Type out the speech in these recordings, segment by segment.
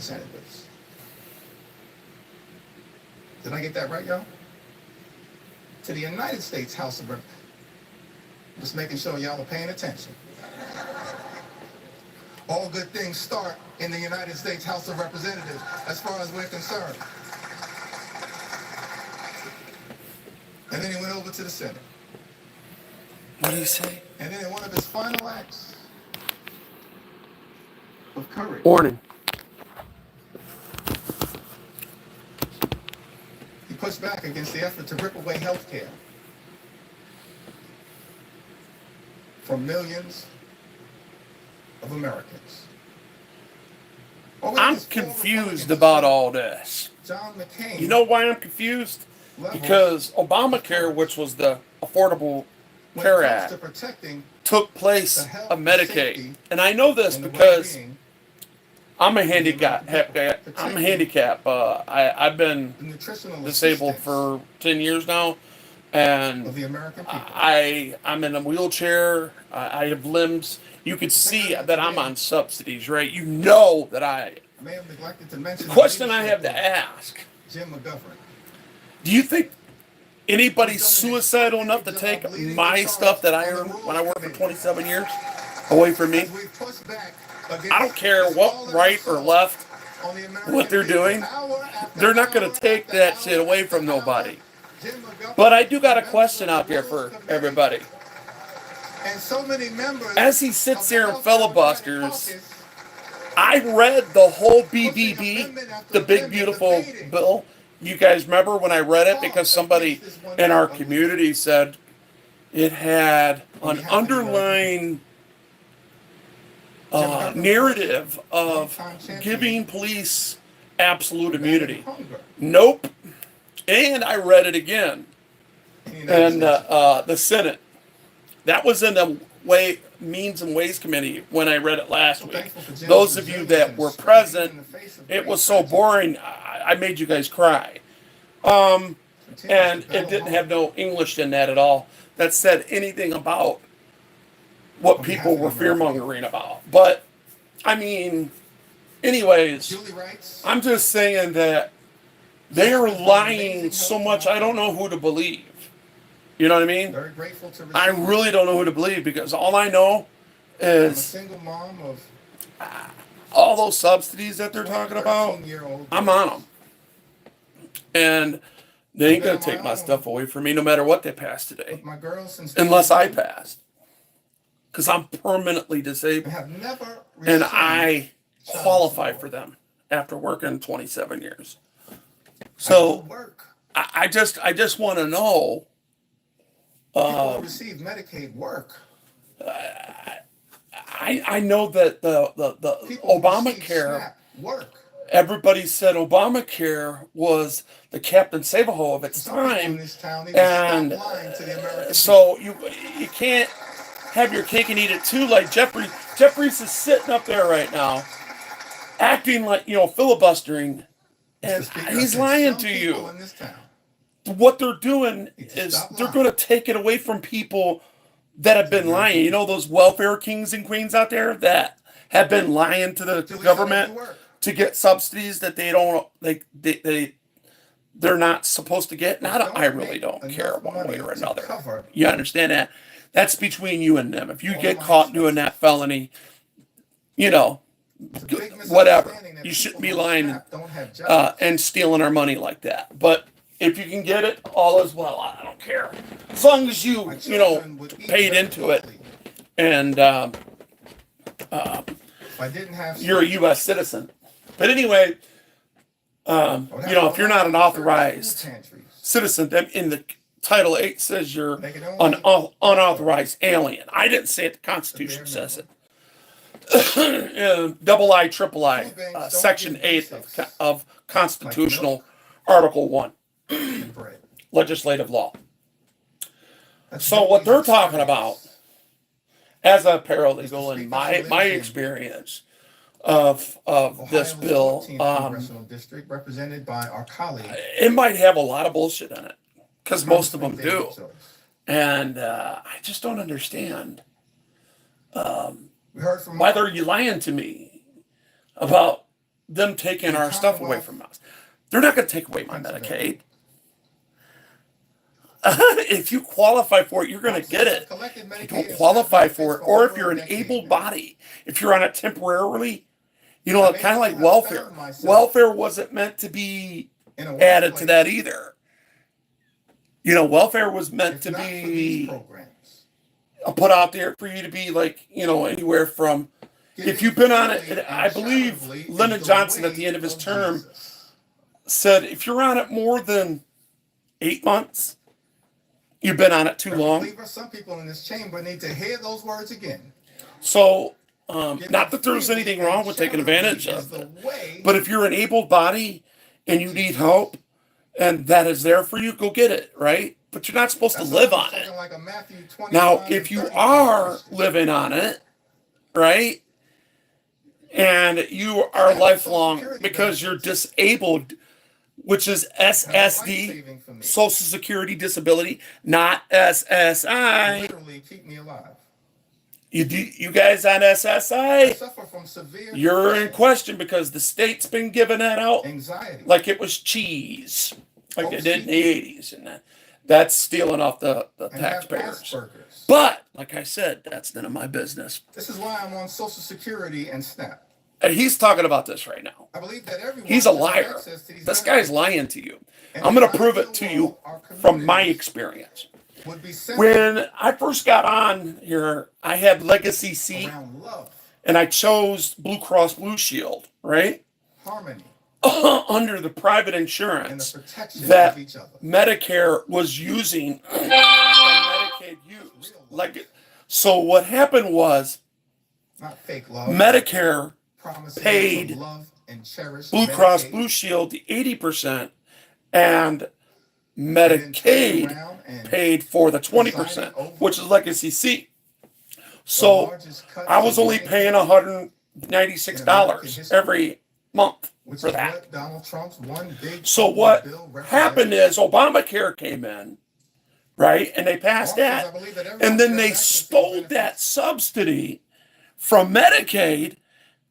Representatives. Did I get that right, y'all? To the United States House of Representatives. Just making sure y'all are paying attention. All good things start in the United States House of Representatives, as far as we're concerned. And then he went over to the Senate. What do you say? And then in one of his final acts of courage, Warning. he pushed back against the effort to rip away health care from millions of Americans. I'm confused about all this. John McCain, You know why I'm confused? Because Obamacare, which was the Affordable Care Act, took place of Medicaid. And I know this because I'm a handicap. I've been disabled for 10 years now, and I'm in a wheelchair. I have limbs. You could see that I'm on subsidies, right? You know that I. The question I have to ask: do you think anybody's suicidal enough to take my stuff that I earned when I worked for 27 years away from me? I don't care what right or left, what they're doing. They're not going to take that shit away from nobody. But I do got a question out there for everybody. As he sits there and filibusters, I read the whole BBB, the Big Beautiful Bill. You guys remember when I read it? Because somebody in our community said it had an underlying narrative of giving police absolute immunity. Nope. And I read it again. And the Senate. That was in the Means and Ways Committee when I read it last week. Those of you that were present, it was so boring, I made you guys cry. And it didn't have no English in that at all that said anything about what people were fear-mongering about. But, I mean, anyways, I'm just saying that they are lying so much, I don't know who to believe. You know what I mean? I really don't know who to believe, because all I know is all those subsidies that they're talking about, I'm on them. And they ain't going to take my stuff away from me no matter what they pass today. Unless I pass. Because I'm permanently disabled. And I qualify for them after working 27 years. So I just want to know. People who receive Medicaid work. I know that the Obamacare work. Everybody said Obamacare was the Captain Save-A-Ho of its time, and so you can't have your cake and eat it too. Like Jeffries is sitting up there right now, acting like, filibustering, and he's lying to you. What they're doing is they're going to take it away from people that have been lying. You know those welfare kings and queens out there that have been lying to the government to get subsidies that they're not supposed to get? I really don't care one way or another. You understand that? That's between you and them. If you get caught doing that felony, whatever. You shouldn't be lying and stealing our money like that. But if you can get it, all is well. I don't care. As long as you paid into it and you're a U.S. citizen. But anyway, if you're not an authorized citizen, in the Title 8 says you're an unauthorized alien. I didn't say it. The Constitution says it. III, Section 8 of Constitutional Article 1. Legislative law. So what they're talking about, as a paralegal in my experience of this bill, Congressional district represented by our colleague, it might have a lot of bullshit in it, because most of them do, and I just don't understand why are you lying to me about them taking our stuff away from us. They're not going to take away my Medicaid. If you qualify for it, you're going to get it. If you don't qualify for it, or if you're an able body, if you're on it temporarily, you know, kind of like welfare. Welfare wasn't meant to be added to that either. You know, welfare was meant to be put out there for you to be like, you know, anywhere from, if you've been on it, I believe Lyndon Johnson at the end of his term said, if you're on it more than 8 months, you've been on it too long. Some people in this chamber need to hear those words again. So, not that there's anything wrong with taking advantage of it, but if you're an able body and you need help and that is there for you, go get it, right? But you're not supposed to live on it. Now, if you are living on it, right, and you are lifelong because you're disabled, which is SSD, Social Security Disability, not SSI. Literally keep me alive. You guys on SSI, you're in question because the state's been giving that out like it was cheese, like they did in the 80s, and that's stealing off the taxpayers. But, like I said, that's none of my business. This is why I'm on Social Security and SNAP. He's talking about this right now. I believe that everyone He's a liar. This guy's lying to you. I'm going to prove it to you from my experience. When I first got on here, I had Legacy C, and I chose Blue Cross Blue Shield, right? Harmony. Under the private insurance that Medicare was using and Medicaid used. So what happened was Medicare paid Blue Cross Blue Shield the 80%, and Medicaid paid for the 20%, which is Legacy C. So I was only paying $196 every month for that. So what happened is Obamacare came in, right, and they passed that, and then they stole that subsidy from Medicaid,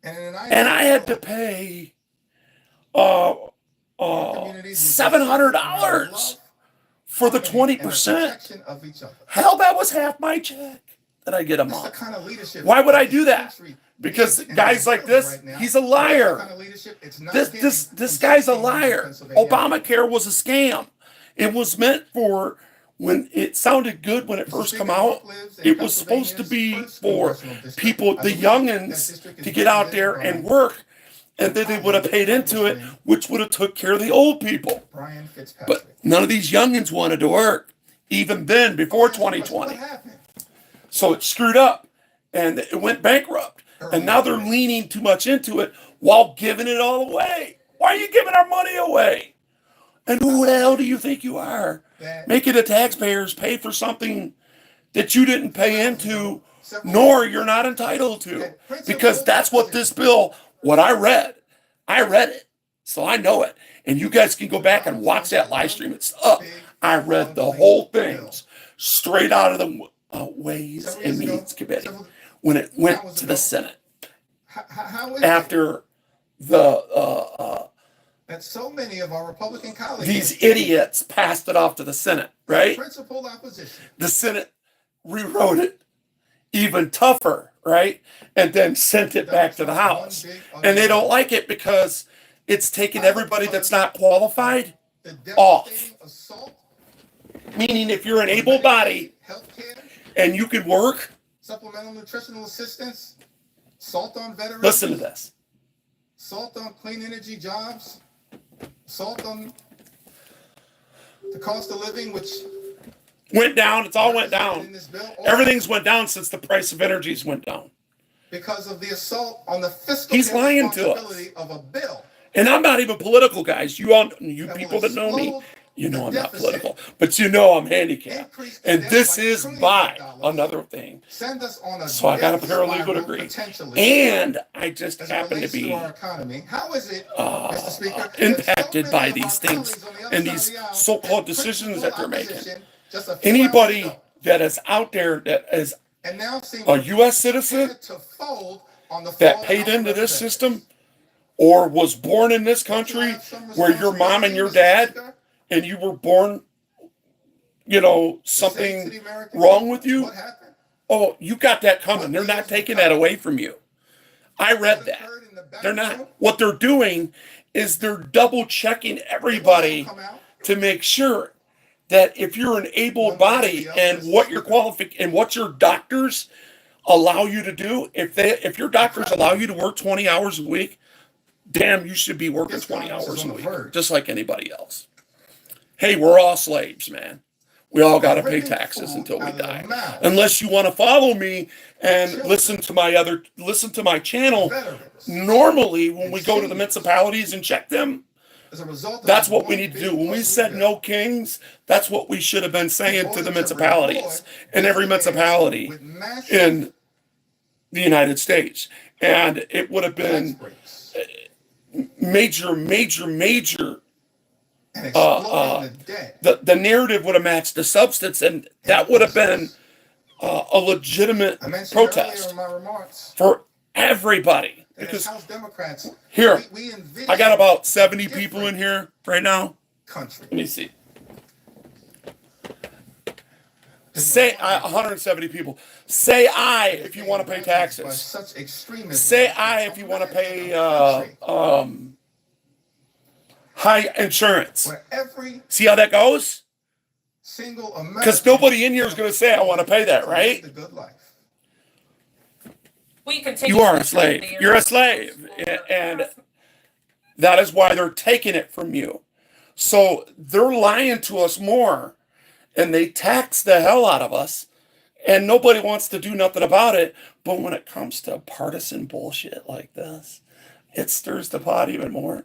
and I had to pay $700 for the 20%. Hell, that was half my check that I get a month. Why would I do that? Because guys like this, he's a liar. This guy's a liar. Obamacare was a scam. It was meant for, when it sounded good when it first came out, it was supposed to be for people, the youngins, to get out there and work, and then they would have paid into it, which would have took care of the old people. But none of these youngins wanted to work, even then, before 2020. So it screwed up, and it went bankrupt. And now they're leaning too much into it while giving it all away. Why are you giving our money away? And who the hell do you think you are? Making the taxpayers pay for something that you didn't pay into, nor you're not entitled to. Because that's what this bill, what I read it, so I know it. And you guys can go back and watch that live stream. It's up. I read the whole thing straight out of the Ways and Means Committee when it went to the Senate after the that so many of our Republican colleagues, these idiots passed it off to the Senate, right? The Senate rewrote it even tougher, right? And then sent it back to the House. And they don't like it because it's taking everybody that's not qualified off. Meaning if you're an able body and you can work, supplemental nutritional assistance, salt on veterans. Listen to this. Salt on clean energy jobs, salt on the cost of living, which went down. It's all went down. Everything's went down since the price of energies went down. Because of the assault on the fiscal responsibility of a bill. And I'm not even political, guys. You people that know me, you know I'm not political, but you know I'm handicapped. And this is by another thing. So I got a paralegal degree. And I just happen to be impacted by these things and these so-called decisions that they're making. Anybody that is out there that is a U.S. citizen that paid into this system or was born in this country where your mom and your dad, and you were born, something wrong with you, oh, you got that coming. They're not taking that away from you. I read that. They're not. What they're doing is they're double checking everybody to make sure that if you're an able body and what your doctors allow you to do, if your doctors allow you to work 20 hours a week, damn, you should be working 20 hours a week, just like anybody else. Hey, we're all slaves, man. We all got to pay taxes until we die. Unless you want to follow me and listen to my channel. Normally, when we go to the municipalities and check them, that's what we need to do. When we said no kings, that's what we should have been saying to the municipalities in every municipality in the United States. And it would have been major. The narrative would have matched the substance, and that would have been a legitimate protest for everybody. Because here, I got about 70 people in here right now. Let me see. Say 170 people. Say aye if you want to pay taxes. Say aye if you want to pay high insurance. See how that goes? Because nobody in here is going to say, I want to pay that, right? You are a slave. You're a slave. And that is why they're taking it from you. So they're lying to us more, and they tax the hell out of us, and nobody wants to do nothing about it. But when it comes to partisan bullshit like this, it stirs the pot even more.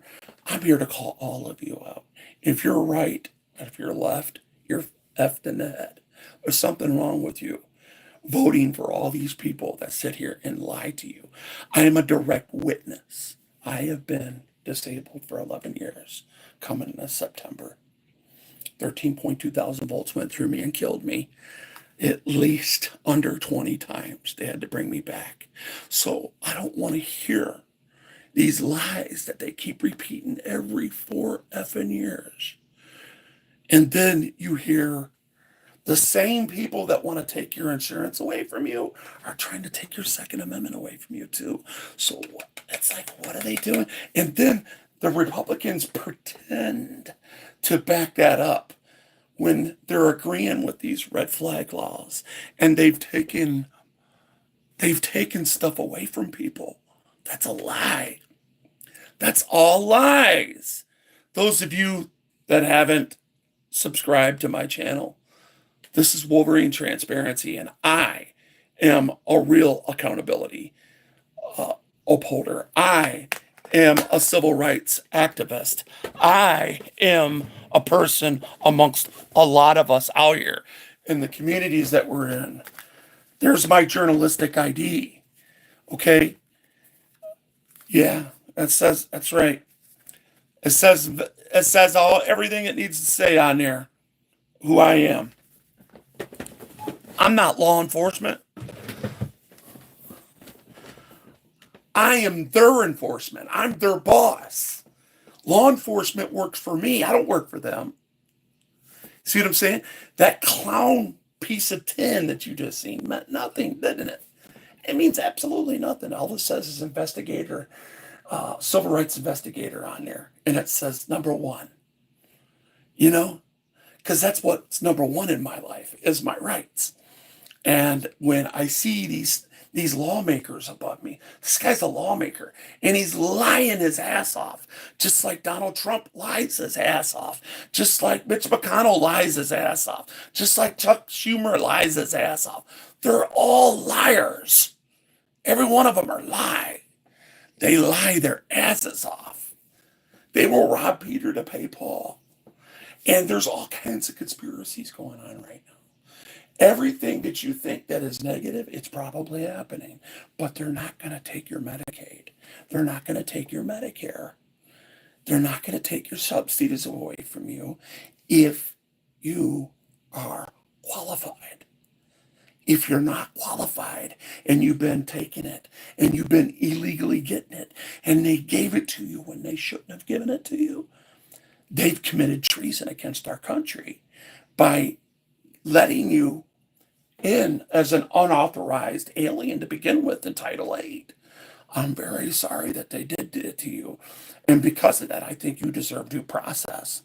I'm here to call all of you out. If you're right, and if you're left, you're effed in the head. There's something wrong with you voting for all these people that sit here and lie to you. I am a direct witness. I have been disabled for 11 years, coming this September. 13.2 thousand volts went through me and killed me at least under 20 times. They had to bring me back. So I don't want to hear these lies that they keep repeating every 4 effing years. And then you hear the same people that want to take your insurance away from you are trying to take your Second Amendment away from you too. So it's like, what are they doing? And then the Republicans pretend to back that up when they're agreeing with these red flag laws, and they've taken stuff away from people. That's a lie. That's all lies. Those of you that haven't subscribed to my channel, this is Wolverine Transparency, and I am a real accountability upholder. I am a civil rights activist. I am a person amongst a lot of us out here in the communities that we're in. There's my journalistic ID. Okay? Yeah, that's right. It says everything it needs to say on there. Who I am. I'm not law enforcement. I am their enforcement. I'm their boss. Law enforcement works for me. I don't work for them. See what I'm saying? That clown piece of tin that you just seen meant nothing, didn't it? It means absolutely nothing. All it says is investigator, civil rights investigator on there. And it says number 1. You know? Because that's what's number 1 in my life, is my rights. And when I see these lawmakers above me, this guy's a lawmaker, and he's lying his ass off, just like Donald Trump lies his ass off, just like Mitch McConnell lies his ass off, just like Chuck Schumer lies his ass off. They're all liars. Every one of them are lying. They lie their asses off. They will rob Peter to pay Paul. And there's all kinds of conspiracies going on right now. Everything that you think that is negative, it's probably happening. But they're not going to take your Medicaid. They're not going to take your Medicare. They're not going to take your subsidies away from you if you are qualified. if you're not qualified and you've been taking it and you've been illegally getting it and they gave it to you when they shouldn't have given it to you, they've committed treason against our country by letting you in as an unauthorized alien to begin with in Title VIII. I'm very sorry that they did it to you. And because of that, I think you deserve due process.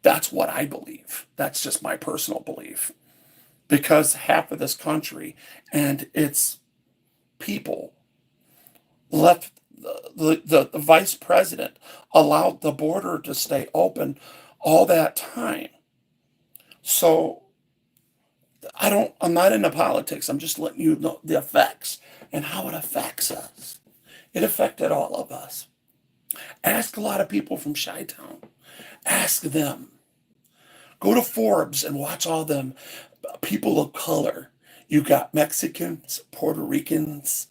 That's what I believe. That's just my personal belief. Because half of this country and its people left the vice president allowed the border to stay open all that time. So I'm not into politics. I'm just letting you know the effects and how it affects us. It affected all of us. Ask a lot of people from Chi-Town. Ask them. Go to Forbes and watch all them people of color. You got Mexicans, Puerto Ricans,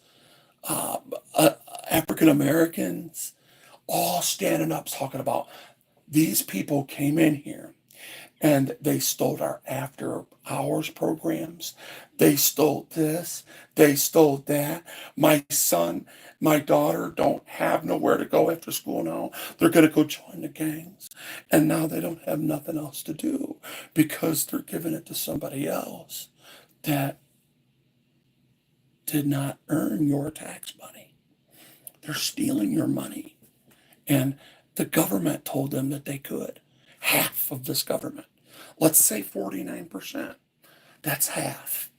African Americans, all standing up talking about these people came in here and they stole our after hours programs. They stole this. They stole that. My son, my daughter don't have nowhere to go after school now. They're going to go join the gangs. And now they don't have nothing else to do because they're giving it to somebody else that did not earn your tax money. They're stealing your money. And the government told them that they could. Half of this government. Let's say 49%. That's half.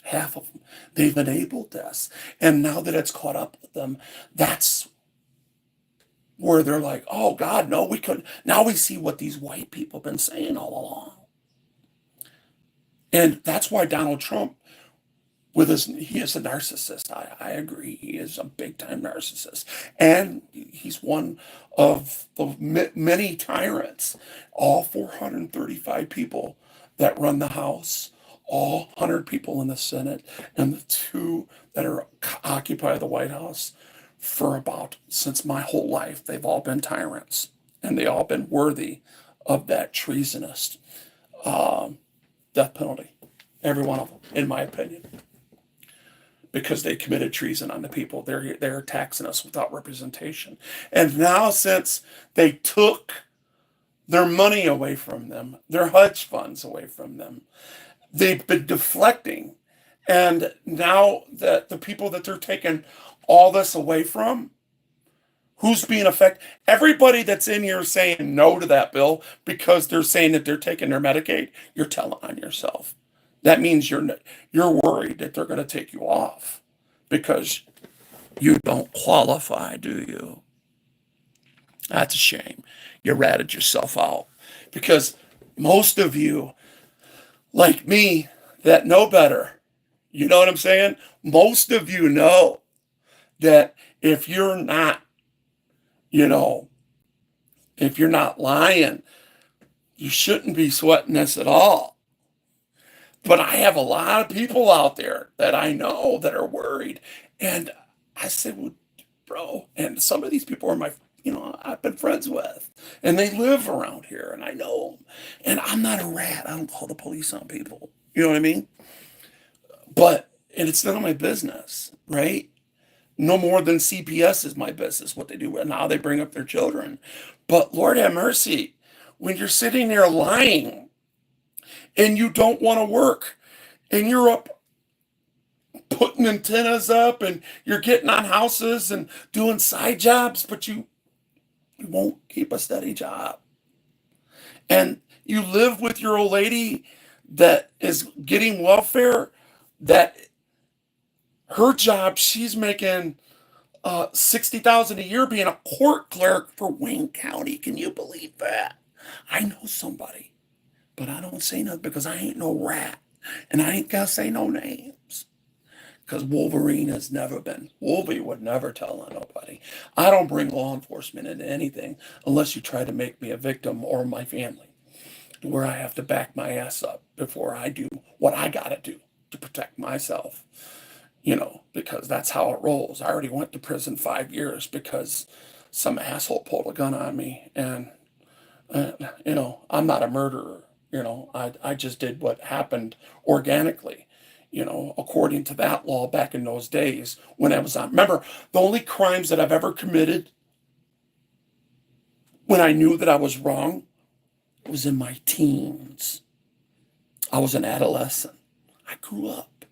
Half of them. They've enabled this. And now that it's caught up with them, that's where they're like, oh God, no, we couldn't. Now we see what these white people have been saying all along. And that's why Donald Trump, he is a narcissist. I agree. He is a big time narcissist. And he's one of the many tyrants. All 435 people that run the House, all 100 people in the Senate, and the 2 that occupy the White House since my whole life, they've all been tyrants. And they all been worthy of that treasonous death penalty. Every one of them, in my opinion. Because they committed treason on the people. They're taxing us without representation. And now since they took their money away from them, their hedge funds away from them, they've been deflecting. And now that the people that they're taking all this away from, who's being affected? Everybody that's in here saying no to that bill because they're saying that they're taking their Medicaid, you're telling on yourself. That means you're worried that they're going to take you off because you don't qualify, do you? That's a shame. You ratted yourself out because most of you, like me, that know better, you know what I'm saying? Most of you know that if you're not, if you're not lying, you shouldn't be sweating this at all. But I have a lot of people out there that I know that are worried. And I said, well, bro, and some of these people are I've been friends with. And they live around here and I know them. And I'm not a rat. I don't call the police on people. You know what I mean? And it's none of my business, right? No more than CPS is my business, what they do. And now they bring up their children. But Lord have mercy, when you're sitting there lying, and you don't want to work, and you're up putting antennas up, and you're getting on houses and doing side jobs, but you won't keep a steady job. And you live with your old lady that is getting welfare, that her job, she's making $60,000 a year being a court clerk for Wayne County. Can you believe that? I know somebody. But I don't say nothing because I ain't no rat. And I ain't got to say no names. Because Wolverine has never been. Wolverine would never tell on nobody. I don't bring law enforcement into anything unless you try to make me a victim or my family. Where I have to back my ass up before I do what I got to do to protect myself. Because that's how it rolls. I already went to prison 5 years because some asshole pulled a gun on me. And, I'm not a murderer. I just did what happened organically. according to that law back in those days when I was on. Remember, the only crimes that I've ever committed when I knew that I was wrong was in my teens. I was an adolescent. I grew up,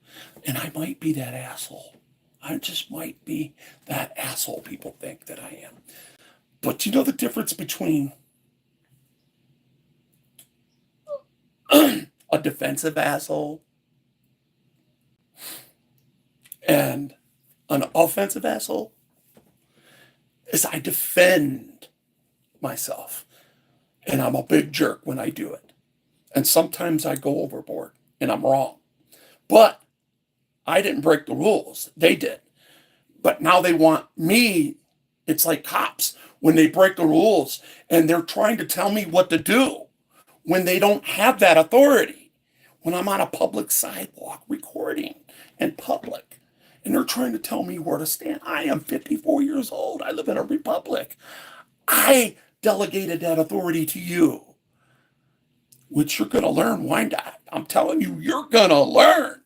and I might be that asshole. I just might be that asshole people think that I am. But you know the difference between a defensive asshole and an offensive asshole is I defend myself, and I'm a big jerk when I do it. And sometimes I go overboard, and I'm wrong. But I didn't break the rules. They did. But now they want me. It's like cops when they break the rules and they're trying to tell me what to do when they don't have that authority. When I'm on a public sidewalk recording in public and they're trying to tell me where to stand. I am 54 years old. I live in a republic. I delegated that authority to you, which you're going to learn. Why not? I'm telling you, you're going to learn.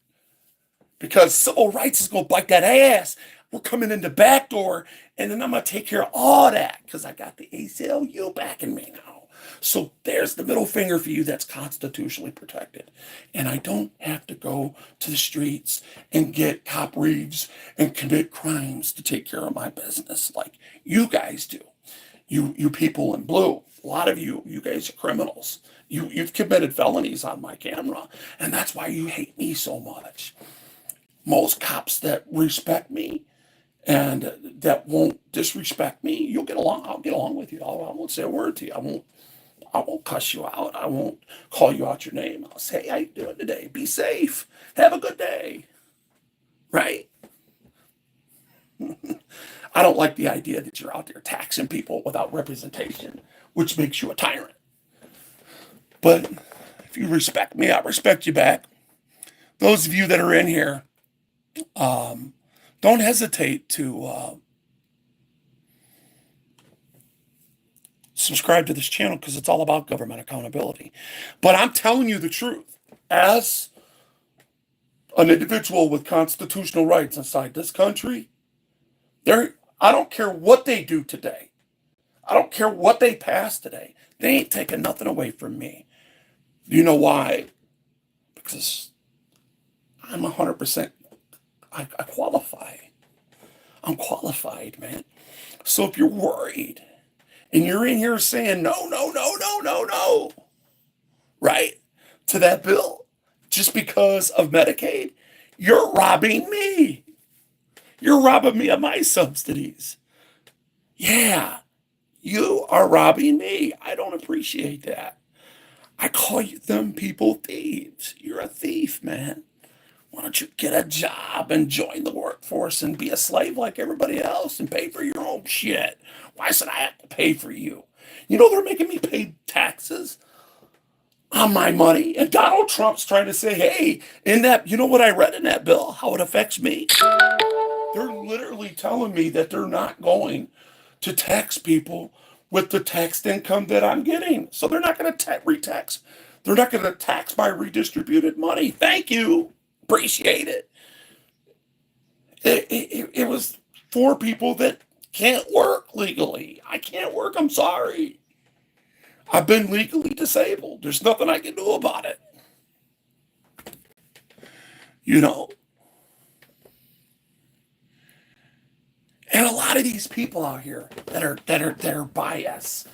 Because civil rights is going to bite that ass. We're coming in the back door, and then I'm going to take care of all that because I got the ACLU backing me now. So there's the middle finger for you that's constitutionally protected. And I don't have to go to the streets and get cop reeves and commit crimes to take care of my business like you guys do. You people in blue, a lot of you guys are criminals. You've committed felonies on my camera, and that's why you hate me so much. Most cops that respect me and that won't disrespect me, you'll get along. I'll get along with you. I won't say a word to you. I won't cuss you out. I won't call you out your name. I'll say, hey, how you doing today? Be safe. Have a good day. Right? I don't like the idea that you're out there taxing people without representation, which makes you a tyrant. But if you respect me, I respect you back. Those of you that are in here, don't hesitate to subscribe to this channel because it's all about government accountability. But I'm telling you the truth. As an individual with constitutional rights inside this country, I don't care what they do today. I don't care what they pass today. They ain't taking nothing away from me. You know why? Because I'm 100%. I qualify. I'm qualified, man. So if you're worried and you're in here saying no, right, to that bill just because of Medicaid, you're robbing me. You're robbing me of my subsidies. Yeah, you are robbing me. I don't appreciate that. I call them people thieves. You're a thief, man. Why don't you get a job and join the workforce and be a slave like everybody else and pay for your own shit? Why should I have to pay for you? You know, they're making me pay taxes on my money. And Donald Trump's trying to say, hey, you know what I read in that bill, how it affects me? They're literally telling me that they're not going to tax people with the taxed income that I'm getting. So they're not going to re-tax. They're not going to tax my redistributed money. Thank you. Appreciate it. It was for people that can't work legally. I can't work. I'm sorry. I've been legally disabled. There's nothing I can do about it. You know. And a lot of these people out here that are biased.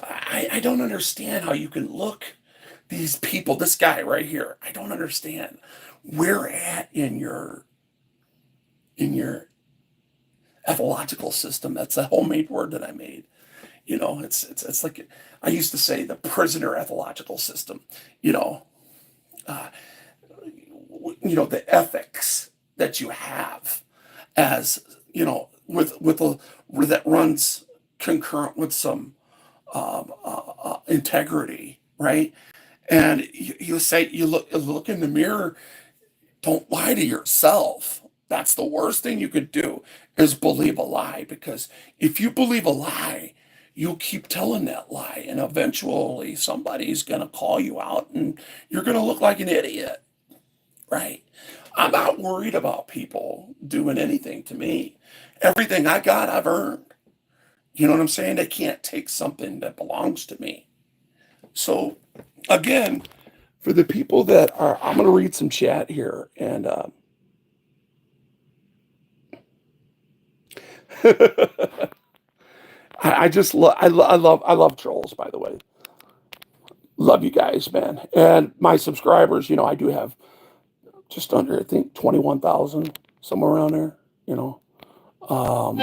I don't understand how you can look these people, this guy right here. I don't understand where at in your ethological system. That's a homemade word that I made. You know, it's like I used to say the prisoner ethological system. The ethics that you have as that runs concurrent with some integrity, right? And you say you look in the mirror. Don't lie to yourself. That's the worst thing you could do is believe a lie, because if you believe a lie, you'll keep telling that lie, and eventually somebody's going to call you out and you're going to look like an idiot, right? I'm not worried about people doing anything to me. Everything I got, I've earned. You know what I'm saying? They can't take something that belongs to me. So, again, for the people that are, I'm going to read some chat here. And I just love, I love trolls, by the way. Love you guys, man. And my subscribers, I do have just under, I think, 21,000, somewhere around there, Um,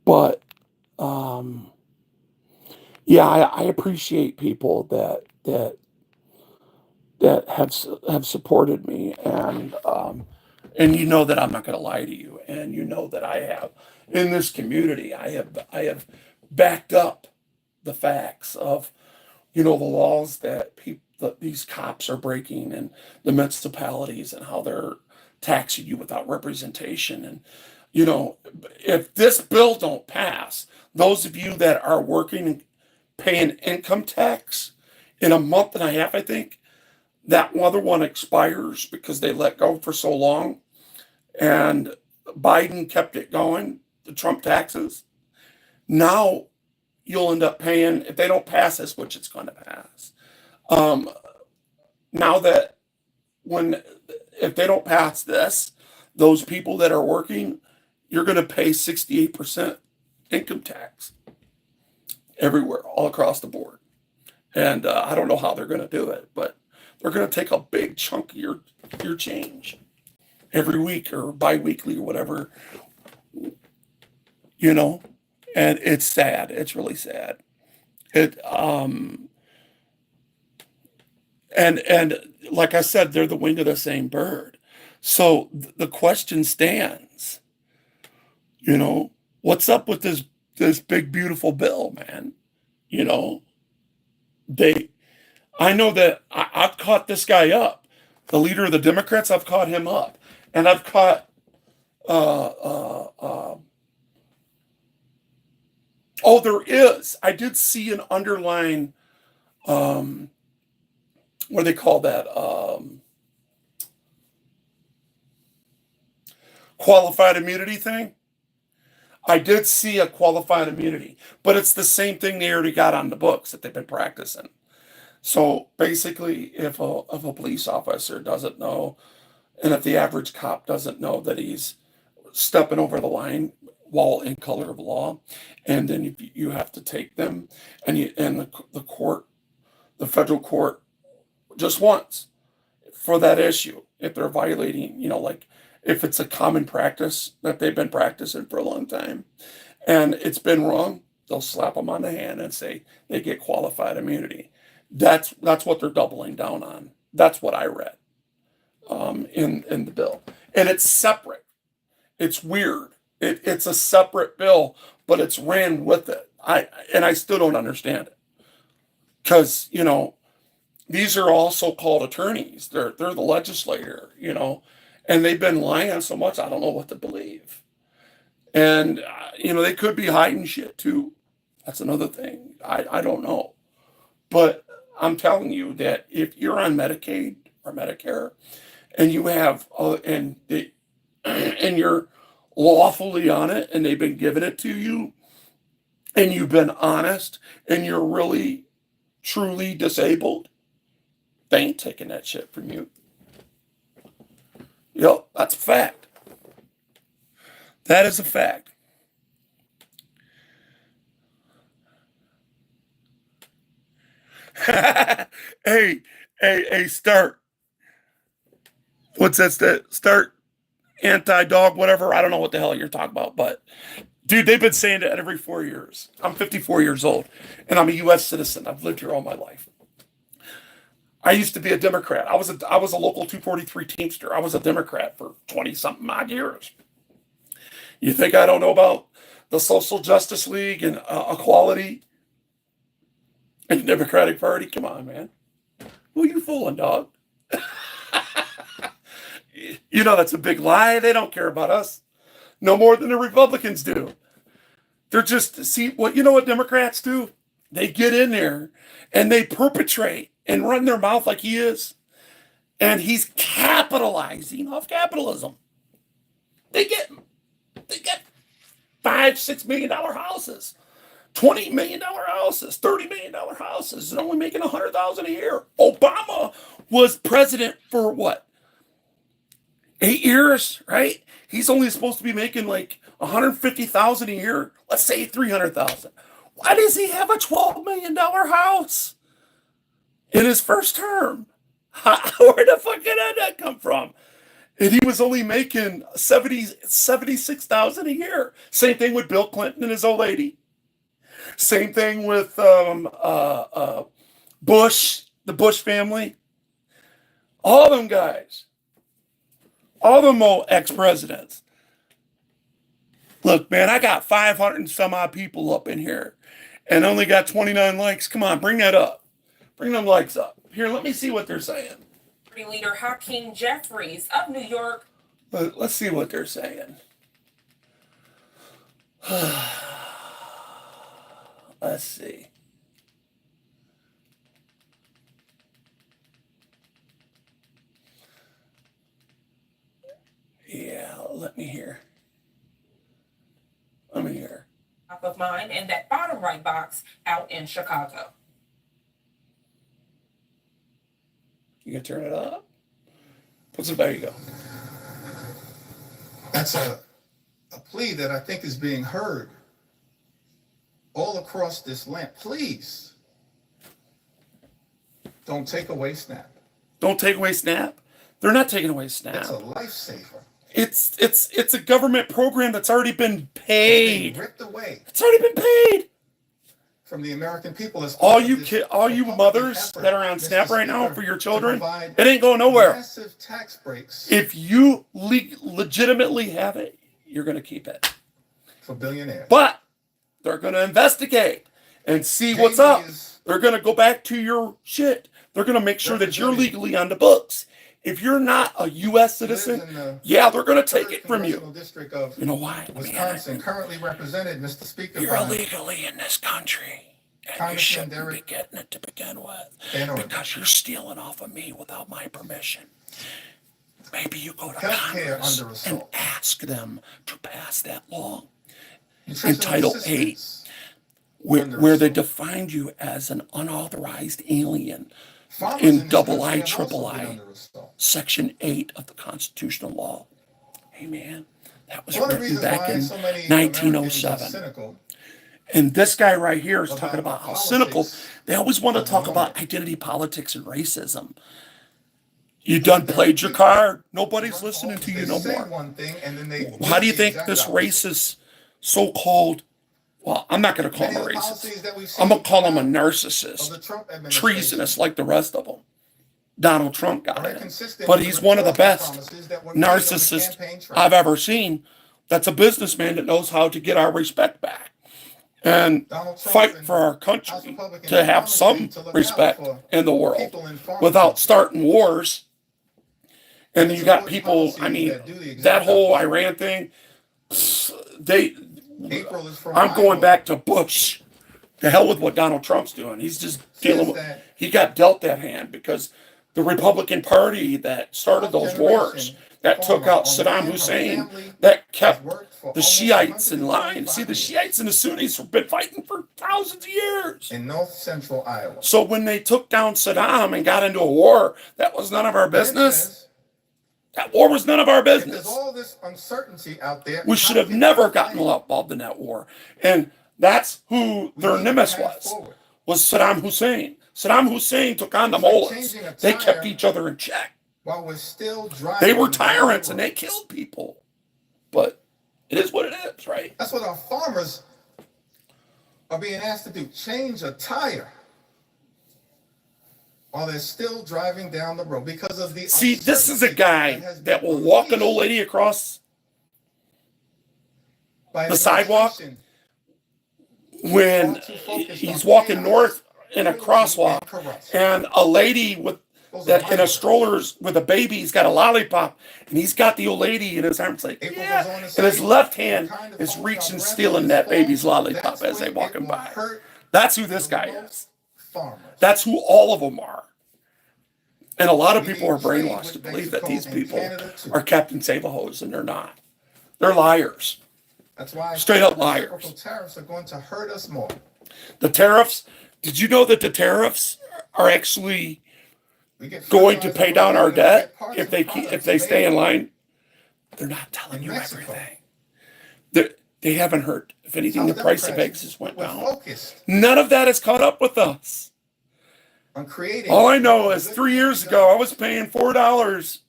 but, yeah, I appreciate people that have supported me, and you know that I'm not going to lie to you, and you know that I have in this community, I have backed up the facts of the laws that these cops are breaking, and the municipalities, and how they're taxing you without representation. And if this bill don't pass, those of you that are working and paying income tax in a month and a half, I think that other one expires because they let go for so long, and Biden kept it going, the Trump taxes. Now you'll end up paying, if they don't pass this, which it's going to pass. Now that if they don't pass this, those people that are working, you're going to pay 68% income tax everywhere, all across the board. And I don't know how they're going to do it, but they're going to take a big chunk of your change every week or bi-weekly or whatever, and it's sad. It's really sad. And like I said, they're the wing of the same bird. So the question stands, what's up with this big, beautiful bill, man? I know that I've caught this guy up. The leader of the Democrats, I've caught him up. And I've caught, I did see an underlying, what do they call that? Qualified immunity thing. I did see a qualified immunity, but it's the same thing they already got on the books that they've been practicing. So basically, if a police officer doesn't know, and if the average cop doesn't know that he's stepping over the line while in color of law, and then you have to take them, and the court, the federal court, just once for that issue, if they're violating, like if it's a common practice that they've been practicing for a long time, and it's been wrong, they'll slap them on the hand and say they get qualified immunity. That's what they're doubling down on. That's what I read in the bill, and it's separate. It's weird. It's a separate bill, but it's ran with it. I still don't understand it, because these are all so-called attorneys. They're the legislator, and they've been lying so much. I don't know what to believe, and they could be hiding shit too. That's another thing. I don't know, but I'm telling you that if you're on Medicaid or Medicare, and you have and you're lawfully on it, and they've been giving it to you, and you've been honest, and you're really truly disabled, they ain't taking that shit from you. That's a fact. That is a fact. hey, start. What's that? Start anti-dog, whatever. I don't know what the hell you're talking about, but dude, they've been saying that every 4 years. I'm 54 years old, and I'm a U.S. citizen. I've lived here all my life. I used to be a Democrat. I was a local 243 Teamster. I was a Democrat for 20-something odd years. You think I don't know about the Social Justice League and equality and the Democratic Party? Come on, man. Who you fooling, dog? That's a big lie. They don't care about us no more than the Republicans do. They're just, what Democrats do? They get in there and they perpetrate and run their mouth like he is. And he's capitalizing off capitalism. They get $5-6 million houses, $20 million houses, $30 million houses, and only making $100,000 a year. Obama was president for what? 8 years, right? He's only supposed to be making like $150,000 a year. Let's say $300,000. Why does he have a $12 million house in his first term? Where the fuck did that come from? And he was only making $76,000 a year. Same thing with Bill Clinton and his old lady. Same thing with Bush, the Bush family. All them guys. All them old ex-presidents. Look, man, I got 500 and some odd people up in here and only got 29 likes. Come on, bring that up. Bring them likes up. Here, let me see what they're saying. Leader Hakeem Jeffries of New York. Let's see what they're saying. Let's see. Yeah, let me hear. Top of mind in that bottom right box out in Chicago. You can turn it up. There you go. That's a plea that I think is being heard all across this land. Please don't take away SNAP. Don't take away SNAP. They're not taking away SNAP. It's a lifesaver. It's a government program that's already been paid. It's ripped away. It's already been paid. From the American people. All you mothers that are on SNAP right now for your children, it ain't going nowhere. Massive tax breaks. If you legitimately have it, you're going to keep it. For billionaires. But they're going to investigate and see what's up. They're going to go back to your shit. They're going to make sure that you're legally on the books. If you're not a U.S. citizen, they're going to take it from you. You know why? Wisconsin, currently represented, Mr. Speaker. You're illegally in this country. And you shouldn't be getting it to begin with. Because you're stealing off of me without my permission. Maybe you go to Congress and ask them to pass that law. In Title 8, where they defined you as an unauthorized alien. In III, Section 8 of the constitutional law. Hey, man, that was written back in 1907. And this guy right here is talking about how cynical. They always want to talk about identity politics and racism. You done played your card. Nobody's listening to you no more. How do you think this racist so-called, well, I'm not going to call him a racist. I'm going to call him a narcissist, treasonous like the rest of them. Donald Trump got it. But he's one of the best narcissists I've ever seen. That's a businessman that knows how to get our respect back and fight for our country to have some respect in the world without starting wars. And then you got people, I mean, that whole Iran thing, I'm going back to Bush. The hell with what Donald Trump's doing. He's just dealing with, he got dealt that hand because the Republican Party that started those wars, that took out Saddam Hussein, that kept the Shiites in line. See, the Shiites and the Sunnis have been fighting for thousands of years. In north central Iowa. So when they took down Saddam and got into a war, that was none of our business. That war was none of our business. There's all this uncertainty out there. We should have never gotten involved in that war. And that's who their nemesis was Saddam Hussein. Saddam Hussein took on the mullahs. They kept each other in check. While we're still driving, they were tyrants and they killed people. But it is what it is, right? That's what our farmers are being asked to do. Change a tire while they're still driving down the road because of the. See, this is a guy that will walk an old lady across the sidewalk when he's walking north in a crosswalk, and a lady with that in a stroller with a baby, he's got a lollipop, and he's got the old lady in his arms, like, yeah, and his left hand is reaching, stealing that baby's lollipop as they walking by. That's who this guy is. That's who all of them are. And a lot of We people are need trade brainwashed to with believe that Mexico these and people Canada, too. are Captain Save-A-Hose, and they're not. They're liars. That's why Straight up reciprocal liars. tariffs are going to hurt us more. The tariffs, did you know that the tariffs are actually We get going to fertilizer pay from down our Canada, we get debt parts if and they products stay in made line? They're not telling in you Mexico. everything. They haven't heard. If anything, How the price of Democrats eggs has went were down. focused None of that has caught up with us. on creating All I know more is good 3 years jobs, ago, I was paying $4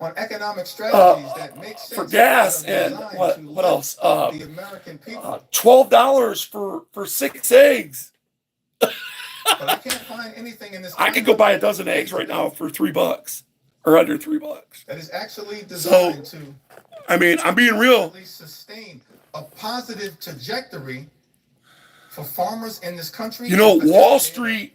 on economic strategies that make sense for gas, that are and designed what to what lift else? the American people. $12 for 6 eggs. But I can't find anything in this I could go buy a dozen eggs right now for $3 or under $3. that is actually designed to I mean, I'm being real. at least sustain a positive trajectory for farmers in this country. You know, and for Wall taxpayers. Street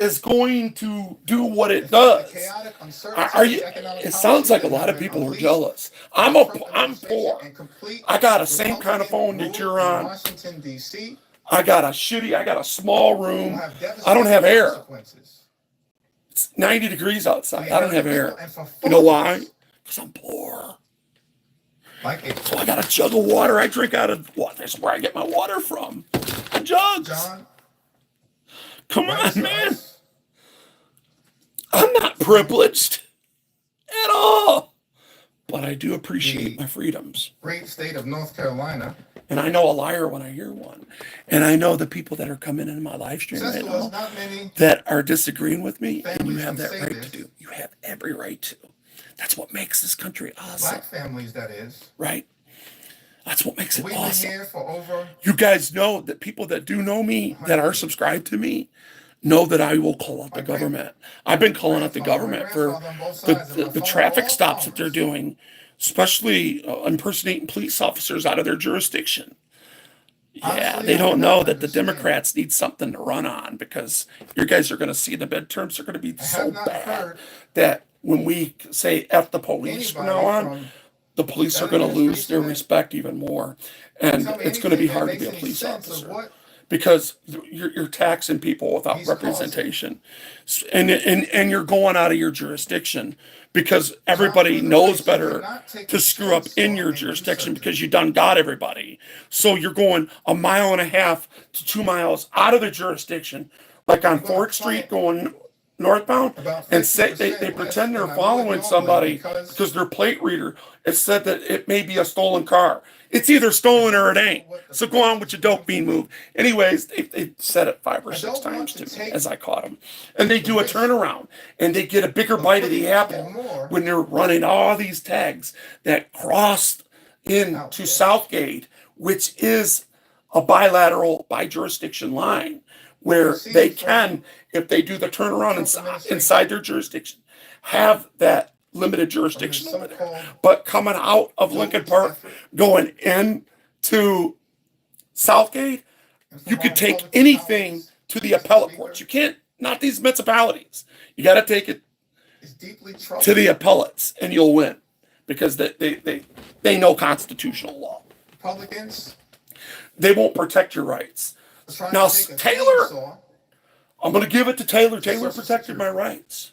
is going to do what it In fact, the does. chaotic uncertainty Are of you? the economic It sounds policies like a that lot have of been people are unleashed jealous. by the Trump I'm administration poor. and complete I got the same kind of phone Republican that you're rule in on. Washington, D.C. I got a small will room. have I don't have devastating air. consequences. It's 90 degrees for outside. the I don't have American air. people and for You know why? farmers Because I'm poor. like it. So I got a jug of water. I drink out of water. That's where I get my water from. Jugs. John, Come rights on, to man. us, I'm not privileged at all. But I do appreciate my freedoms. great state of North Carolina, And I know a liar when I hear one. And I know the people that are coming into my live stream says right to us now not many that are disagreeing with me. And you families have can that say right this. to do. You have every right to. That's what makes this country awesome, Black families, that is. right? That's what makes it We've been awesome. here for over You guys know that people that do know me, that are subscribed to me, know that I will call out the government. I've been calling out the government for the traffic stops that they're doing, especially impersonating police officers out of their jurisdiction. Yeah, Honestly, they I don't do know not that the understand. Democrats need something to run on, because you guys are going to see the midterms are going to be I so have not bad heard that when we say F the police from now anybody on, from the police that are going to lose their administration that respect even more. And tell me it's going to be anything that hard to makes be a any police sense of officer, what because you're taxing people without he's causing. representation, and you're going out of your jurisdiction because everybody John, knows you better cannot take to a screw up in chainsaw your and jurisdiction insert it. because you done got everybody. So you're going 1.5 miles to 2 miles out of the jurisdiction, like on You're gonna 4th Street play going northbound, about and say 50% they less pretend they're than I would following normally somebody because because their plate reader, it said that it may be a stolen car. It's either stolen or it ain't. So go on with your dope bean move. Anyways, they said it 5 or 6 times to me as I caught them. And they do a turnaround and they get a bigger bite of the apple when they're running all these tags that cross into Southgate, which is a bilateral bi-jurisdiction line where they can, if they do the turnaround inside their jurisdiction, have that limited jurisdiction over there. But coming out of Lincoln Park, going into Southgate, you could take anything to the appellate courts. You can't, not these municipalities. You got to take it to the appellates, and you'll win, because they know constitutional law. Republicans. They won't protect your rights. Now, Taylor, I'm going to give it to Taylor. Taylor protected my rights.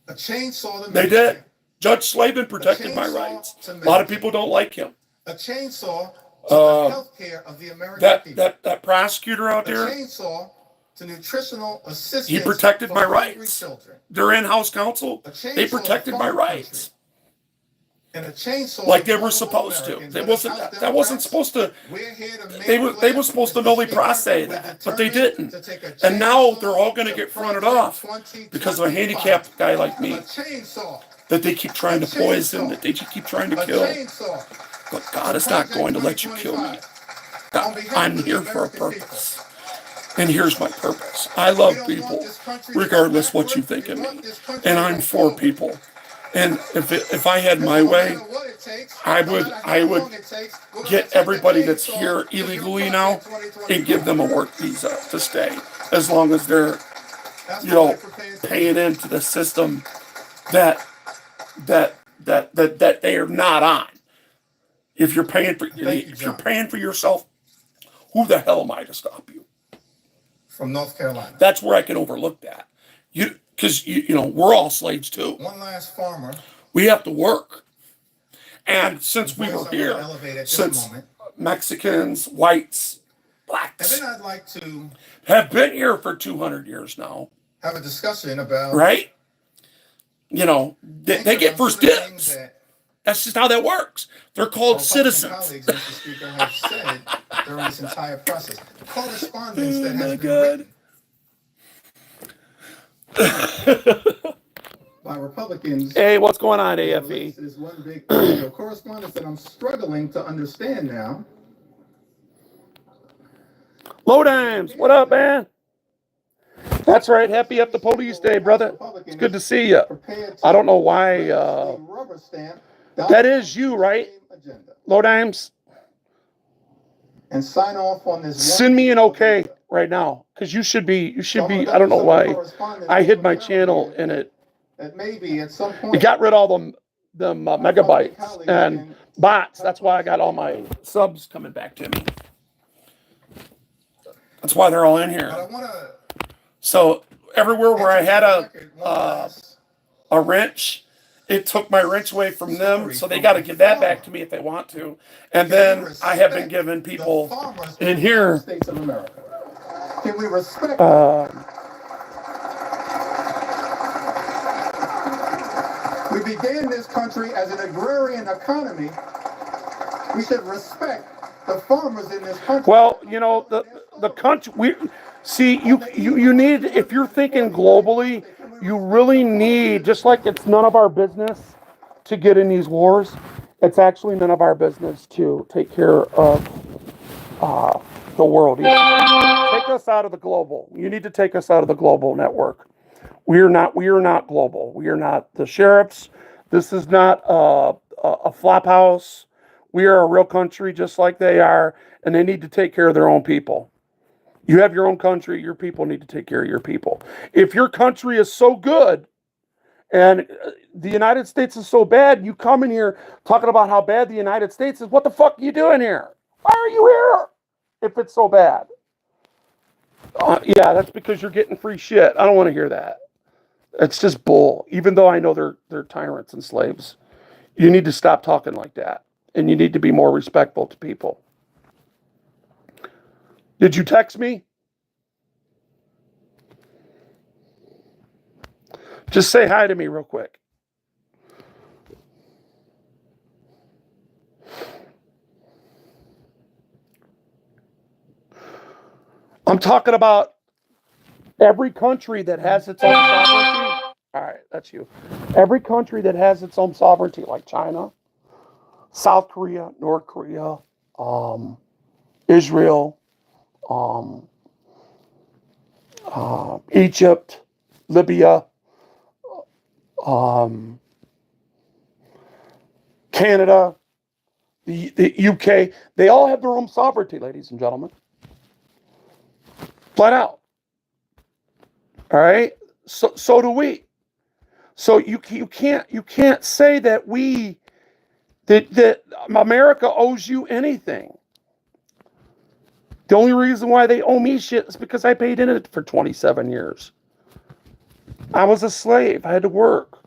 A chainsaw. They did. Judge Slavin protected my rights. A lot of people don't like him. A chainsaw to the health care of the American people. That prosecutor out there, A chainsaw to nutritional assistance. he protected for my hungry rights. children. Their in-house counsel, they protected my rights. And a chainsaw Like they were supposed to. They wasn't. That wasn't supposed to. They were supposed to nolly process that, but they didn't. And now they're all going to get fronted off because of a handicapped guy like me that they keep trying to poison, that they keep trying to kill. But God is not going to let you kill me. I'm here for a purpose. And here's my purpose. I love people, regardless what you think of me. And I'm for people. And if I had my way, I would get everybody that's here illegally now and give them a work visa to stay, as long as they're, paying into the system that they are not on. If you're paying for yourself, who the hell am I to stop you? From North Carolina. That's where I can overlook that. Because we're all slaves too. One last farmer. We have to work. And since we were voice I'm here, gonna elevate at this since moment. Mexicans, whites, And blacks then I'd like to have been here for 200 years now, have a discussion about right? They get first dibs. That's just how that works. They're called citizens. colleagues, Mr. Speaker, have said during this entire process. Correspondence that Oh my has God. been written by Republicans. Hey, what's going on, This AFE? is one big audio correspondence that I'm struggling to understand now. Low Dimes, what up, man? That's right. Happy Up the Police Day, brother. It's good to see you. I don't know why. That is you, right? Low Dimes? And sign off on this. Send me an okay right now, because you should be. I don't know why. I hid my channel in it. That maybe at some point It got rid of all them megabytes and bots. That's why I got all my subs coming back to me. That's why they're all in here. So everywhere where I had a wrench, it took my wrench away from them. So they got to give that back to me if they want to. And then I have been giving people in here. Can we respect? We began this country as an agrarian economy. We should respect the farmers in this country. Well, the country, you need, if you're thinking globally, you really need, just like it's none of our business to get in these wars, it's actually none of our business to take care of the world. Take us out of the global. You need to take us out of the global network. We are not global. We are not the sheriffs. This is not a flop house. We are a real country just like they are, and they need to take care of their own people. You have your own country, your people need to take care of your people. If your country is so good and the United States is so bad, you come in here talking about how bad the United States is, what the fuck are you doing here? Why are you here if it's so bad? Yeah, that's because you're getting free shit. I don't want to hear that. It's just bull. Even though I know they're tyrants and slaves. You need to stop talking like that. And you need to be more respectful to people. Did you text me? Just say hi to me real quick. I'm talking about every country that has its own sovereignty. All right, that's you. Every country that has its own sovereignty, like China, South Korea, North Korea, Israel, Egypt, Libya, Canada, the UK, they all have their own sovereignty, ladies and gentlemen. Flat out. All right? So do we. So you can't say that that America owes you anything. The only reason why they owe me shit is because I paid in it for 27 years. I was a slave. I had to work.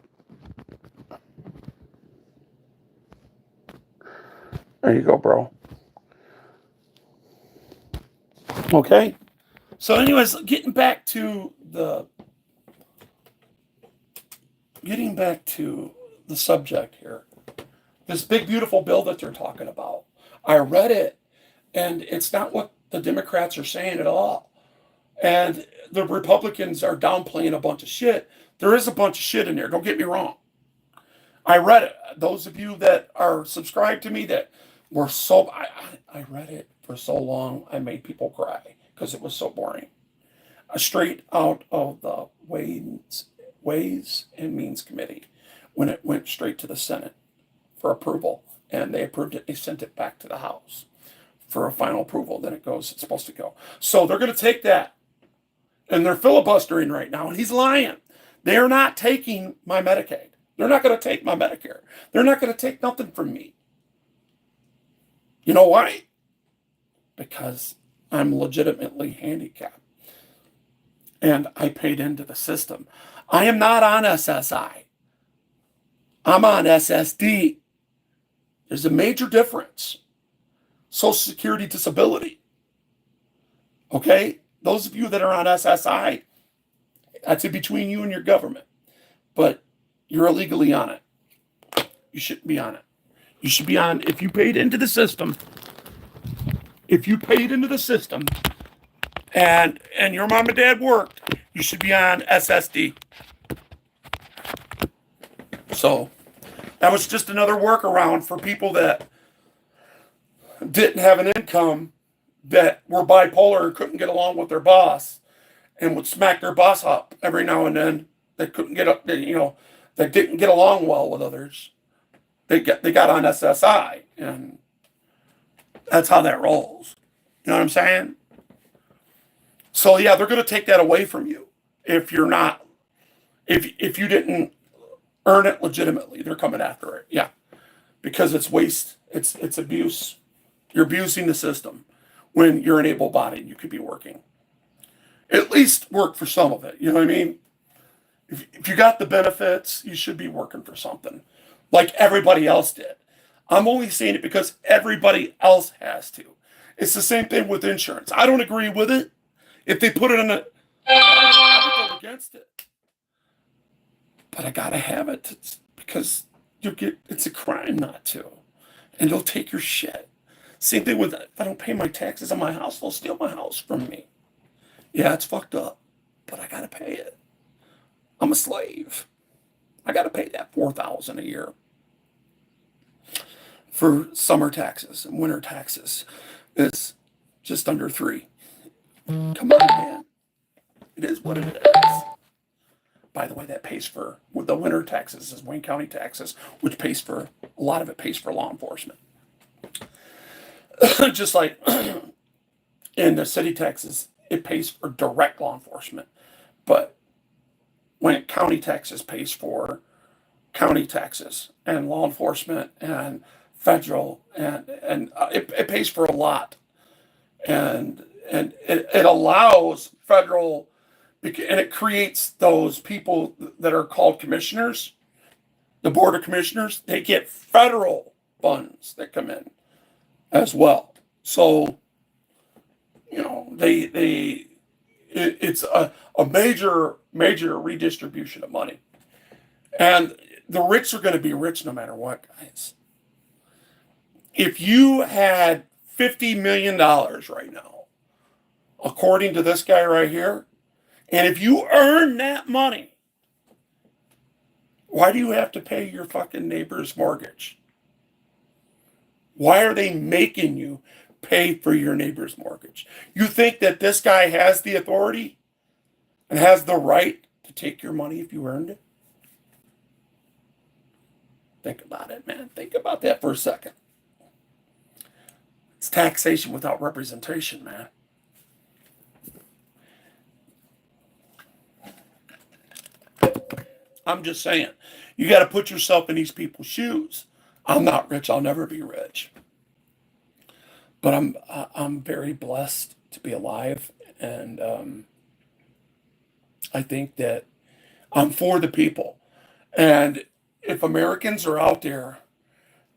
There you go, bro. Okay. So anyways, getting back to the subject here. This big, beautiful bill that they're talking about. I read it, and it's not what the Democrats are saying at all. And the Republicans are downplaying a bunch of shit. There is a bunch of shit in there. Don't get me wrong. I read it. Those of you that are subscribed to me that were so... I read it for so long, I made people cry because it was so boring. Straight out of the Ways and Means Committee when it went straight to the Senate for approval. And they approved it. They sent it back to the House for a final approval. Then it's supposed to go. So they're going to take that. And they're filibustering right now. And he's lying. They are not taking my Medicaid. They're not going to take my Medicare. They're not going to take nothing from me. You know why? Because I'm legitimately handicapped. and I paid into the system. I am not on SSI. I'm on SSD. There's a major difference. Social Security disability. Okay? Those of you that are on SSI, that's in between you and your government. But you're illegally on it. You shouldn't be on it. You should be on, if you paid into the system, and your mom and dad worked, you should be on SSD. So that was just another workaround for people that didn't have an income, that were bipolar and couldn't get along with their boss, and would smack their boss up every now and then. That couldn't get up, that didn't get along well with others. They got on SSI, and that's how that rolls. You know what I'm saying? So yeah, they're going to take that away from you if you're not, if you didn't earn it legitimately. They're coming after it. Yeah, because it's waste. It's abuse. You're abusing the system when you're an able-bodied. You could be working. At least work for some of it. You know what I mean? If you got the benefits, you should be working for something, like everybody else did. I'm only saying it because everybody else has to. It's the same thing with insurance. I don't agree with it. If they put it in I would go against it. But I gotta have it because it's a crime not to. And they'll take your shit. Same thing with, if I don't pay my taxes on my house, they'll steal my house from me. Yeah, it's fucked up, but I gotta pay it. I'm a slave. I gotta pay that $4,000 a year for summer taxes, and winter taxes is just under $3,000. Come on, man. It is what it is. By the way, that pays for, with the winter taxes is Wayne County taxes, which pays for, a lot of it pays for law enforcement. Just like in the city taxes, it pays for direct law enforcement. But when county taxes pays for county taxes and law enforcement and federal, and it pays for a lot. And it allows federal, and it creates those people that are called commissioners, the board of commissioners. They get federal funds that come in as well. So, it's a major redistribution of money. And the rich are going to be rich no matter what, guys. If you had $50 million right now, according to this guy right here, and if you earn that money, why do you have to pay your fucking neighbor's mortgage? Why are they making you pay for your neighbor's mortgage? You think that this guy has the authority and has the right to take your money if you earned it? Think about it, man. Think about that for a second. It's taxation without representation, man. I'm just saying, you got to put yourself in these people's shoes. I'm not rich. I'll never be rich. But I'm very blessed to be alive, and I think that I'm for the people. And if Americans are out there,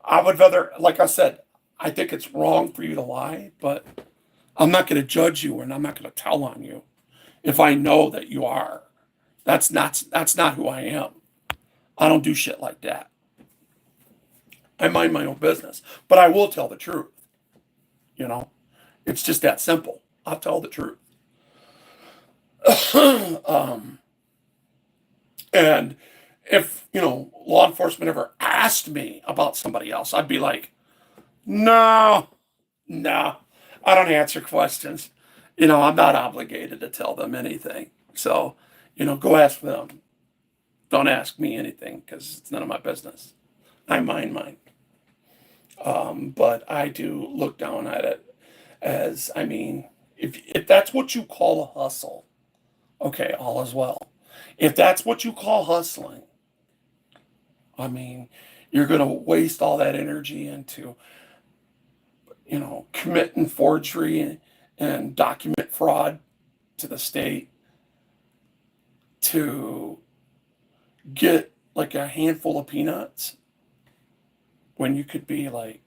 I would rather, like I said, I think it's wrong for you to lie, but I'm not going to judge you, and I'm not going to tell on you if I know that you are. That's not who I am. I don't do shit like that. I mind my own business, but I will tell the truth. It's just that simple. I'll tell the truth. And if, law enforcement ever asked me about somebody else, I'd be like, no, I don't answer questions. I'm not obligated to tell them anything. So, go ask them. Don't ask me anything because it's none of my business. I mind mine. But I do look down at it as, if that's what you call a hustle, okay, all is well. If that's what you call hustling, you're going to waste all that energy into, committing forgery and document fraud to the state. to get like a handful of peanuts when you could be like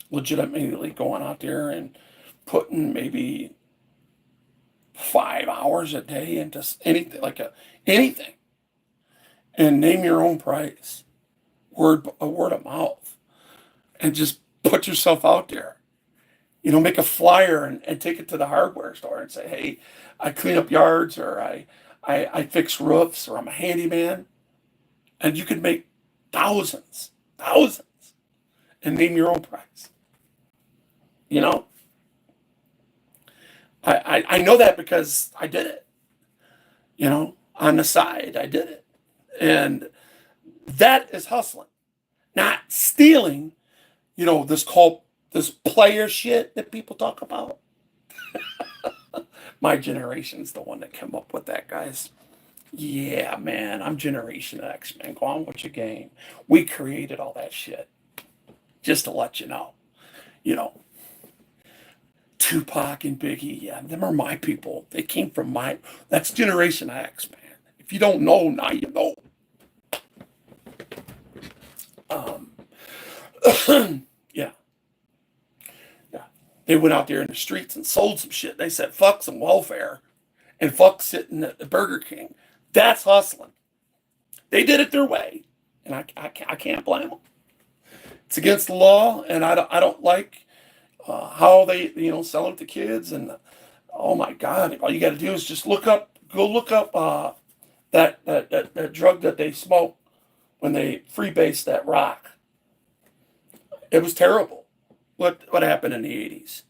legitimately going out there and putting maybe 5 hours a day into anything, anything, and name your own price, word of mouth, and just put yourself out there. Make a flyer and take it to the hardware store and say, hey, I clean up yards, or I fix roofs, or I'm a handyman. And you could make thousands, and name your own price. I know that because I did it. On the side, I did it. And that is hustling, not stealing, this player shit that people talk about. My generation's the one that came up with that, guys. Yeah, man, I'm Generation X, man. Go on with your game. We created all that shit. Just to let you know. Tupac and Biggie, yeah, them are my people. They came from that's Generation X, man. If you don't know, now you know. Yeah. They went out there in the streets and sold some shit. They said, fuck some welfare and fuck sitting at the Burger King. That's hustling. They did it their way, and I can't blame them. It's against the law, and I don't like how they sell it to kids. And oh my God, all you got to do is just go look up that drug that they smoked when they freebased that rock. It was terrible. What happened in the 80s,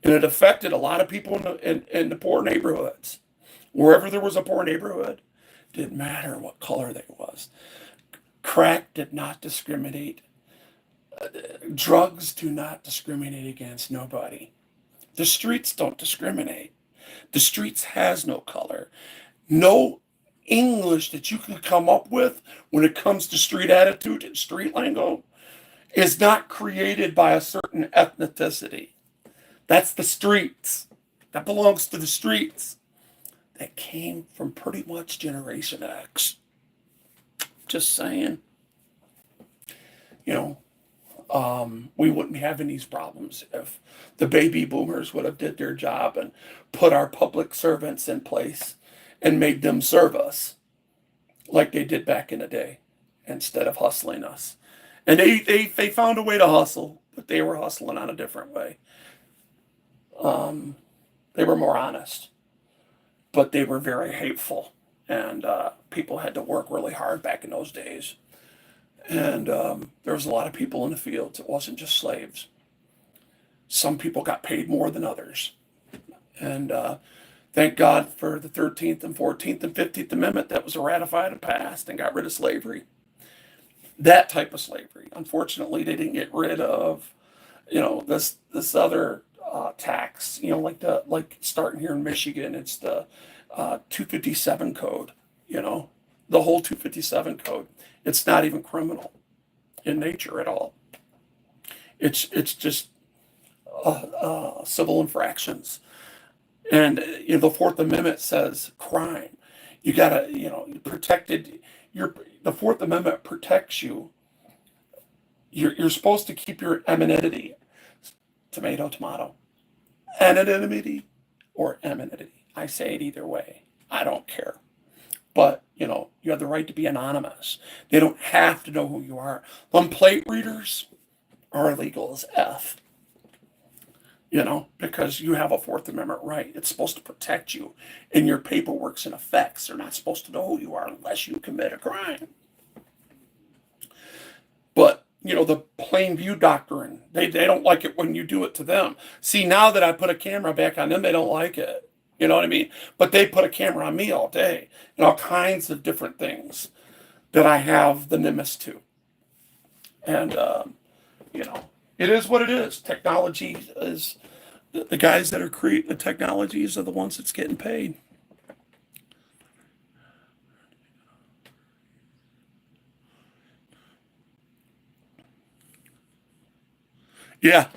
and it affected a lot of people in the poor neighborhoods. Wherever there was a poor neighborhood, didn't matter what color they was. Crack did not discriminate. Drugs do not discriminate against nobody. The streets don't discriminate. The streets has no color. No English that you can come up with when it comes to street attitude and street lingo is not created by a certain ethnicity. That's the streets. That belongs to the streets. That came from pretty much Generation X. Just saying. We wouldn't be having these problems if the baby boomers would have did their job and put our public servants in place and made them serve us like they did back in the day instead of hustling us. And they found a way to hustle, but they were hustling on a different way. They were more honest, but they were very hateful, and people had to work really hard back in those days. And there was a lot of people in the fields. It wasn't just slaves. Some people got paid more than others. And thank God for the 13th and 14th and 15th Amendment that was ratified and passed and got rid of slavery. That type of slavery. Unfortunately, they didn't get rid of, this other tax. Like starting here in Michigan, it's the 257 code. The whole 257 code. It's not even criminal in nature at all. It's just civil infractions. And the Fourth Amendment says crime. You gotta, protected. The Fourth Amendment protects you. You're supposed to keep your anonymity. Tomato, tomato. Anonymity or amenity. I say it either way. I don't care. But, you have the right to be anonymous. They don't have to know who you are. Them plate readers are illegal as F. Because you have a Fourth Amendment right. It's supposed to protect you in your paperworks and effects. They're not supposed to know who you are unless you commit a crime. But, the plain view doctrine, they don't like it when you do it to them. See, now that I put a camera back on them, they don't like it. You know what I mean? But they put a camera on me all day and all kinds of different things that I have the nimbus to. And, it is what it is. Technology is, the guys that are creating the technologies are the ones that's getting paid. Yeah,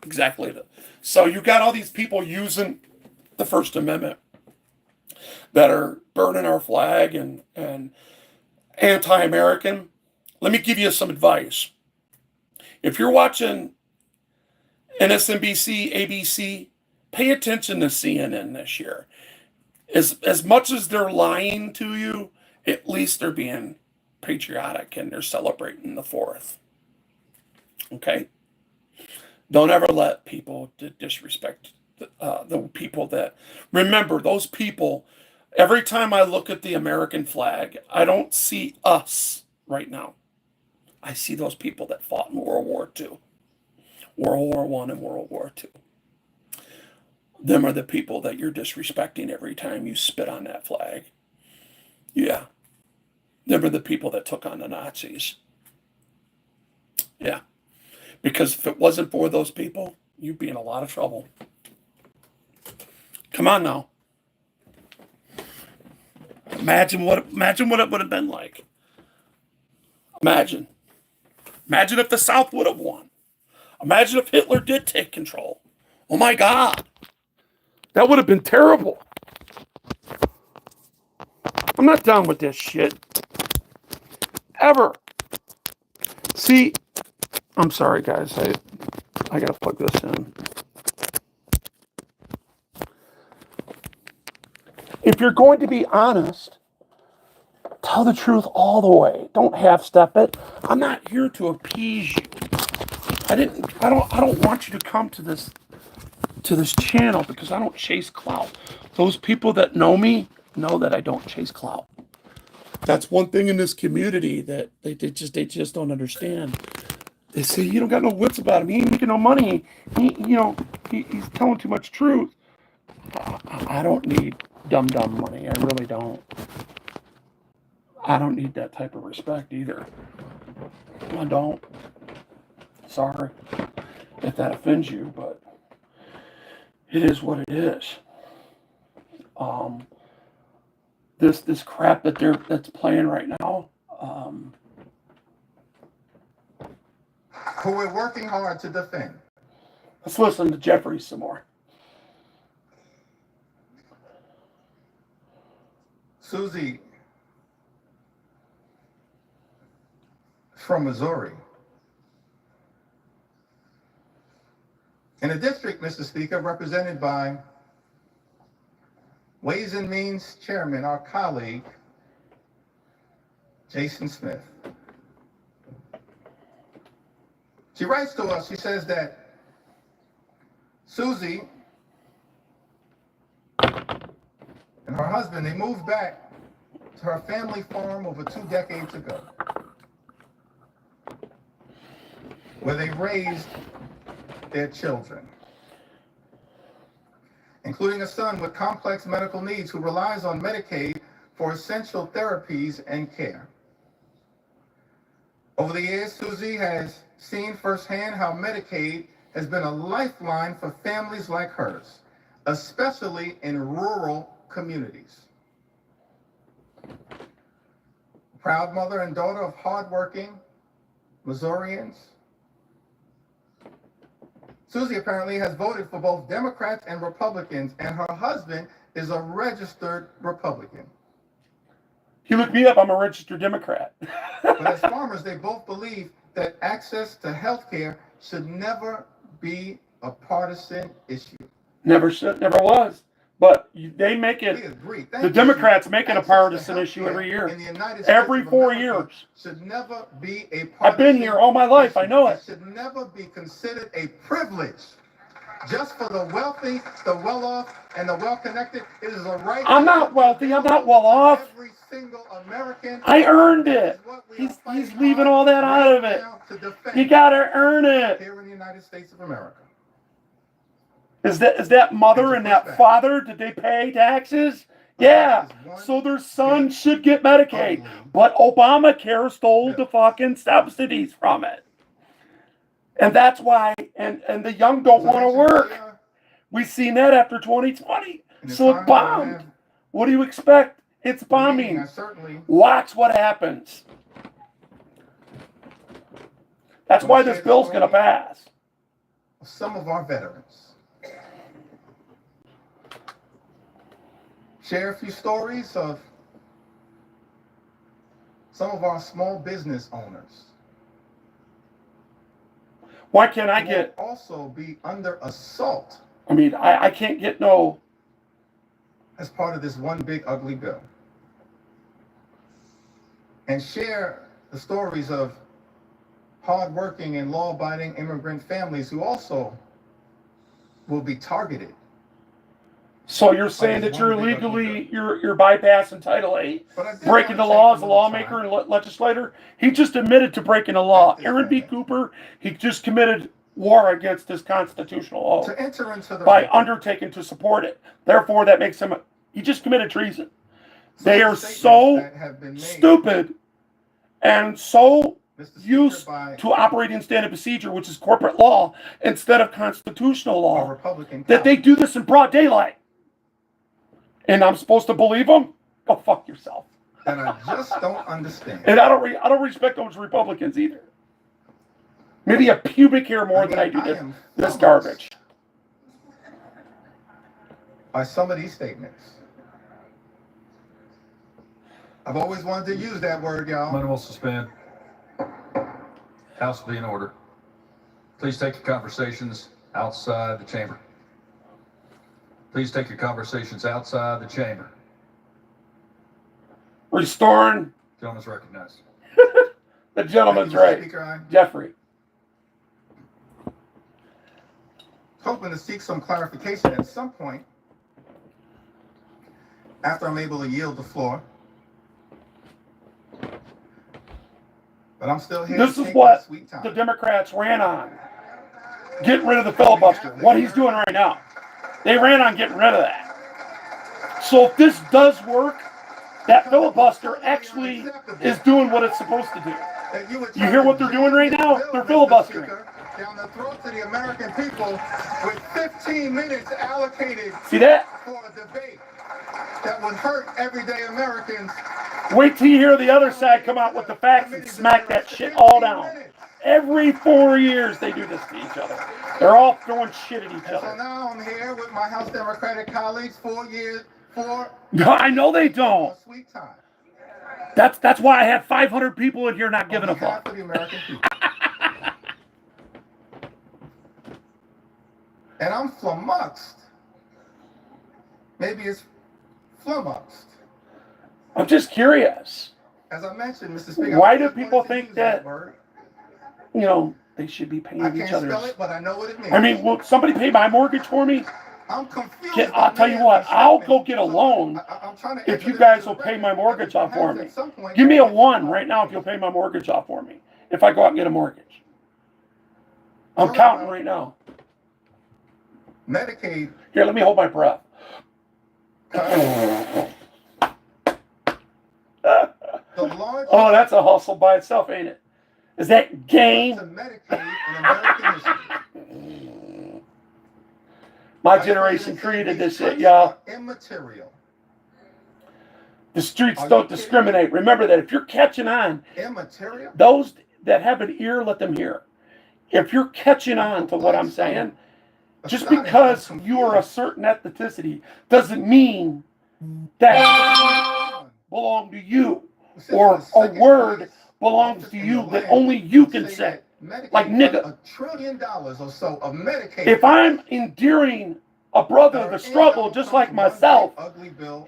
exactly. So you got all these people using the First Amendment that are burning our flag and anti-American. Let me give you some advice. If you're watching MSNBC, ABC, pay attention to CNN this year. As much as they're lying to you, at least they're being patriotic and they're celebrating the 4th. Okay? Don't ever let people disrespect the people that... Remember, those people, every time I look at the American flag, I don't see us right now. I see those people that fought in World War II, World War I and World War II. Them are the people that you're disrespecting every time you spit on that flag. Yeah. Them are the people that took on the Nazis. Yeah. Because if it wasn't for those people, you'd be in a lot of trouble. Come on now. Imagine what it would have been like. Imagine if the South would have won. Imagine if Hitler did take control. Oh my God. That would have been terrible. I'm not done with this shit. Ever. See, I'm sorry, guys. I gotta plug this in. If you're going to be honest, tell the truth all the way. Don't half-step it. I'm not here to appease you. I don't want you to come to this channel because I don't chase clout. Those people that know me know that I don't chase clout. That's one thing in this community that they just don't understand. They say, you don't got no wits about him. He ain't making no money. He's telling too much truth. I don't need dumb money. I really don't. I don't need that type of respect either. I don't. Sorry if that offends you, but it is what it is. This crap that's playing right now. Who we're working hard to defend. Let's listen to Jeffrey some more. Susie from Missouri. In a district, Mr. Speaker, represented by Ways and Means Chairman, our colleague, Jason Smith. She writes to us, she says that Susie and her husband, they moved back to her family farm over 2 decades ago, where they raised their children, including a son with complex medical needs who relies on Medicaid for essential therapies and care. Over the years, Susie has seen firsthand how Medicaid has been a lifeline for families like hers, especially in rural communities. Proud mother and daughter of hardworking Missourians, Susie apparently has voted for both Democrats and Republicans, and her husband is a registered Republican. You look me up, I'm a registered Democrat. But as farmers, they both believe that access to health care should never be a partisan issue. Never was. But they make it, We agree. the Democrats make it a partisan issue every year. In the United States Every of 4 America years. should never be a partisan I've been here all my life, I know it. It should never be considered a privilege just for the wealthy, the well-off, and the well-connected. It is a right. I'm not wealthy, I'm not well-off. Every single American. I earned it. He's leaving all that out of it. You gotta earn it. Here in the United States of America. Is that mother and that father, did they pay taxes? Yeah, so their son should get Medicaid. But Obamacare stole the fucking subsidies from it. And that's why, and the young don't want to work. We've seen that after 2020. So it bombed. What do you expect? It's bombing. Watch what happens. That's why this bill's going to pass. Some of our veterans. share a few stories of some of our small business owners. Why can't I who get? will also be under assault I mean, I can't get no. as part of this one big ugly bill. And share the stories of hardworking and law-abiding immigrant families who also will be targeted. So you're saying that you're illegally, you're bypassing Title VIII, breaking the law as a lawmaker and legislator? He just admitted to breaking the law. Aaron B. Cooper, he just committed war against his constitutional oath to enter into the by undertaking to support it. Therefore, that makes him, he just committed treason. They are so stupid and so used to operating standard procedure, which is corporate law, instead of constitutional law, that they do this in broad daylight. And I'm supposed to believe them? Go fuck yourself. And I just don't understand. And I don't respect those Republicans either. Maybe a pubic hair more than I do this garbage. By some of these statements. I've always wanted to use that word, y'all. Minimal suspend. House will be in order. Please take your conversations outside the chamber. Please take your conversations outside the chamber. Restoring. Gentleman's recognized. The gentleman's right. Jeffrey. Hoping to seek some clarification at some point after I'm able to yield the floor. But I'm still here. This is what the Democrats ran on. Getting rid of the filibuster. What he's doing right now. They ran on getting rid of that. So if this does work, that filibuster actually is doing what it's supposed to do. You hear what they're doing right now? They're filibustering. Down the throat to the American people with 15 minutes allocated See that? for a debate that would hurt everyday Americans. Wait till you hear the other side come out with the facts and smack that shit all down. Every 4 years they do this to each other. They're all throwing shit at each other. So now I'm here with my House Democratic colleagues, 4 years, No, I know they don't. Sweet time. That's why I have 500 people in here not giving a fuck. For the American people. And I'm flummoxed. Maybe it's flummoxed. I'm just curious. As I mentioned, Mr. Speaker, why do people think that, you know, they should be paying each other? I can't spell it, but I know what it means. I mean, will somebody pay my mortage for me? I'm confused. I'll tell you what, I'll go get a loan if you guys will pay my mortgage off for me. Give me a 1 right now if you'll pay my mortgage off for me. If I go out and get a mortgage. I'm counting right now. Medicaid. Here, let me hold my breath. Oh, that's a hustle by itself, ain't it? Is that game? My generation created this shit, y'all. Immaterial. The streets don't discriminate. Remember that. If you're catching on, immaterial. Those that have an ear, let them hear. If you're catching on to what I'm saying, just because you are a certain ethnicity doesn't mean that belong to you, or a word belongs to you that only you can say. Like nigga. $1 trillion or so of Medicaid. If I'm enduring a brother the struggle just like myself,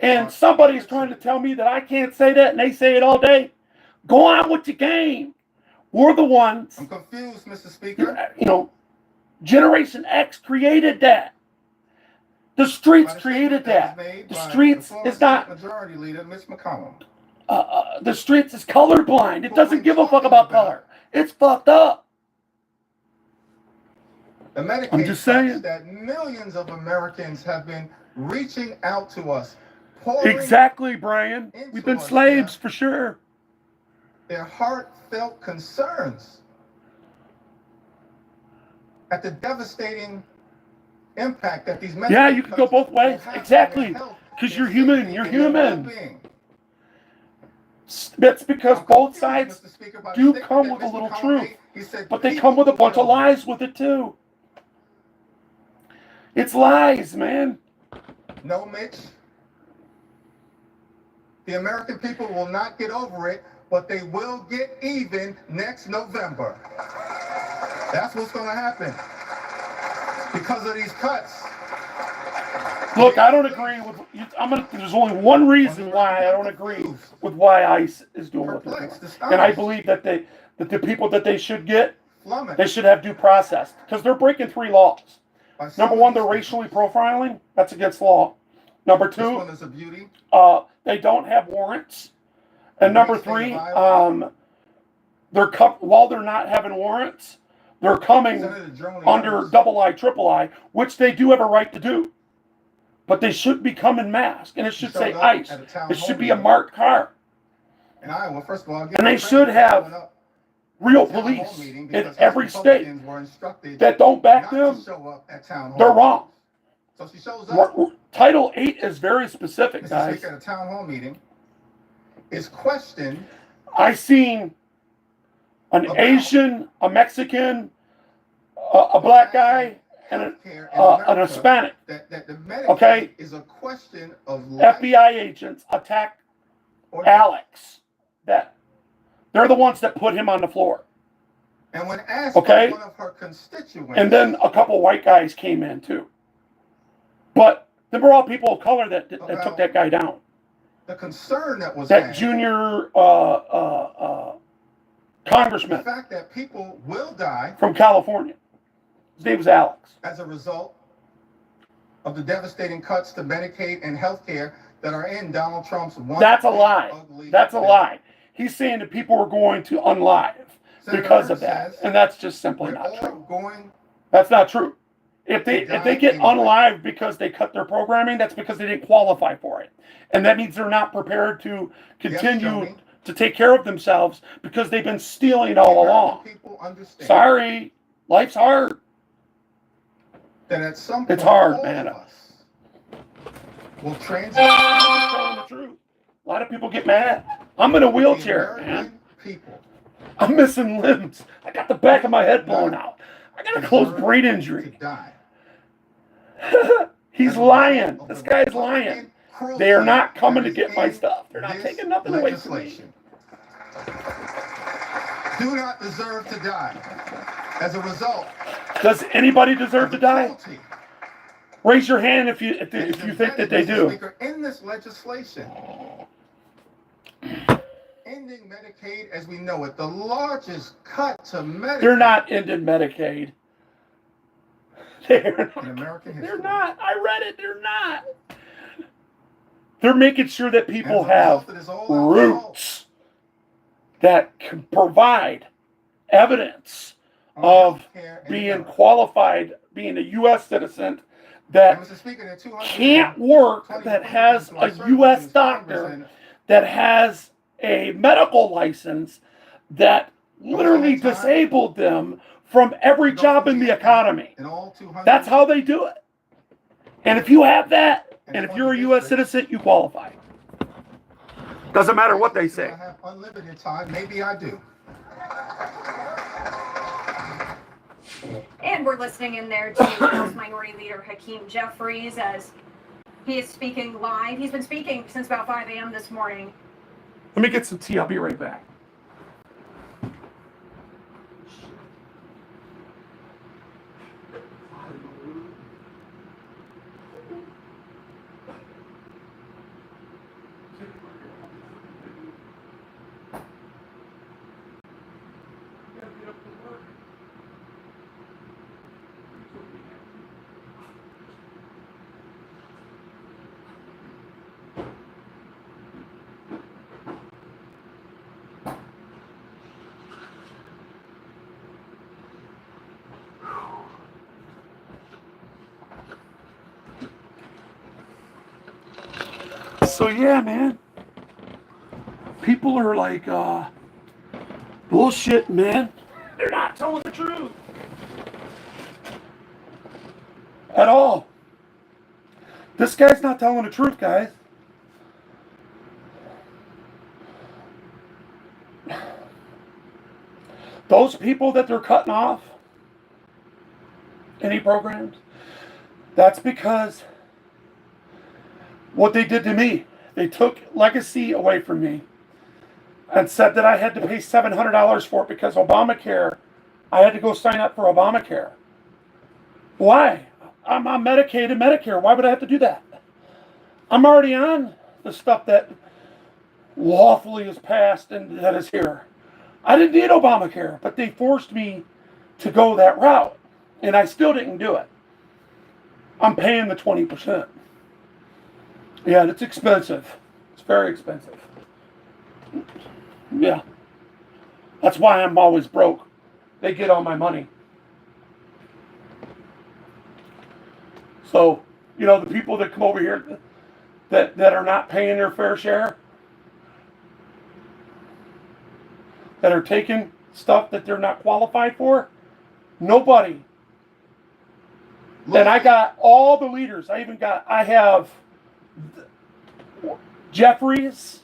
and somebody's trying to tell me that I can't say that and they say it all day, go on with your game. We're the ones. I'm confused, Mr. Speaker. You know, Generation X created that. The streets created that. The streets is not. Majority Leader Mitch McConnell. The streets is colorblind. It doesn't give a fuck about color. It's fucked up. The Medicaid I'm just saying that millions of Americans have been reaching out to us. Exactly, Brian. We've been slaves for sure. Their heartfelt concerns at the devastating impact that these Medicaid. Yeah, you can go both ways. Exactly. Because you're human. You're human. That's because both sides do come with a little truth, but they come with a bunch of lies with it too. It's lies, man. No, Mitch. The American people will not get over it, but they will get even next November. That's what's going to happen because of these cuts. Look, I don't agree with you. There's only one reason why I don't agree with why ICE is doing what they're doing, and I believe that the people that they should get, they should have due process because they're breaking 3 laws. Number 1, they're racially profiling. That's against law. Number 2, this one is a beauty. They don't have warrants, and number 3, while they're not having warrants, they're coming under double I, triple I, which they do have a right to do. But they should be coming masked, and it should say ICE. It should be a marked car. In Iowa, first of all, and they should have real police in every state that don't back them. They're wrong. So she shows up. Title 8 is very specific, guys. At a town hall meeting, is questioned. I seen an Asian, a Mexican, a black guy, and an Hispanic. Okay, is a question of FBI agents attack Alex. That they're the ones that put him on the floor. And when asked by one of her constituents, and then a couple white guys came in too. But they were all people of color that took that guy down. The concern that was that junior congressman. The fact that people will die from California. His name was Alex. As a result of the devastating cuts to Medicaid and health care that are in Donald Trump's one. That's a lie. That's a lie. He's saying that people are going to unlive because of that. And that's just simply not true. That's not true. If they get unlived because they cut their programming, that's because they didn't qualify for it. And that means they're not prepared to continue to take care of themselves because they've been stealing all along. Sorry. Life's hard. That at some point, it's hard, man. Will transit. Telling the truth. A lot of people get mad. I'm in a wheelchair, man. I'm missing limbs. I got the back of my head blown out. I got a closed brain injury. He's lying. This guy's lying. They are not coming to get my stuff. They're not taking nothing away from me. Do not deserve to die. As a result. Does anybody deserve to die? Raise your hand if you think that they do. In this legislation, ending Medicaid as we know it, the largest cut to Medicaid. They're not ending Medicaid. They're not. In American history. They're not. I read it. They're not. They're making sure that people have roots that can provide evidence of being qualified, being a U.S. citizen that can't work, that has a U.S. doctor, that has a medical license that literally disabled them from every job in the economy. That's how they do it. And if you have that, and if you're a U.S. citizen, you qualify. Doesn't matter what they say. I have unlimited time. Maybe I do. And we're listening in there to House Minority Leader Hakeem Jeffries as he is speaking live. He's been speaking since about 5 a.m. this morning. Let me get some tea. I'll be right back. So yeah, man. People are like, bullshit, man. They're not telling the truth. At all. This guy's not telling the truth, guys. Those people that they're cutting off any programs, that's because what they did to me. They took legacy away from me and said that I had to pay $700 for it because Obamacare, I had to go sign up for Obamacare. Why? I'm on Medicaid and Medicare. Why would I have to do that? I'm already on the stuff that lawfully is passed and that is here. I didn't need Obamacare, but they forced me to go that route, and I still didn't do it. I'm paying the 20%. Yeah, it's expensive. It's very expensive. Yeah. That's why I'm always broke. They get all my money. So, the people that come over here that are not paying their fair share, that are taking stuff that they're not qualified for, nobody. And I got all the leaders. I have Jeffries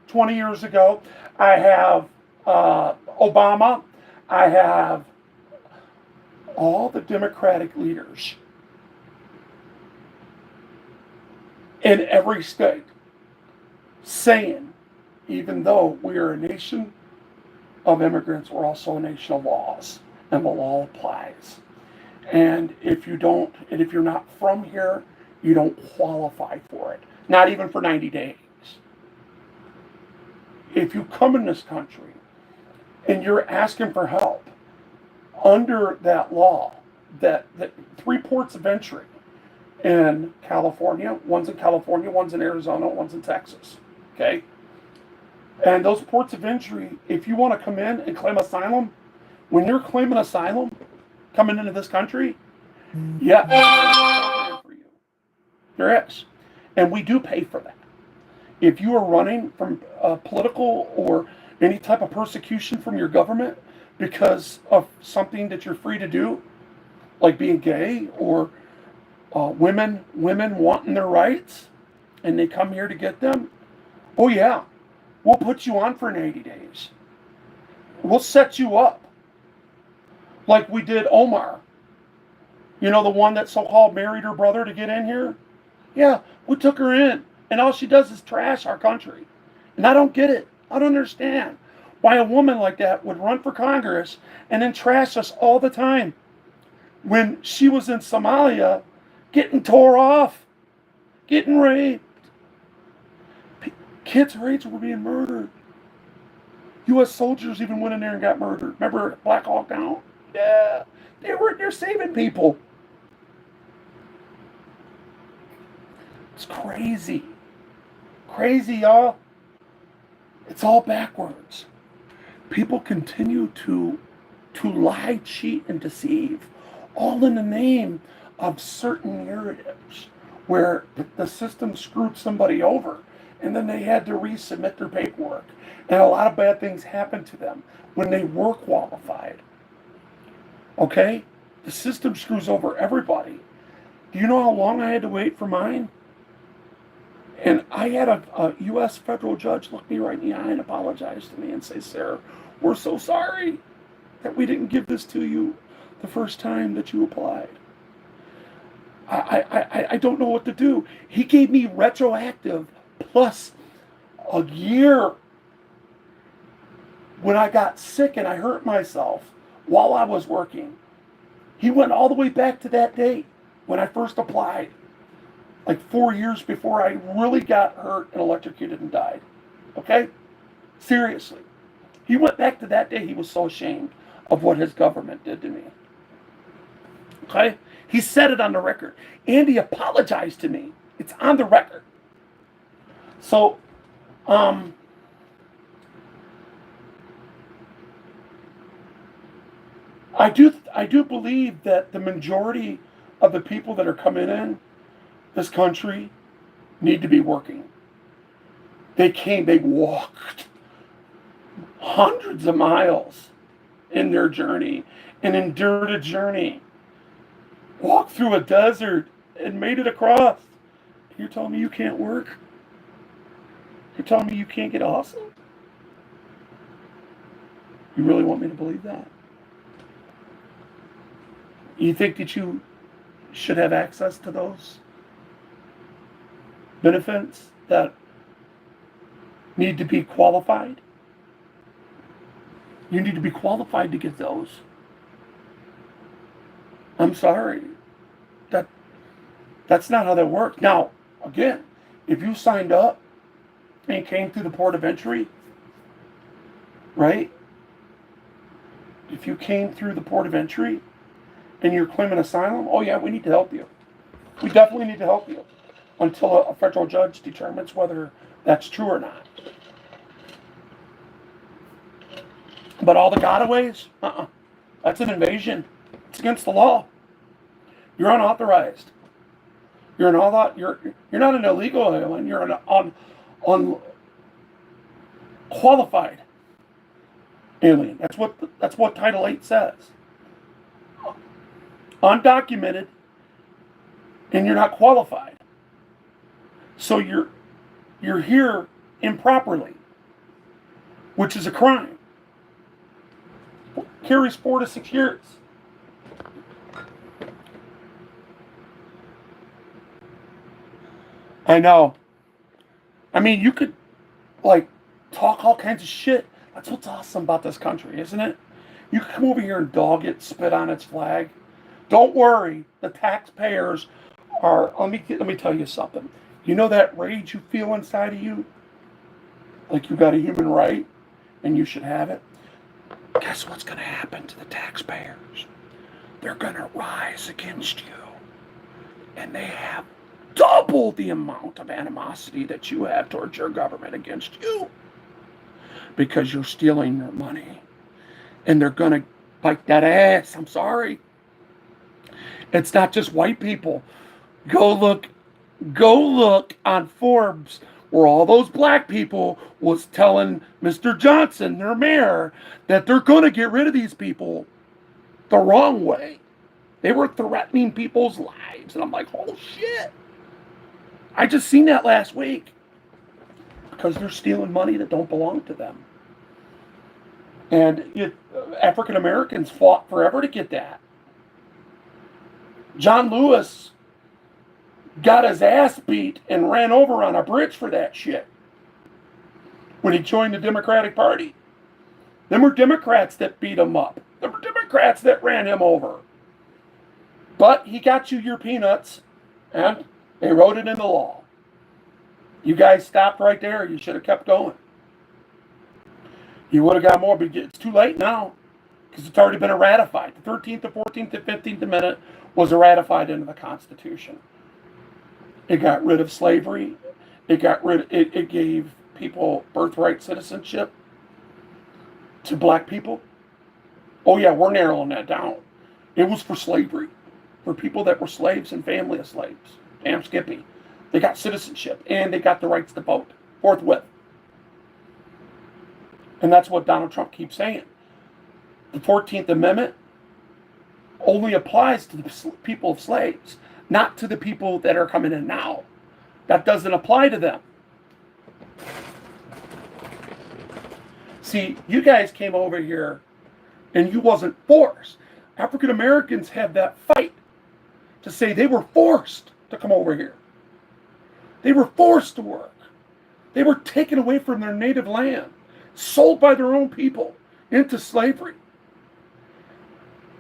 20 years ago. I have Obama. I have all the Democratic leaders in every state saying, even though we are a nation of immigrants, we're also a nation of laws, and the law applies. And if you're not from here, you don't qualify for it. Not even for 90 days. If you come in this country and you're asking for help under that law, that 3 ports of entry in California, one's in Arizona, one's in Texas, okay? And those ports of entry, if you want to come in and claim asylum, when you're claiming asylum, coming into this country, yeah, for you. There is. And we do pay for that. If you are running from political or any type of persecution from your government because of something that you're free to do, like being gay or women wanting their rights, and they come here to get them, oh yeah, we'll put you on for 80 days. We'll set you up. Like we did Omar. The one that so-called married her brother to get in here? Yeah, we took her in, and all she does is trash our country. And I don't get it. I don't understand why a woman like that would run for Congress and then trash us all the time. When she was in Somalia, getting tore off, getting raped. Kids her age were being murdered. U.S. soldiers even went in there and got murdered. Remember Black Hawk Down? Yeah, they're saving people. It's crazy. Crazy, y'all. It's all backwards. People continue to lie, cheat, and deceive, all in the name of certain narratives where the system screwed somebody over and then they had to resubmit their paperwork. And a lot of bad things happened to them when they were qualified. Okay? The system screws over everybody. Do you know how long I had to wait for mine? And I had a U.S. federal judge look me right in the eye and apologize to me and say, "Sarah, we're so sorry that we didn't give this to you the first time that you applied." I don't know what to do. He gave me retroactive plus a year. When I got sick and I hurt myself while I was working, he went all the way back to that date when I first applied. Like 4 years before I really got hurt and electrocuted and died. Okay? Seriously. He went back to that day. He was so ashamed of what his government did to me. Okay? He said it on the record. And he apologized to me. It's on the record. So, I do believe that the majority of the people that are coming in this country need to be working. They walked hundreds of miles in their journey and endured a journey. Walked through a desert and made it across. You're telling me you can't work? You're telling me you can't get a hustle? You really want me to believe that? You think that you should have access to those benefits that need to be qualified. You need to be qualified to get those. I'm sorry. That's not how that works. Now, again, if you signed up and came through the port of entry, right? If you came through the port of entry and you're claiming asylum, oh yeah, we need to help you. We definitely need to help you until a federal judge determines whether that's true or not. But all the gotaways, that's an invasion. It's against the law. You're unauthorized. You're not an illegal alien. You're an unqualified alien. That's what Title 8 says. Undocumented, and you're not qualified. So you're here improperly, which is a crime. Carries 4 to 6 years. I know. I mean, you could, talk all kinds of shit. That's what's awesome about this country, isn't it? You can come over here and dog it, spit on its flag. Don't worry. The taxpayers are, let me tell you something. You know that rage you feel inside of you? Like you got a human right and you should have it? Guess what's going to happen to the taxpayers? They're going to rise against you. And they have double the amount of animosity that you have towards your government against you. Because you're stealing their money. And they're going to bite that ass. I'm sorry. It's not just white people. Go look on Forbes where all those black people was telling Mr. Johnson, their mayor, that they're going to get rid of these people the wrong way. They were threatening people's lives. And I'm like, oh shit. I just seen that last week. Because they're stealing money that don't belong to them. And African Americans fought forever to get that. John Lewis got his ass beat and ran over on a bridge for that shit when he joined the Democratic Party. Them were Democrats that beat him up. Them were Democrats that ran him over. But he got you your peanuts, and they wrote it into law. You guys stopped right there. You should have kept going. You would have got more, but it's too late now because it's already been ratified. The 13th, the 14th, the 15th Amendment was ratified into the Constitution. It got rid of slavery. It gave people birthright citizenship to black people. Oh yeah, we're narrowing that down. It was for slavery, for people that were slaves and family of slaves. Damn Skippy. They got citizenship and they got the rights to vote forthwith. And that's what Donald Trump keeps saying. The 14th Amendment only applies to the people of slaves, not to the people that are coming in now. That doesn't apply to them. See, you guys came over here and you wasn't forced. African Americans have that fight to say they were forced to come over here. They were forced to work. They were taken away from their native land, sold by their own people into slavery.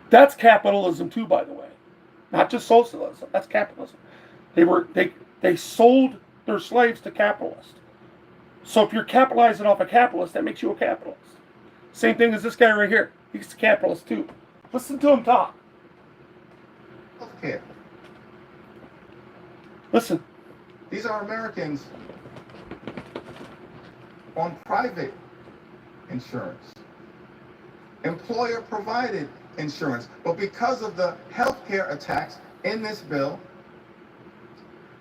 That's capitalism too, by the way. Not just socialism. That's capitalism. They sold their slaves to capitalists. So if you're capitalizing off a capitalist, that makes you a capitalist. Same thing as this guy right here. He's a capitalist too. Listen to him talk. Healthcare. Listen. These are Americans on private insurance, employer-provided insurance. But because of the healthcare attacks in this bill,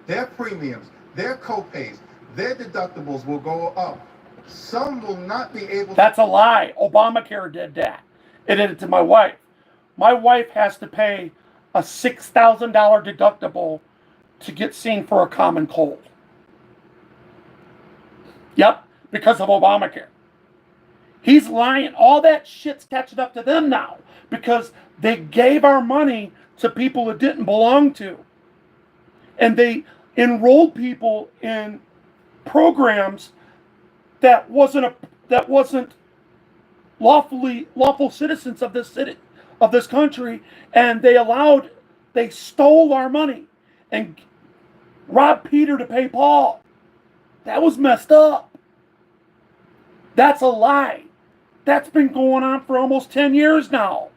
their premiums, their co-pays, their deductibles will go up. Some will not be able to... That's a lie. Obamacare did that. It did it to my wife. My wife has to pay a $6,000 deductible to get seen for a common cold. Yep, because of Obamacare. He's lying. All that shit's catching up to them now because they gave our money to people it didn't belong to. And they enrolled people in programs that wasn't lawful citizens of this country, and they stole our money and robbed Peter to pay Paul. That was messed up. That's a lie. That's been going on for almost 10 years now.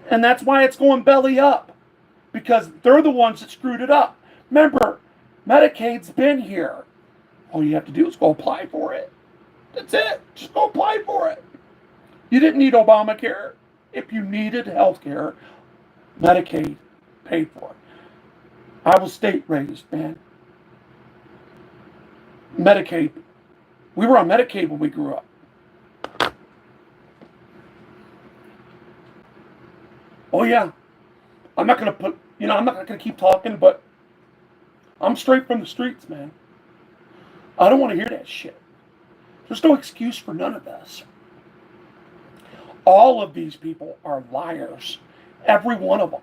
And that's why it's going belly up. Because they're the ones that screwed it up. Remember, Medicaid's been here. All you have to do is go apply for it. That's it. Just go apply for it. You didn't need Obamacare. If you needed health care, Medicaid paid for it. I was state raised, man. Medicaid. We were on Medicaid when we grew up. Oh yeah. I'm not gonna keep talking, but I'm straight from the streets, man. I don't want to hear that shit. There's no excuse for none of this. All of these people are liars. Every one of them.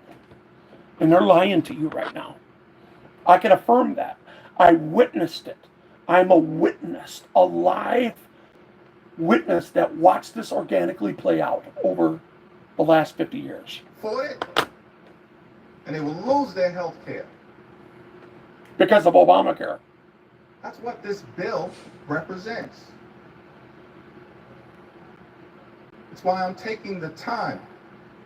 And they're lying to you right now. I can affirm that. I witnessed it. I'm a witness, a live witness that watched this organically play out over the last 50 years. For it, and they will lose their health care. Because of Obamacare. That's what this bill represents. It's why I'm taking the time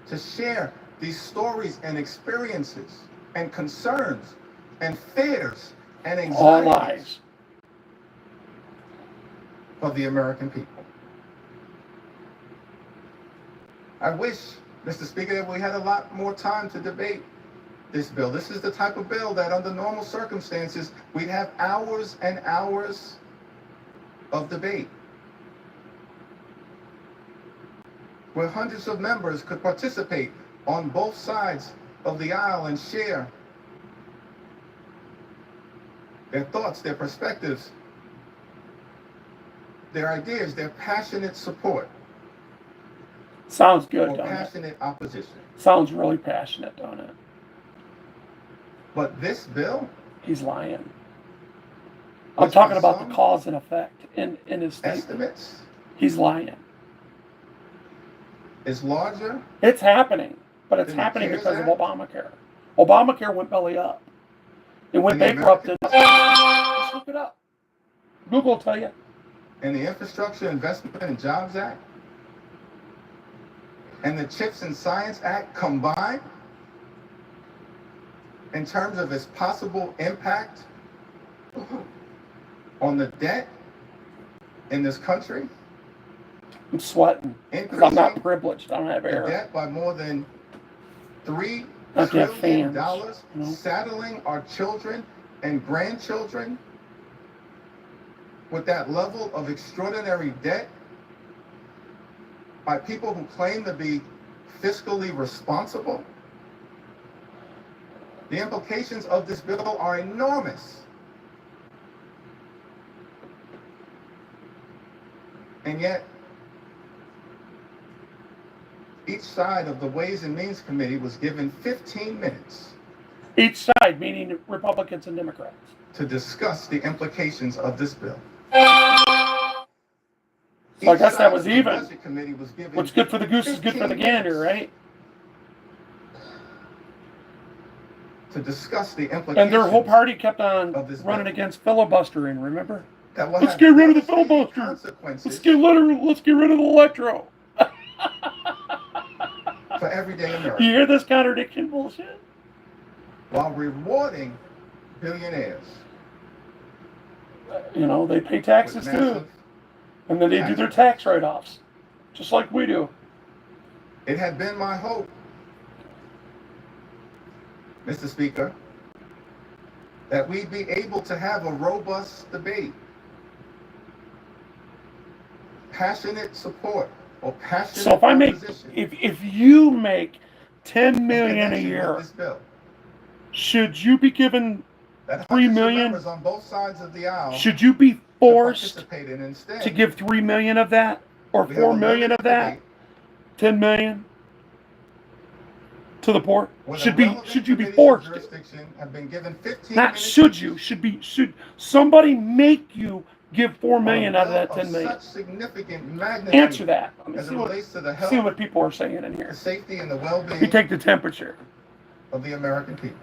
to share these stories and experiences and concerns and fears and anxieties. All lies. Of the American people. I wish, Mr. Speaker, that we had a lot more time to debate this bill. This is the type of bill that under normal circumstances, we'd have hours and hours of debate, where hundreds of members could participate on both sides of the aisle and share their thoughts, their perspectives, their ideas, their passionate support. Sounds good, or don't it? passionate opposition. Sounds really passionate, don't it? But this bill, He's lying. I'm talking about the cause and effect in his statement. estimates, He's lying. is larger. It's happening, but it's Then the happening CARES because of Act? Obamacare. Obamacare went belly up. It went And the bankrupt. Just look it up. Google will tell you. And the Infrastructure Investment and Jobs Act and the CHIPS and Science Act combined in terms of its possible impact on the debt in this country, I'm sweating because I'm not privileged. I don't have the air. debt by more than $3 I have trillion, fans, you know? saddling our children and grandchildren with that level of extraordinary debt by people who claim to be fiscally responsible. The implications of this bill are enormous. And yet, each side of the Ways and Means Committee was given 15 minutes Each side, meaning Republicans and Democrats. to discuss the implications of this bill. So I Each guess side that was of the even. Budget Committee was given What's good for the goose is good for the 15 gander, minutes right? to discuss the implications. And their whole party kept on of this running bill. against filibustering, remember? that will Let's have get rid of the devastating filibuster. consequences Let's get rid of the electro. for everyday You Americans, hear this contradiction bullshit? while rewarding billionaires You know, they pay taxes with too. massive. And then they do their tax write-offs. Just like we do. It had been my hope, Mr. Speaker, that we'd be able to have a robust debate, passionate support, or passionate So opposition if you make 10 in million a connection with year, this bill. should you be given That 3 hundreds of million? members on both sides of the aisle Should you be forced participated instead. to give 3 million of that? Or We have 4 a million of limited that? debate 10 million? To the poor? when a Should you be relevant forced to? jurisdiction have been given 15 Not minutes should you, should somebody make you give 4 million out of that 10 million? Such significant magnitude. Answer that. Let me as see it what, relates to the health, see what people are saying in the here. safety, and the You well-being take the temperature. of the American people.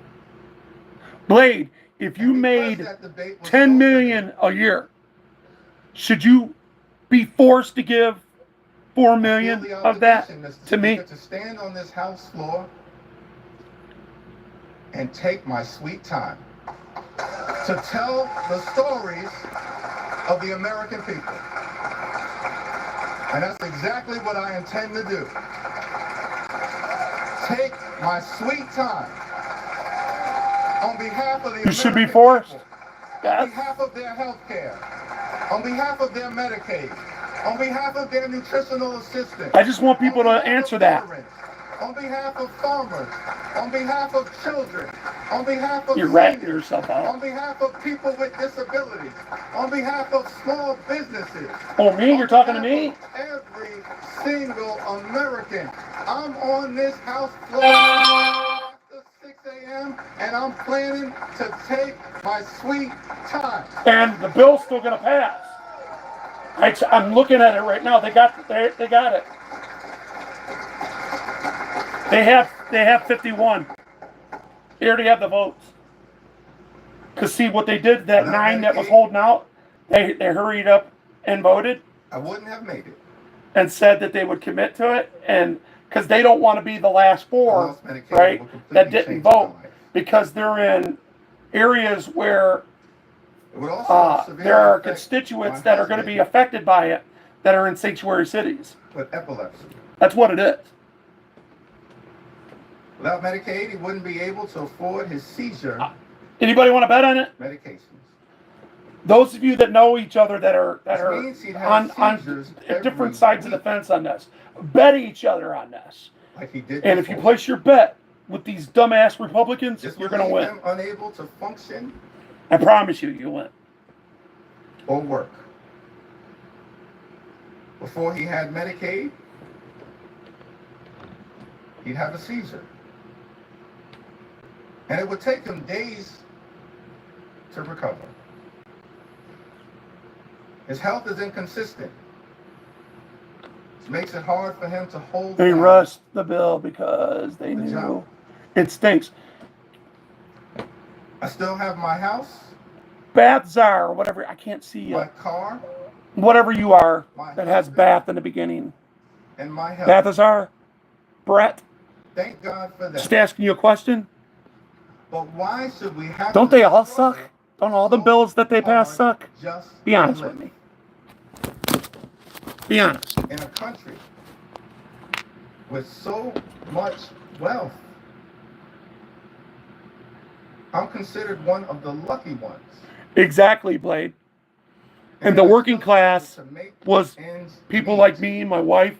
Blade, if you And because made that debate was 10 so million a year, should you be forced to give 4 I feel million the of that obligation, Mr. to me? Speaker, to stand on this House floor and take my sweet time to tell the stories of the American people. And that's exactly what I intend to do. Take my sweet time on behalf of the You should be American forced. people, on Yes. behalf of their health care, on behalf of their Medicaid, on behalf of their nutritional assistance. I just want people to on behalf answer of that. veterans, on behalf of farmers, on behalf of children, on behalf of You're ratting seniors, yourself out. on behalf of people with disabilities, on behalf of small businesses. Oh, me? on You're talking to behalf me? of every single American. I'm on this House floor after 6 a.m. and I'm planning to take my sweet time. And the bill's still going to pass. I'm looking at it right now. They got it. They have 51. They already have the votes. Cause see what they did, that 9 that was holding out, they hurried up and voted I wouldn't have made it. and said that they would commit to it, and because they don't want to be the last 4, Lost Medicaid right, will completely that didn't change my vote life. because they're in areas where It would also severely there are affect constituents my that are going to husband be affected by it that are in sanctuary cities. with epilepsy. That's what it is. Without Medicaid, he wouldn't be able to afford his seizure Anybody want to bet on it? medications. Those of you that know each other that are Which means he'd have on seizures different every sides of the week. fence on this, bet each other on this. Like he did And if you before. place your bet with these dumbass Republicans, This you're would going to leave win. him unable to function I promise you, you win. or work. Before he had Medicaid, he'd have a seizure. And it would take him days to recover. His health is inconsistent. This makes it hard for him to hold They down rushed the bill because they the knew job. it stinks. I still have my house, Bath czar, or whatever, I can't see you. my car, Whatever you are my that has husband, bath in the beginning. and my health. Balthazar, Brett, Thank God for that. just asking you a question. But why should we have Don't to they all struggle suck? Don't all the so bills that they pass hard suck? just Be to honest live with me. Be honest. in a country with so much wealth? I'm considered one of the lucky ones. Exactly, Blade. And the I'm working still class able to make was ends people meet like me, my wife,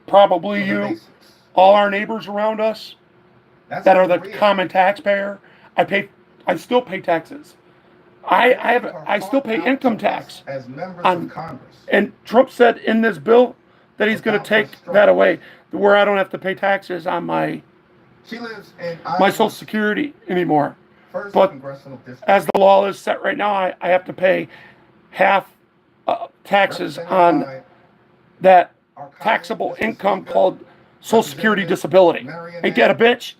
probably for the you, basics. all our neighbors around us That's that are the Korea. common taxpayer. I still pay taxes. I still pay Out income to us tax. as members on- of Congress. And Trump said in this bill that he's going to take that away, where I don't have to pay taxes on my She lives in Social Security anymore. First but Congressional District. As the law is set right now, I have to pay half taxes on Represented that by our colleague, taxable Mr. income Speaker, called Social Security Representative disability. Marianne Ain't that a bitch?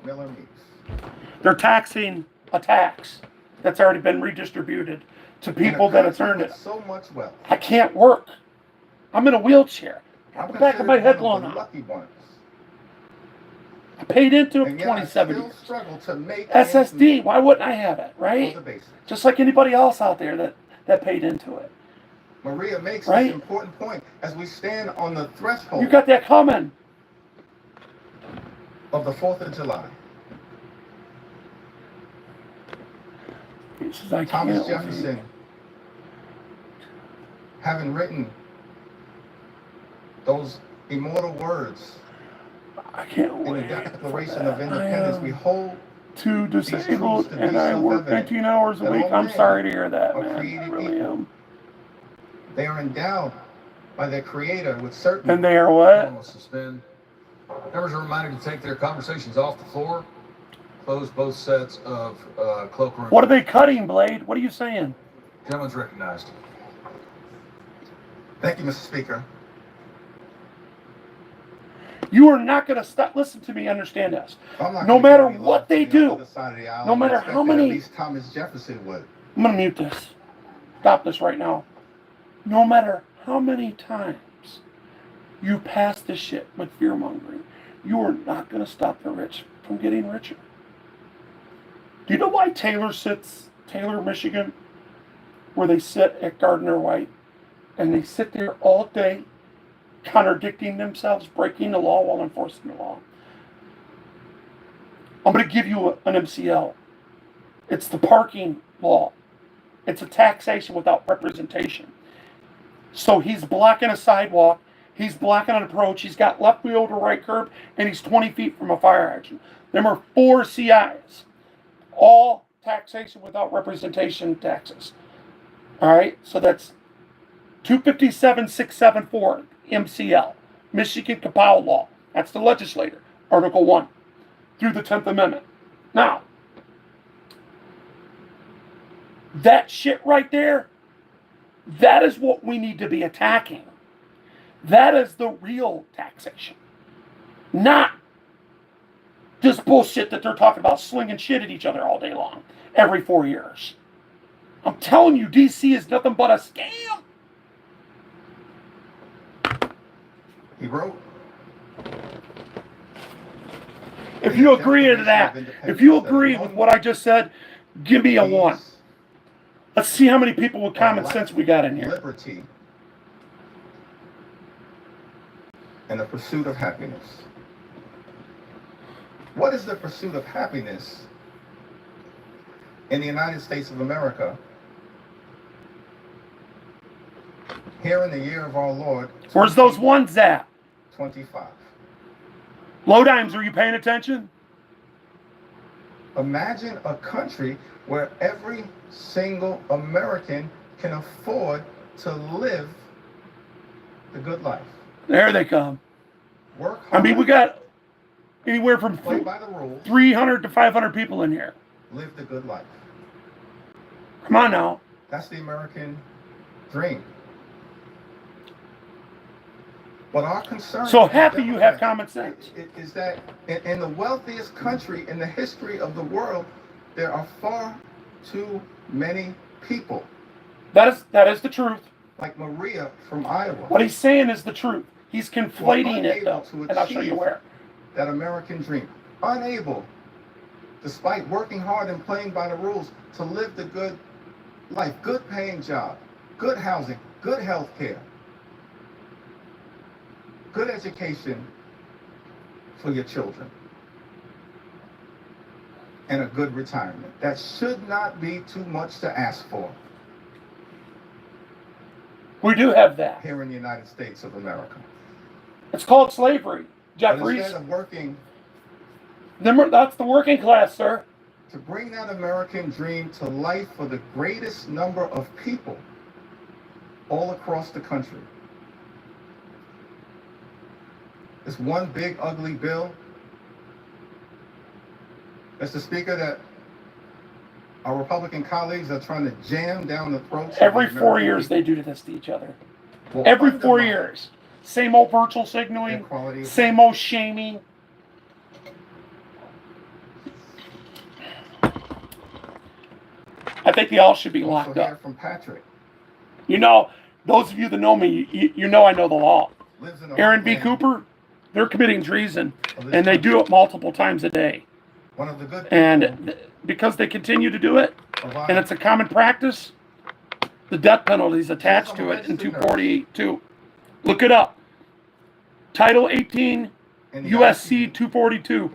Miller Meeks. They're taxing a tax that's already been redistributed to people In a that have country earned it. with so much wealth. I can't work. I'm in a wheelchair. I I'm have the back of my considered head one blown of the out. lucky ones. I paid into it And for yet I 27 still years. struggle to make ends SSD, meet why wouldn't I have it, for right? the basics. Just like anybody else out there that paid into it. Maria makes Right? this important point as we stand on the threshold You got that coming. of the 4th of July. He says, I Thomas can't Jefferson, wait. having written those immortal words I can't in the wait. Declaration of Independence, we hold Too disabled truths to and be I work self-evident 19 hours a that week. all I'm men sorry to hear that, are man. I created really equal. am. they are endowed by their Creator with certain And they are what? Will suspend. Members are reminded to take their conversations off the floor. Close both sets of cloakroom. What are they cutting, Blade? What are you saying? Gentleman's recognized. Thank you, Mr. Speaker. You are not going to stop. Listen to me, understand this. I'm not No gonna matter give any what love they to the do, other side of the aisle. no I matter expect how that many- At least Thomas Jefferson would. I'm going to mute this. Stop this right now. No matter how many times you pass this shit with fear mongering, you are not going to stop the rich from getting richer. Do you know why Taylor, Michigan, where they sit at Gardner White, and they sit there all day contradicting themselves, breaking the law while enforcing the law? I'm going to give you an MCL. It's the parking law. It's a taxation without representation. So he's blocking a sidewalk, he's blocking an approach, he's got left wheel to right curb, and he's 20 feet from a fire hydrant. There are 4 CIs. All taxation without representation taxes. All right, so that's 257,674 MCL, Michigan Kapow Law. That's the legislator, Article 1, through the 10th Amendment. Now, that shit right there, that is what we need to be attacking. That is the real taxation. Not this bullshit that they're talking about slinging shit at each other all day long, every 4 years. I'm telling you, DC is nothing but a scam. He wrote. If you agree to that, if you agree with what I just said, give me a 1. Let's see how many people with common sense we got in here. Liberty and the pursuit of happiness. What is the pursuit of happiness in the United States of America here in the year of our Lord? Where's those ones at? 25. Low dimes, are you paying attention? Imagine a country where every single American can afford to live the good life. There they come. Work hard. I mean, we got anywhere from play by the rules. 300 to 500 people in here. Live the good life. Come on now. That's the American dream. But our concern, so happy you have common sense, is that in the wealthiest country in the history of the world, there are far too many people. That is the truth. Like Maria from Iowa. What he's saying is the truth. He's conflating it though, and I'll show you where. That American dream. Unable, despite working hard and playing by the rules, to live the good life, good paying job, good housing, good health care, good education for your children, and a good retirement. That should not be too much to ask for. We do have that here in the United States of America. It's called slavery, Jeffries. But instead of working, that's the working class, sir. To bring that American dream to life for the greatest number of people all across the country. This one big ugly bill, Mr. Speaker, that our Republican colleagues are trying to jam down the throats. Every 4 years they do this to each other. Every 4 years. Same old virtual signaling, same old shaming. I think they all should be locked up. From Patrick. You know, those of you that know me, you know I know the law. Aaron B. Cooper, they're committing treason, and they do it multiple times a day. One of the good and because they continue to do it, and it's a common practice, the death penalty is attached to it in 248 too. Look it up. Title 18, USC 242.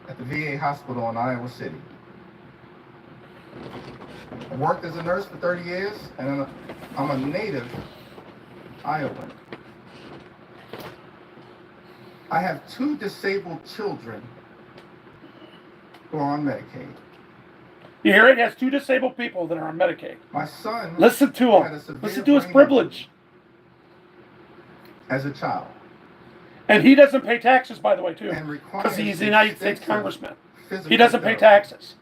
At the VA hospital in Iowa City. I worked as a nurse for 30 years, and I'm a native Iowan. I have 2 disabled children who are on Medicaid. You hear it? It has 2 disabled people that are on Medicaid. My son. Listen to him. Listen to his privilege. As a child. And he doesn't pay taxes, by the way, too. Because he's a United States congressman. He doesn't pay taxes.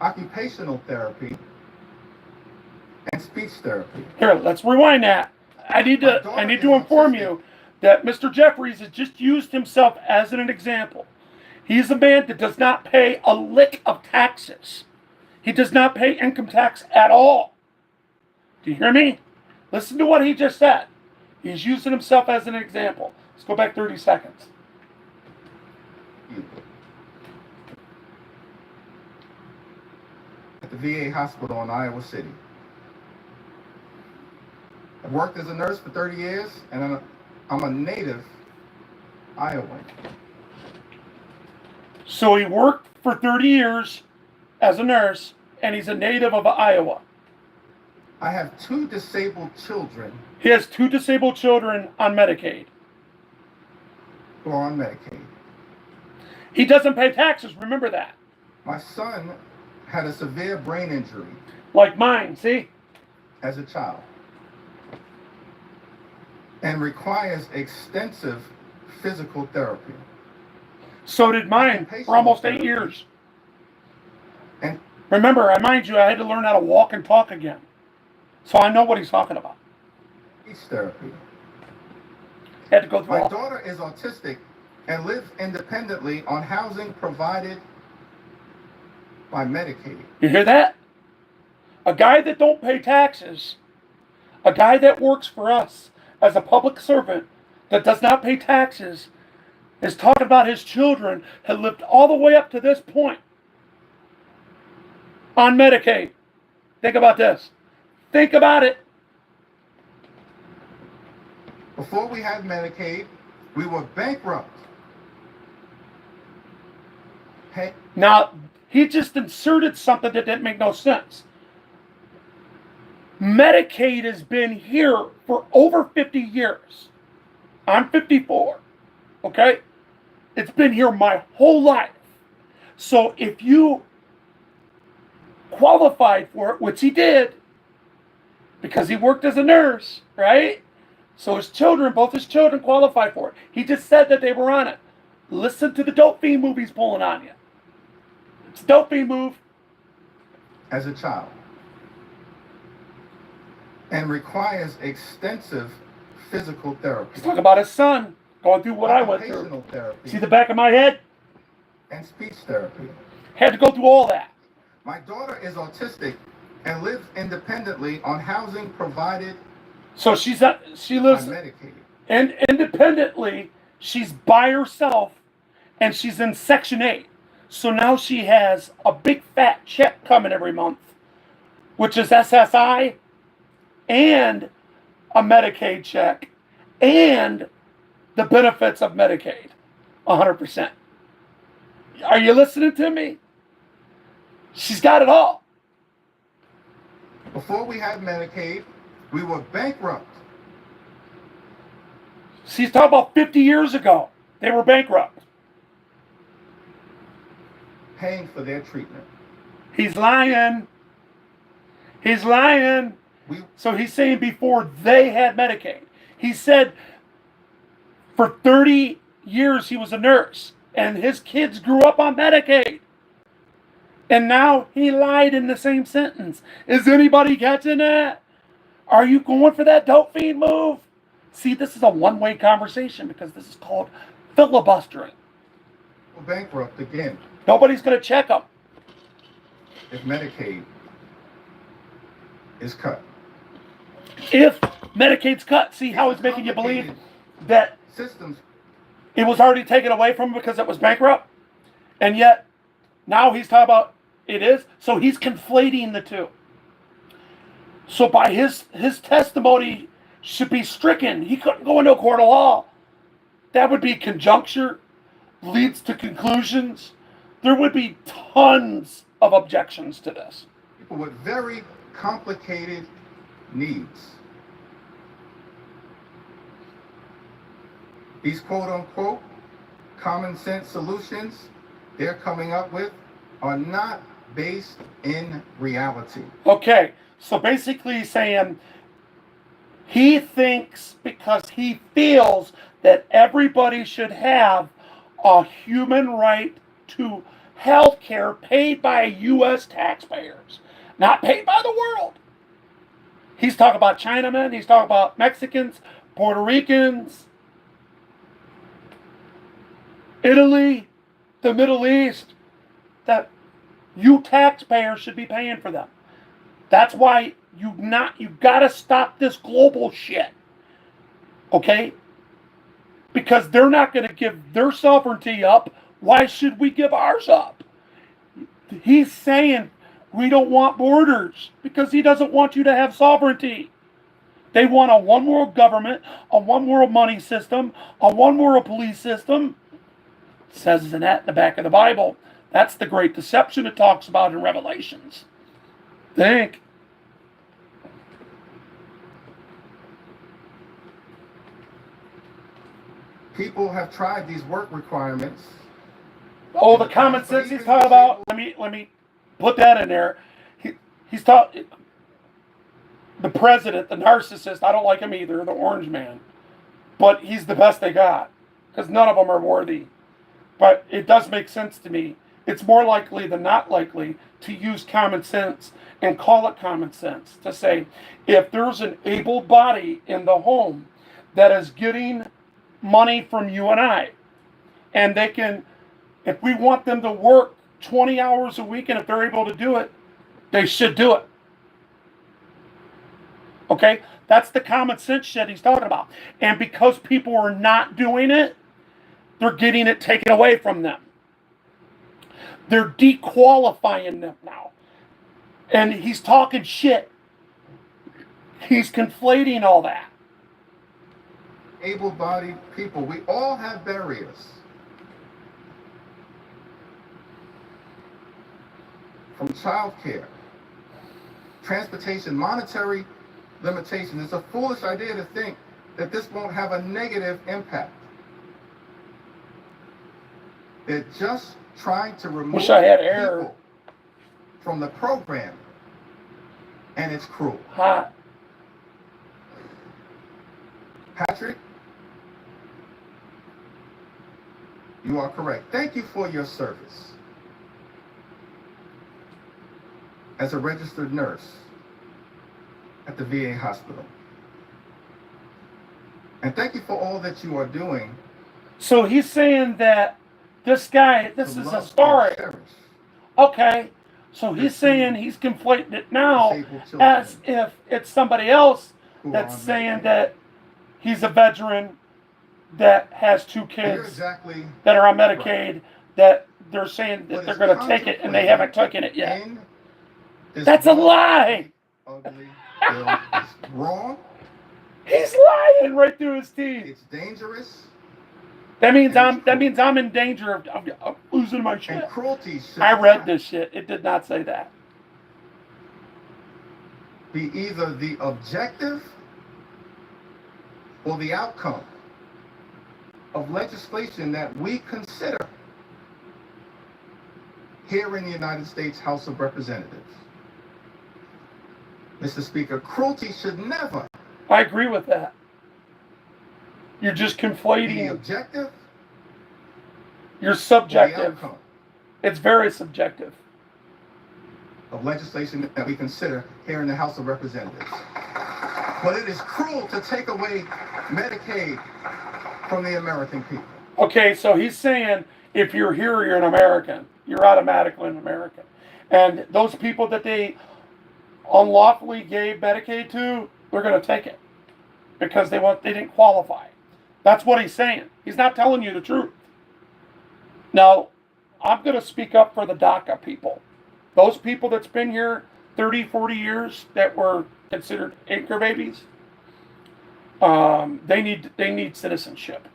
Occupational therapy speech therapy. Here, let's rewind that. I need to inform you that Mr. Jeffries has just used himself as an example. He's a man that does not pay a lick of taxes. He does not pay income tax at all. Do you hear me? Listen to what he just said. He's using himself as an example. Let's go back 30 seconds. At the VA hospital in Iowa City. I've worked as a nurse for 30 years, and I'm a native Iowan. So he worked for 30 years as a nurse, and he's a native of Iowa. I have 2 disabled children. He has 2 disabled children on Medicaid. Who are on Medicaid. He doesn't pay taxes, remember that. My son had a severe brain injury. Like mine, see? As a child. And requires extensive physical therapy. So did mine for almost 8 years. And remember, I mind you, I had to learn how to walk and talk again. So I know what he's talking about. speech therapy. Had to go through My all. daughter is autistic and lives independently on housing provided by Medicaid. You hear that? A guy that don't pay taxes, a guy that works for us as a public servant that does not pay taxes, is talking about his children have lived all the way up to this point on Medicaid. Think about this. Think about it. Before we had Medicaid, we were bankrupt. Hey, Now, he just inserted something that didn't make no sense. Medicaid has been here for over 50 years. I'm 54, okay? It's been here my whole life. So if you qualified for it, which he did, because he worked as a nurse, right? So his children, both his children qualified for it. He just said that they were on it. Listen to the dope fiend movies pulling on you. It's a dope fiend move. as a child. And requires extensive physical therapy. Let's talk about his son going through what I went through. Occupational therapy. See the back of my head? And speech therapy. Had to go through all that. My daughter is autistic and lives independently on housing provided So she by lives Medicaid. and independently. She's by herself, and she's in Section 8. So now she has a big fat check coming every month, which is SSI and a Medicaid check and the benefits of Medicaid, 100%. Are you listening to me? She's got it all. Before we had Medicaid, we were bankrupt. She's talking about 50 years ago. They were bankrupt. Paying for their treatment. He's lying. He's lying. We So he's saying before they had Medicaid. He said for 30 years he was a nurse and his kids grew up on Medicaid. And now he lied in the same sentence. Is anybody catching that? Are you going for that dope fiend move? See, this is a one-way conversation because this is called filibustering. were bankrupt again Nobody's going to check them. if Medicaid is cut. If Medicaid's cut, see how it's making you believe that Systems it was already taken away from him because it was bankrupt? And yet, now he's talking about it is. So he's conflating the two. So by his testimony should be stricken. He couldn't go into a court of law. That would be conjuncture, leads to conclusions. There would be tons of objections to this. people with very complicated needs. These quote unquote common sense solutions they're coming up with are not based in reality. Okay, so basically he's saying he thinks because he feels that everybody should have a human right to health care paid by U.S. taxpayers, not paid by the world. He's talking about Chinamen. He's talking about Mexicans, Puerto Ricans, Italy, the Middle East, that you taxpayers should be paying for them. That's why you gotta stop this global shit. Okay? Because they're not gonna give their sovereignty up. Why should we give ours up? He's saying we don't want borders because he doesn't want you to have sovereignty. They want a one world government, a one world money system, a one world police system. It says that in the back of the Bible. That's the great deception it talks about in Revelations. Think. People have tried these work requirements. Oh, the common sense he's talking about. Let me put that in there. He's talking. The president, the narcissist. I don't like him either. The orange man, but he's the best they got because none of them are worthy. But it does make sense to me. It's more likely than not likely to use common sense and call it common sense to say if there's an able body in the home that is getting money from you and I, and they can, if we want them to work 20 hours a week and if they're able to do it, they should do it. Okay? That's the common sense shit he's talking about. And because people are not doing it, they're getting it taken away from them. They're dequalifying them now. And he's talking shit. He's conflating all that. Able-bodied people, we all have barriers. From childcare, transportation, monetary limitations. It's a foolish idea to think that this won't have a negative impact. They're just trying to remove people from the program, and it's cruel. Hot. Patrick, you are correct. Thank you for your service as a registered nurse at the VA hospital. And thank you for all that you are doing. So he's saying that this guy, this is historic. Okay, so he's saying he's conflating it now as if it's somebody else that's saying that he's a veteran that has 2 kids that are on Medicaid, that they're saying that they're going to take it and they haven't taken it yet. That's a lie. Ugly bill is wrong. He's lying right through his teeth. It's dangerous. That means I'm in danger of losing my shit. And cruelty. I read this shit. It did not say that. Be either the objective or the outcome of legislation that we consider here in the United States House of Representatives. Mr. Speaker, cruelty should never. I agree with that. You're just conflating. The objective. You're subjective. It's very subjective. Of legislation that we consider here in the House of Representatives. But it is cruel to take away Medicaid from the American people. Okay, so he's saying if you're here, you're an American. You're automatically an American. And those people that they unlawfully gave Medicaid to, they're going to take it because they didn't qualify. That's what he's saying. He's not telling you the truth. Now, I'm going to speak up for the DACA people. Those people that's been here 30, 40 years that were considered anchor babies, they need citizenship.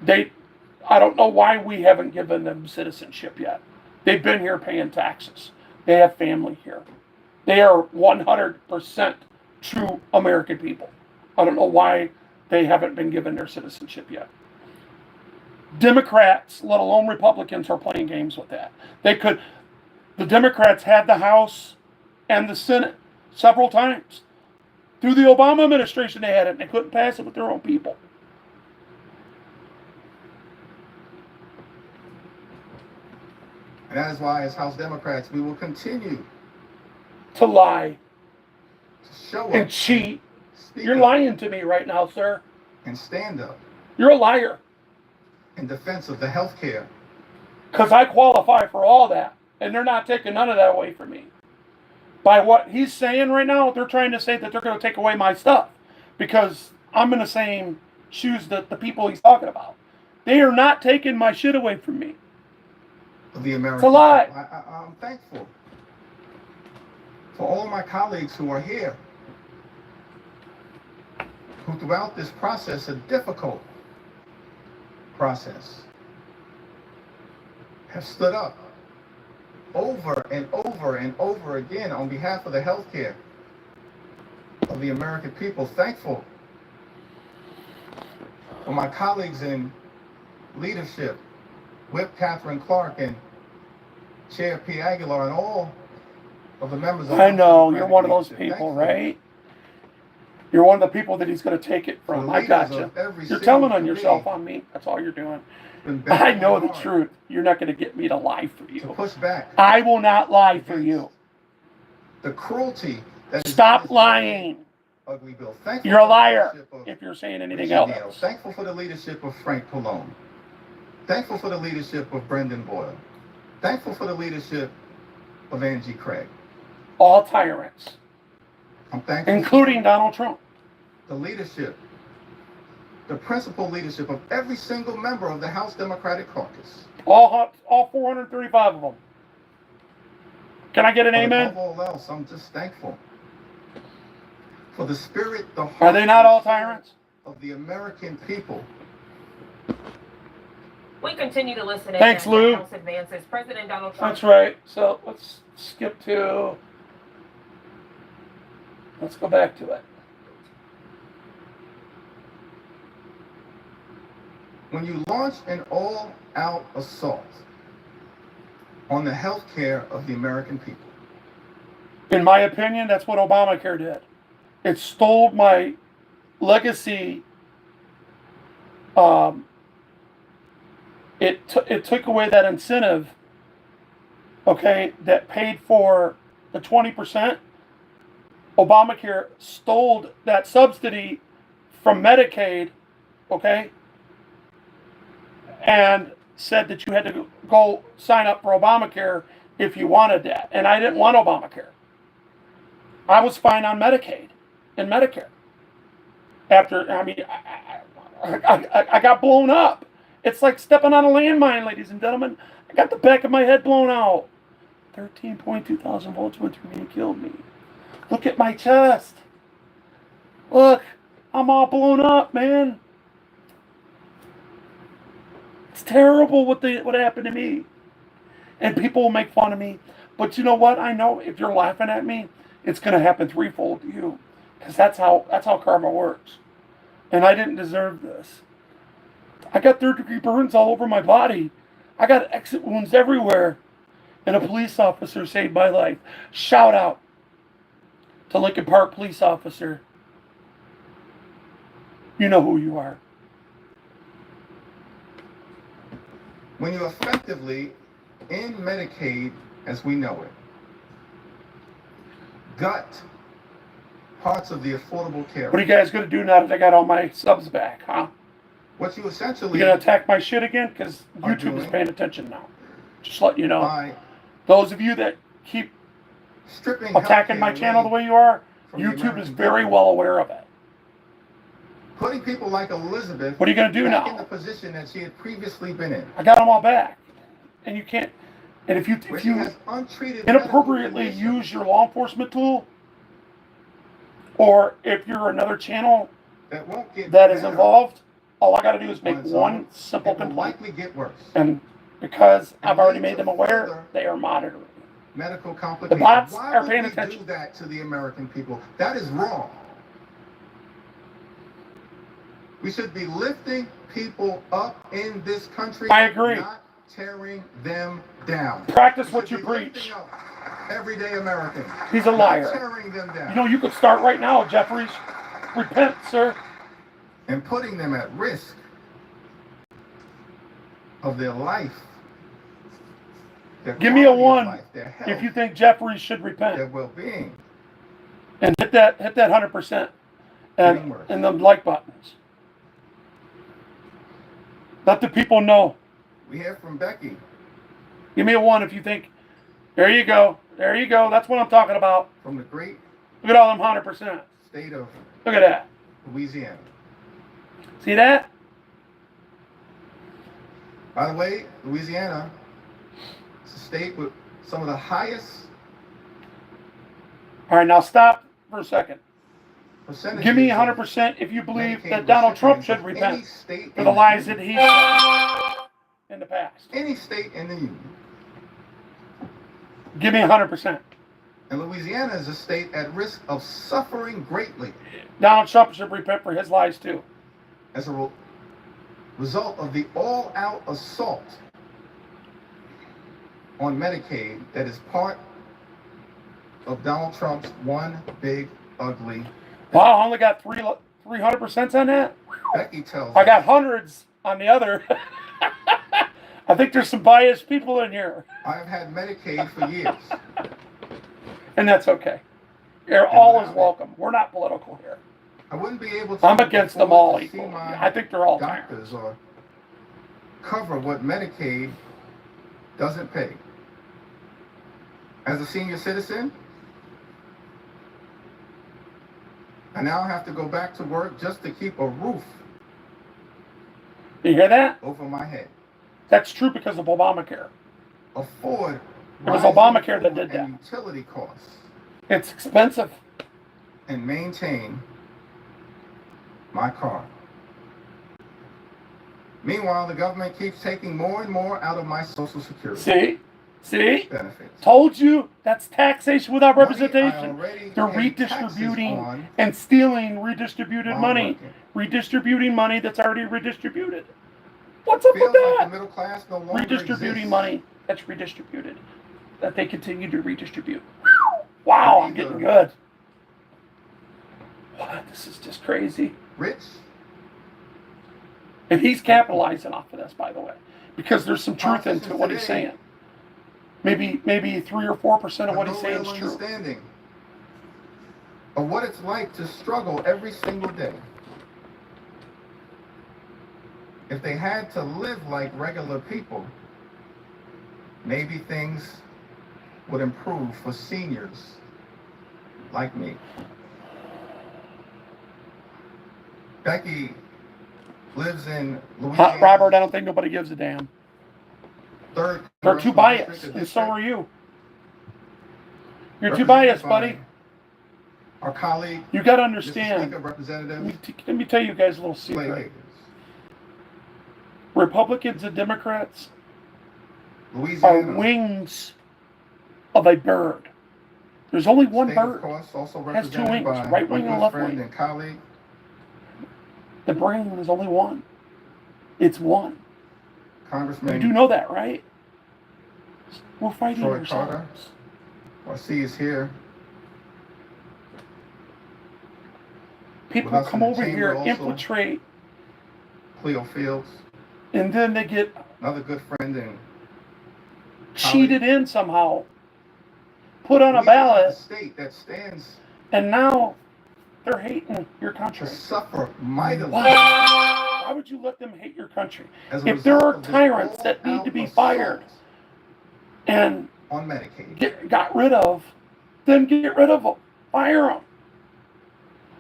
I don't know why we haven't given them citizenship yet. They've been here paying taxes. They have family here. They are 100% true American people. I don't know why they haven't been given their citizenship yet. Democrats, let alone Republicans, are playing games with that. The Democrats had the House and the Senate several times. Through the Obama administration, they had it, and they couldn't pass it with their own people. And that is why, as House Democrats, we will continue to lie, to show and up, cheat. speak You're up, lying to me right now, sir. and stand up You're a liar. in defense of the health care. Because I qualify for all that. And they're not taking none of that away from me. By what he's saying right now, they're trying to say that they're going to take away my stuff. Because I'm in the same shoes that the people he's talking about. They are not taking my shit away from me. Of the American It's a lie. people. I'm thankful for all my colleagues who are here, who throughout this process, a difficult process, have stood up over and over and over again on behalf of the health care of the American people. Thankful for my colleagues in leadership, Whip Catherine Clark and Chair P. Aguilar, and all of the members of I know, you're Democratic one of those leadership. people, Thankful right? You're one of the people that he's going to take it for from. the I leaders gotcha. of every You're single telling on yourself committee on me. That's all you're doing. been I bending know the hard truth. You're not going to get me to lie for to you. push back I will not lie for you. the cruelty that is in Stop this lying. ugly bill. Thankful You're a for the liar leadership of if you're saying anything Richard Neal. else. Thankful for the leadership of Frank Pallone. Thankful for the leadership of Brendan Boyle. Thankful for the leadership of Angie Craig. All tyrants, I'm thankful including Donald Trump. for the leadership, the principal leadership of every single member of the House Democratic Caucus. All 435 of them. Can I get an But amen? above all else, I'm just thankful for the spirit, the heart, Are they not and all soul tyrants? of the American people. We continue to listen in Thanks, as Lou. the House advances. President Donald Trump. That's right. So let's skip to. Let's go back to it. When you launch an all-out assault on the health care of the American people, In my opinion, that's what Obamacare did. It stole my legacy. It took away that incentive, okay, that paid for the 20%. Obamacare stole that subsidy from Medicaid, okay, and said that you had to go sign up for Obamacare if you wanted that. And I didn't want Obamacare. I was fine on Medicaid and Medicare. After, I got blown up. It's like stepping on a landmine, ladies and gentlemen. I got the back of my head blown out. 13.2 thousand volts went through me and killed me. Look at my chest. Look, I'm all blown up, man. It's terrible what happened to me. And people will make fun of me. But you know what? I know if you're laughing at me, it's going to happen threefold to you. Because that's how karma works. And I didn't deserve this. I got third-degree burns all over my body. I got exit wounds everywhere. And a police officer saved my life. Shout out to Lincoln Park police officer. You know who you are. when you effectively, in Medicaid as we know it, gut parts of the Affordable Care What are you guys going to do now that I got all my subs back, huh? what you essentially You going to attack my shit again? Because Are YouTube is doing- paying attention now. Just let you know. by Those of you that keep stripping attacking my healthcare channel the away way you are, from the YouTube is American very people, well aware of it. putting people like Elizabeth What are you going to do back in the now? position that she had previously been in, I got them all back. And you can't. And if where you she has untreated inappropriately medical conditions use your law enforcement tool, or if you're another channel that won't get that is better involved, all I got to do is make on its one own, simple it will complaint. likely get worse. And because And I've already lead made to them aware, further they are monitoring. Medical complications. bots Why are would paying we attention. do that to the American people? That is wrong. We should be lifting people up in this country. I agree. Not tearing them down. Practice We what should you be lifting preach. up everyday Americans. He's a Not liar. tearing them down. You know, you could start right now, Jeffries. Repent, sir. And putting them at risk of their life. Their Give me a quality of 1 life, their health, if you think Jeffries should their repent. well-being. And hit Hit that 100% Getting worse. and the like buttons. Let the people know. We hear from Becky Give me a 1 if you think. There you go. There you go. That's what I'm talking about. from the great Look at all them 100%. state of Look at that. Louisiana. See that? By the way, Louisiana is a state with some of the highest All right, now stop for a second. percentages. Give me of 100% if you believe Medicaid that Donald Trump should recipients of any repent state for in the lies that he said in the past. any state in the union. Give me 100%. And Louisiana is a state at risk of suffering greatly Donald Trump should repent for his lies too. as a result of the all-out assault on Medicaid that is part of Donald Trump's one big ugly. Wow, I only got 300% on that. Becky tells I got us, hundreds on the other. I think there's some biased people in here, I've had Medicaid for years. and that's okay. All is welcome. We're not political here. I wouldn't be able to. I'm against them all afford to see equally. my I think they're all doctors or cover what Medicaid doesn't pay. As a senior citizen, I now have to go back to work just to keep a roof You hear that? over my head. That's true because of Obamacare. Afford It was rising Obamacare that food did that. and utility costs It's expensive. and maintain my car. Meanwhile, the government keeps taking more and more out of my Social Security See? benefits. Told you that's taxation without Money I representation. already They're pay taxes redistributing on and stealing redistributed while money. working. Redistributing money that's already redistributed. What's up with Feels like the that? middle class no longer Redistributing exists. money that's redistributed. That they continue to redistribute. Wow, I'm getting good. What? This is just crazy. Rich, And he's capitalizing off of this, by the way, because there's some truth into what he's saying. Maybe 3 or 4% of what he's saying is true. understanding of what it's like to struggle every single day. If they had to live like regular people, maybe things would improve for seniors like me. Becky lives in Louisiana. Robert, I don't think nobody gives a damn. Third They're too Congressional biased, District, a and so are district you. You're too represented biased, by buddy. Our colleague, You got to Mr. understand. Speaker, Representative Let me tell you guys a little Slade secret. Davis. Republicans and Democrats are Louisiana. wings of a bird. There's only one State, of bird. course, also Has two represented wings, by right my wing and good left friend wing. and colleague, The brain is only one. It's one. You Congressman do know that, right? We're fighting Troy Carter. ourselves. who I see is here. People With us come in the over chamber here, also. infiltrate, Cleo Fields, and then they get another good friend and cheated in somehow, put on a a ballot, state that stands and now they're hating your country. to suffer mightily. Why would you let them hate your country? as a If there result are of this tyrants that need to be all-out fired assault and on Medicaid. got rid of, then get rid of them. Fire them.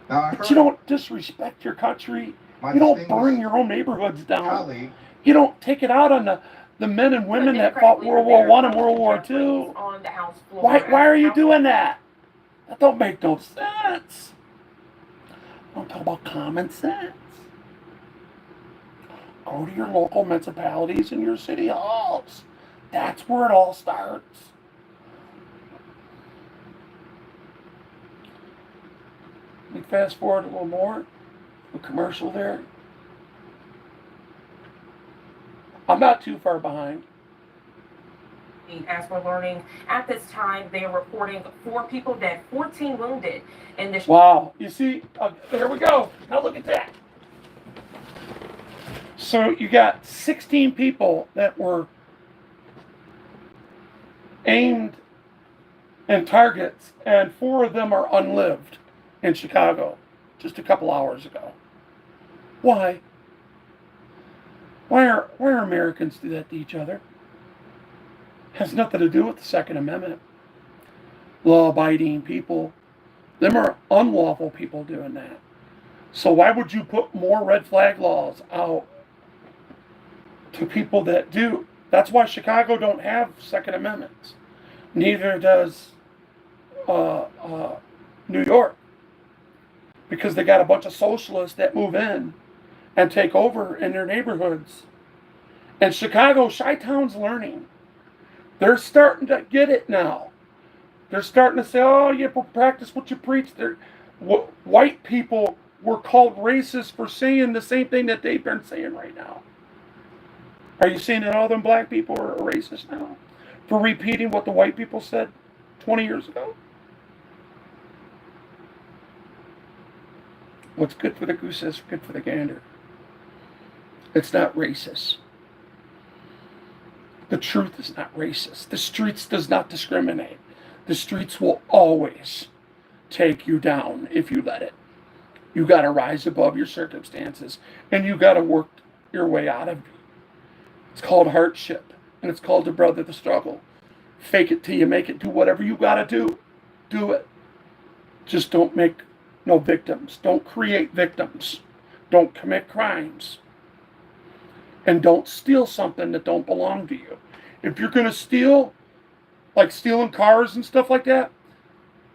Now I But heard you don't disrespect your country. my You don't burn distinguished your own neighborhoods down. colleague, You don't take it out on the men and women The that Democratic fought leader World War there, I and World War Jeffries, II. on the House floor. Why are you House- doing that? That don't make no sense. Don't talk about common sense. Go to your local municipalities and your city halls. That's where it all starts. Let me fast forward a little more. A commercial there. I'm not too far behind. As we're learning, at this time, they are reporting 4 people dead, 14 wounded in this. Wow. You see, there we go. Now look at that. So you got 16 people that were aimed and targets, and 4 of them are unlived. in Chicago just a couple hours ago. Why? Why are Americans do that to each other? Has nothing to do with the Second Amendment. Law-abiding people, them are unlawful people doing that. So why would you put more red flag laws out to people that do? That's why Chicago don't have Second Amendments. Neither does New York, because they got a bunch of socialists that move in and take over in their neighborhoods. And Chicago, Chi-Town's learning. They're starting to get it now. They're starting to say, oh, you practice what you preach. White people were called racist for saying the same thing that they've been saying right now. Are you seeing that all them black people are racist now for repeating what the white people said 20 years ago? What's good for the goose is good for the gander. It's not racist. The truth is not racist. The streets does not discriminate. The streets will always take you down if you let it. You got to rise above your circumstances, and you got to work your way out of it. It's called hardship, and it's called the brother of the struggle. Fake it till you make it. Do whatever you got to do. Do it. Just don't make no victims. Don't create victims. Don't commit crimes. And don't steal something that don't belong to you. If you're going to steal, like stealing cars and stuff like that,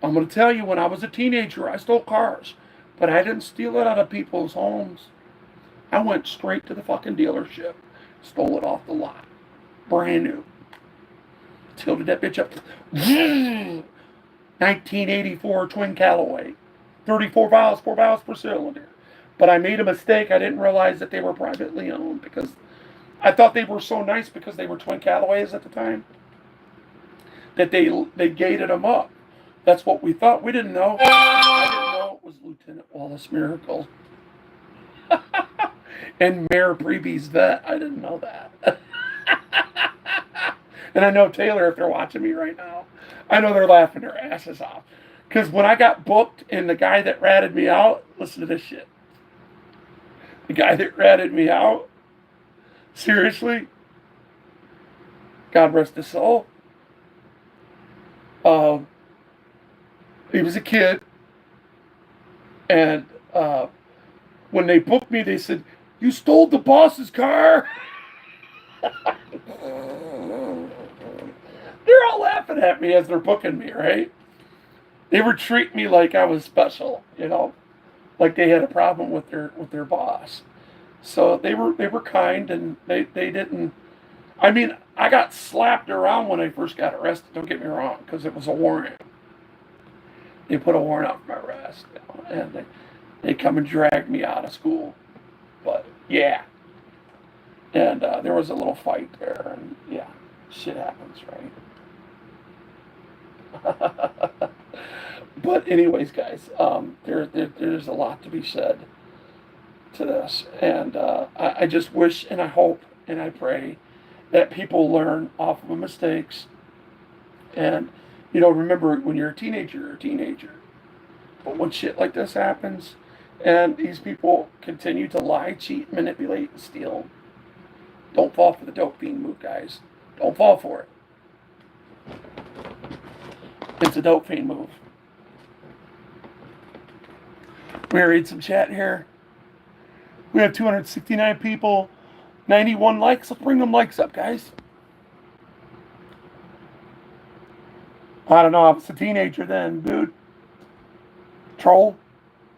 I'm going to tell you, when I was a teenager, I stole cars. But I didn't steal it out of people's homes. I went straight to the fucking dealership. Stole it off the lot. Brand new. Tilted that bitch up. 1984 twin Callaway. 34 valves, 4 valves per cylinder. But I made a mistake. I didn't realize that they were privately owned, because I thought they were so nice because they were twin Callaways at the time that they gated them up. That's what we thought. We didn't know. I didn't know it was Lieutenant Wallace Miracle and Mayor Preby's vet. I didn't know that. And I know Taylor, if they're watching me right now, I know they're laughing their asses off. Because when I got booked, and the guy that ratted me out, listen to this shit. The guy that ratted me out, seriously, God rest his soul, he was a kid, and when they booked me, they said, "You stole the boss's car." They're all laughing at me as they're booking me, right? They were treating me like I was special, you know, like they had a problem with their boss. So they were kind, and they didn't. I mean, I got slapped around when I first got arrested. Don't get me wrong, because it was a warrant. They put a warrant out for my arrest, you know, and they come and drag me out of school. But yeah, and there was a little fight there, and yeah, shit happens, right? But anyways, guys, there's a lot to be said to this, and I just wish, and I hope, and I pray that people learn off of mistakes. And you know, remember, when you're a teenager, you're a teenager. But when shit like this happens, and these people continue to lie, cheat, manipulate, and steal, don't fall for the dope fiend move, guys. Don't fall for it. It's a dope fiend move. We're going to read some chat here. We have 269 people, 91 likes. Let's bring them likes up, guys. I don't know. I was a teenager then, dude. Troll.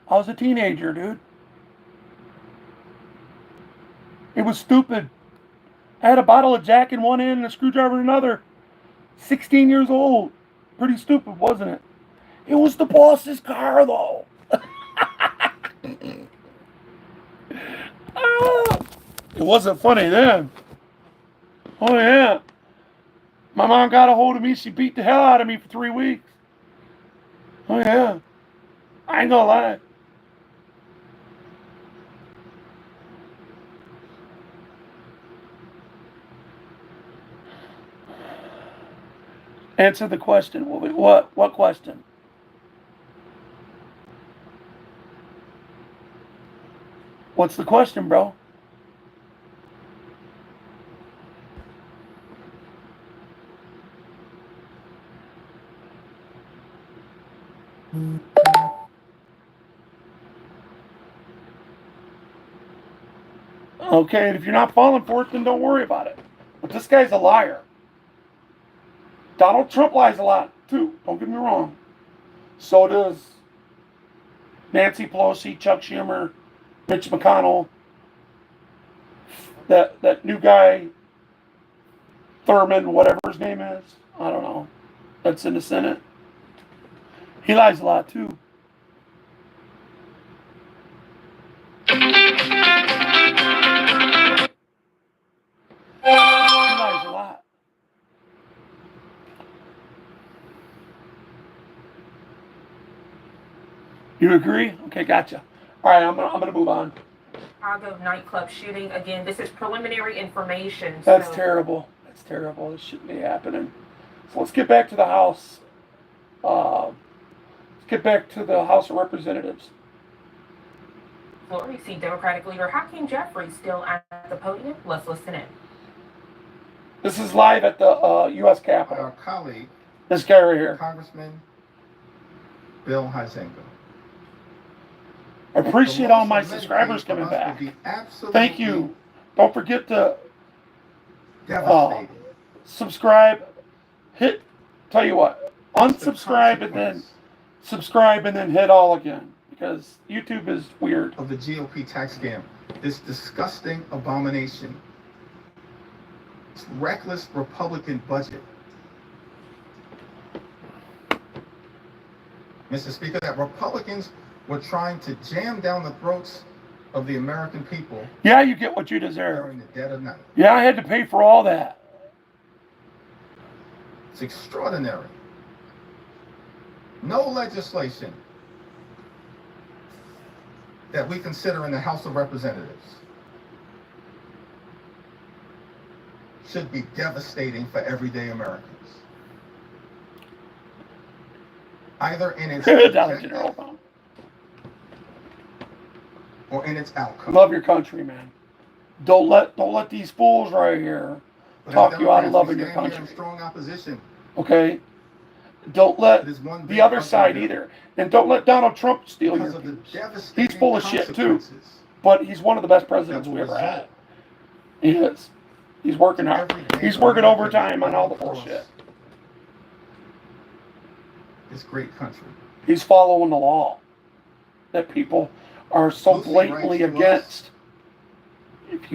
I was a teenager, dude. It was stupid. I had a bottle of Jack in one hand and a screwdriver in another. 16 years old. Pretty stupid, wasn't it? It was the boss's car, though. It wasn't funny then. Oh, yeah. My mom got a hold of me. She beat the hell out of me for 3 weeks. Oh, yeah. I ain't gonna lie. Answer the question. What question? What's the question, bro? Okay, and if you're not falling for it, then don't worry about it. But this guy's a liar. Donald Trump lies a lot, too. Don't get me wrong. So does Nancy Pelosi, Chuck Schumer, Mitch McConnell, that new guy, Thurman, whatever his name is. I don't know. That's in the Senate. He lies a lot, too. He lies a lot. You agree? Okay, gotcha. All right, I'm gonna move on. Chicago nightclub shooting. Again, this is preliminary information. That's so terrible. That's terrible. This shouldn't be happening. So let's get back to the House. Let's get back to the House of Representatives. Floor, we see Democratic leader Hakeem Jeffries still at the podium. Let's listen in. This is live at the U.S. Capitol. Our colleague, This guy right here. Congressman Bill Huizenga. I appreciate all my subscribers coming back. Thank you. Don't forget to Devastating. subscribe. Tell you what, unsubscribe and then subscribe and then hit all again, because YouTube is weird. Of the GOP tax scam, this disgusting abomination, this reckless Republican budget. Mr. Speaker, that Republicans were trying to jam down the throats of the American people Yeah, you get what you deserve. during the dead of night. Yeah, I had to pay for all that. It's extraordinary. No legislation that we consider in the House of Representatives should be devastating for everyday Americans. Either in its Dollar objective General. or in its outcome. Love your country, man. Don't let these fools right here But as talk you out of Democrats, loving we your stand here in country. strong opposition. Okay? Don't let It is one the big other ugly side bill either. And don't let Donald Trump steal your because of the views. devastating He's full of shit, too. consequences But he's one of the best presidents that we will ever had. result He is. He's working hard. everyday He's working Americans overtime on all the across bullshit. this great country. He's following the law that people are so Lucy blatantly writes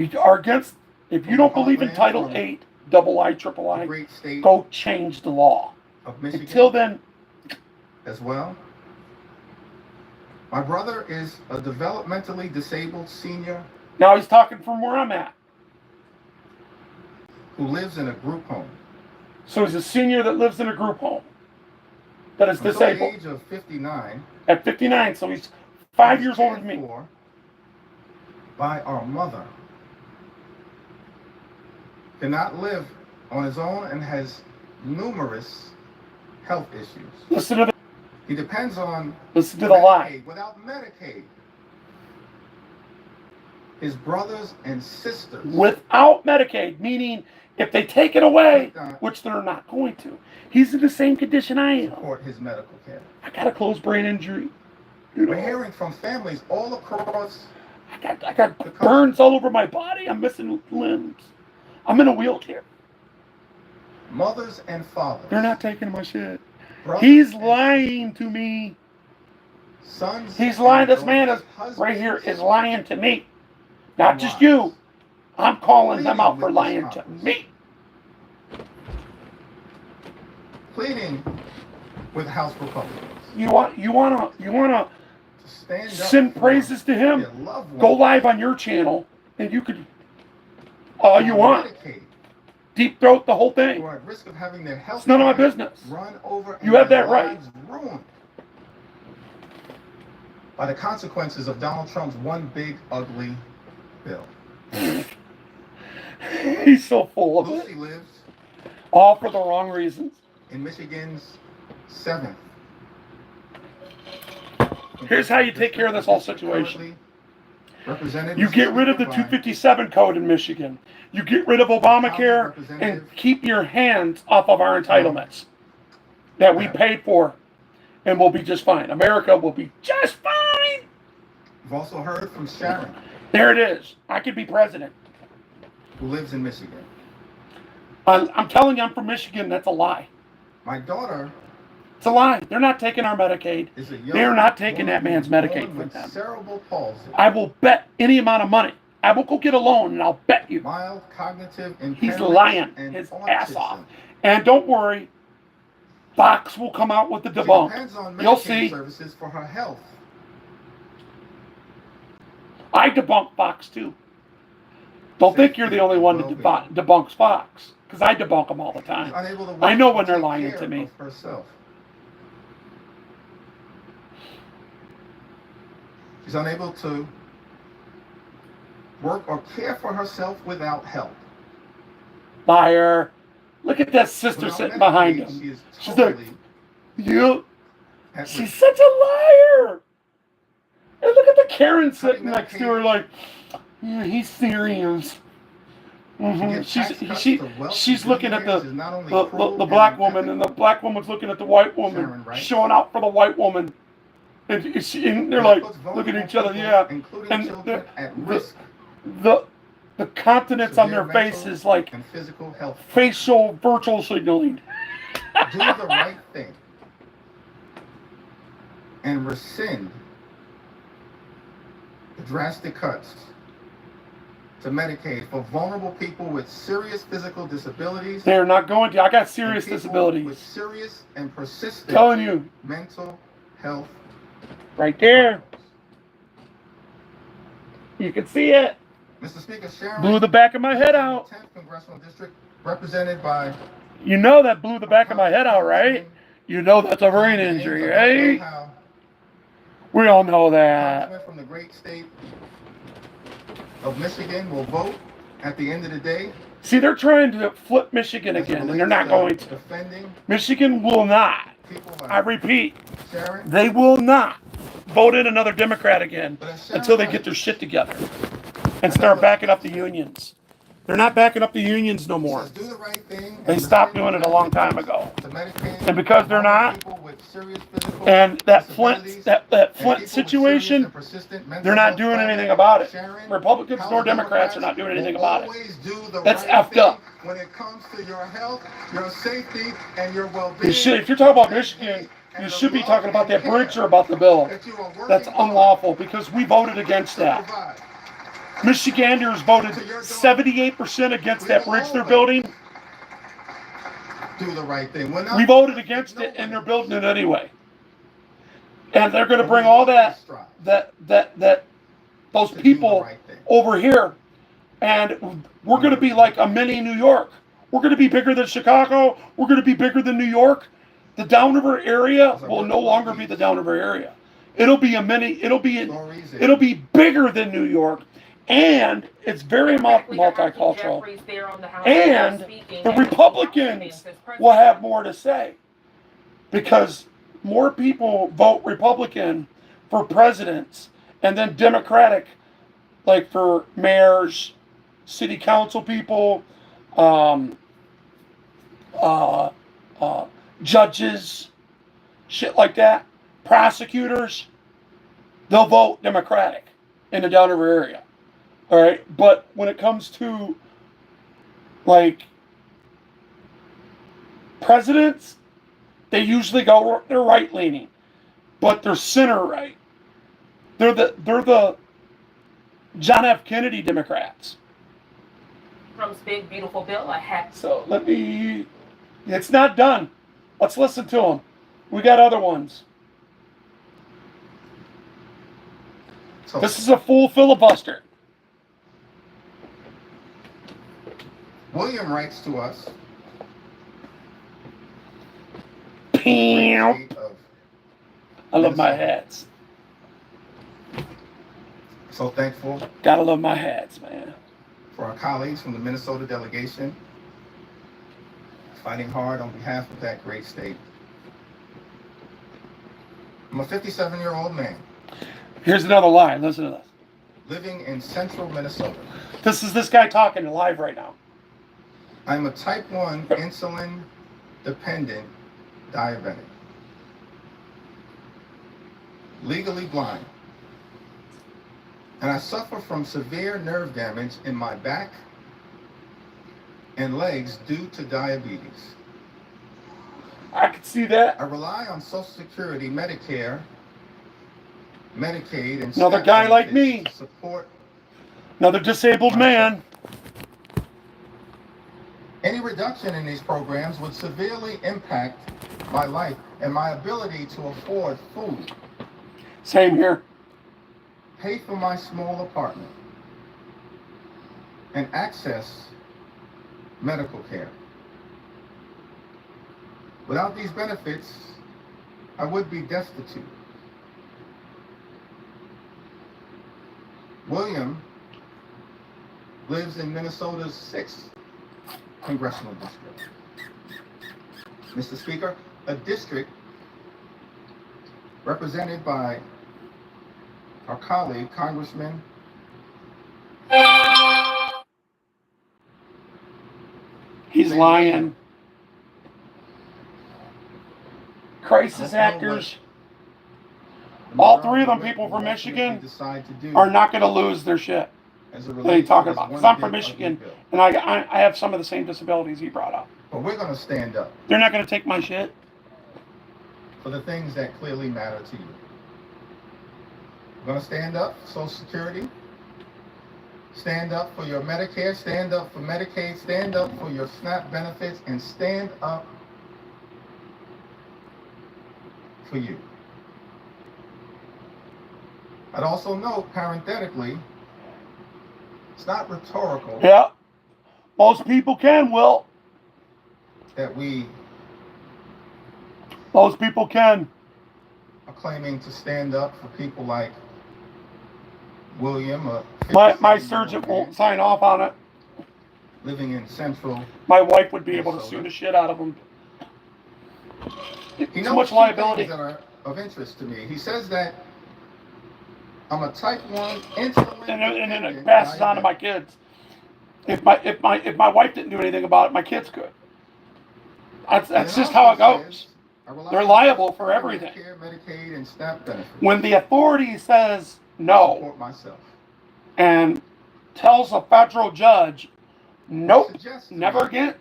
to against. If you don't believe in Heartland, Title from 8, double I, triple The I, great state go change the law. of Michigan Until then, as well. My brother is a developmentally disabled senior now he's talking from where I'm at. who lives in a group home. So he's a senior that lives in a group home that is Until the disabled age of 59, at 59. So he's 5 he's years older than cared me. for by our mother. Cannot live on his own and has numerous health issues. Listen to He depends on the lie. Medicaid. Without Medicaid, his brothers and sisters Without Medicaid, meaning if they take it away, which they're not going to, he's in the same condition I am. support his medical care. I got a closed brain injury. You know, We're hearing from families all across. I got burns all over my body. I'm missing limbs. I'm in a wheelchair. Mothers and fathers. They're not taking my shit. brothers He's and lying to me. Sons. He's lying. and This man daughters, is right here husbands, is lying to me. Not and just wives. you. I'm calling them Pleading out for with lying this to Congress. me. Pleading with House Republicans You wanna to stand up sing for praises to him? their loved Go ones live on your channel, and you could all you on want. Medicaid, Deep throat the whole who thing. are at risk of having their health It's none of my care business. run over and You have their that right. lives ruined by the consequences of Donald Trump's one big ugly bill. He's so full of Lucy it. lives All for the wrong reasons. in Michigan's 7th. Here's how you take care of this whole situation. Currently You get rid of the 257 code in Michigan. You get rid of Obamacare and keep your hands off of our entitlements that we paid for, and we'll be just fine. America will be just fine. We've also heard from Sharon, There it is. I could be president. who lives in Michigan. I'm telling you, I'm from Michigan. That's a lie. My daughter It's a lie. They're not taking our Medicaid. is a young They're not taking woman that man's born Medicaid from with them. cerebral palsy, I will bet any amount of money. I will go get a loan and I'll bet you. mild cognitive impairment, He's lying and his autism. ass off. And don't worry, Fox will come out with the She debunk. depends on You'll Medicaid see. services for her health. I debunk Fox too. Don't think you're the only one that debunks Fox, because I debunk them all the She's time. unable to I know work when or they're take lying care to me. of herself. She's unable to work or care for herself without help. Liar. Look at that sister Without sitting Medicaid, behind She him. is She's like, totally you. at She's risk. such a liar. And look at the Karen sitting next to her like, yeah, he's serious. She's looking at the black woman, and the black woman's looking at the white woman, showing out for the white woman. And they're like, looking at each other, yeah. And the continents on their faces like and physical health. facial virtual signaling. Do the right thing and rescind the drastic cuts to Medicaid for vulnerable people with serious physical disabilities. They're not going to. I got serious and people disabilities. with serious and persistent Telling you, mental health. right there. You can see it. Mr. Speaker, Sharon Blew the back of my head out. 10th Congressional District, represented by You know that blew the back of my head out, right? You know that's a brain injury, right? We all know that. Congressman from the great state of Michigan will vote at the end of the day. See, they're trying to flip Michigan again, and they're not going to. Defending Michigan will not. people I repeat, Sharon. they will not vote in another Democrat again until they get their shit together and start backing up the unions. They're not backing up the unions no more. Do the right thing. They stopped doing it a long time ago. To Medicaid, And because they're not, people with serious physical and that disabilities, Flint and people Flint with situation, serious and persistent mental they're not health doing problems, anything about it. Sharon, Republicans how nor Democrats are not doing anything will about it. always do the That's right effed thing up. when it comes to your health, your safety, and your well-being. You should, if you're talking about Michigan, you should be talking about that bridge or about the bill. That's unlawful because we voted against that. Michiganders voted 78% against that bridge they're building. Do the right thing. We voted against it and they're building it anyway. And they're going to bring all those people over here, and we're going to be like a mini New York. We're going to be bigger than Chicago. We're going to be bigger than New York. The downriver area will no longer be the downriver area. It'll be a mini. It'll be bigger than New York, and it's very multicultural. And the Republicans will have more to say because more people vote Republican for presidents, and then Democratic, like for mayors, city council people, judges, shit like that, prosecutors, they'll vote Democratic in the downriver area. All right, but when it comes to like presidents, they usually they're right leaning, but they're center right. They're the John F. Kennedy Democrats. Trump's big beautiful bill ahead. So it's not done. Let's listen to them. We got other ones. So, This is a full filibuster. William writes to us. Pew. I love my hats. So thankful Gotta love my hats, man. for our colleagues from the Minnesota delegation fighting hard on behalf of that great state. I'm a 57-year-old man. Here's another line. Listen to this. living in central Minnesota. This is this guy talking live right now. I'm a type 1 insulin dependent diabetic. Legally blind. And I suffer from severe nerve damage in my back and legs due to diabetes. I can see that. I rely on Social Security, Medicare, Medicaid, and Another SNAP guy like benefits me. to support Another disabled man. any reduction in these programs would severely impact my life and my ability to afford food, Same here. pay for my small apartment, and access medical care. Without these benefits, I would be destitute. William lives in Minnesota's 6th Congressional District. Mr. Speaker, a district represented by our colleague, Congressman He's lying. Crisis actors. All three of them people from Michigan are not going to lose their shit. What are you talking about? Because I'm from Michigan, and I have some of the same disabilities he brought up. But we're going to stand up They're not going to take my shit. for the things that clearly matter to you. We're going to stand up for Social Security, stand up for your Medicare, stand up for Medicaid, stand up for your SNAP benefits, and stand up for you. I'd also note, parenthetically, it's not rhetorical Yeah. Most people can, Will. that we Most people can. are claiming to stand up for people like William, a My 57-year-old surgeon man won't sign off on it. living in central. My wife would be able to sue the shit out of him. He Too knows much two liability. things that are of interest to me. He says that I'm a type 1 insulin And then it dependent passes on to diabetic. my kids. If my wife didn't do anything about it, my kids could. That's And just it how it also goes. says, I rely They're on liable for everything. Medicare, Medicaid, and SNAP benefits When the authority says to no support myself. and tells a federal judge, nope, Suggests to never me again.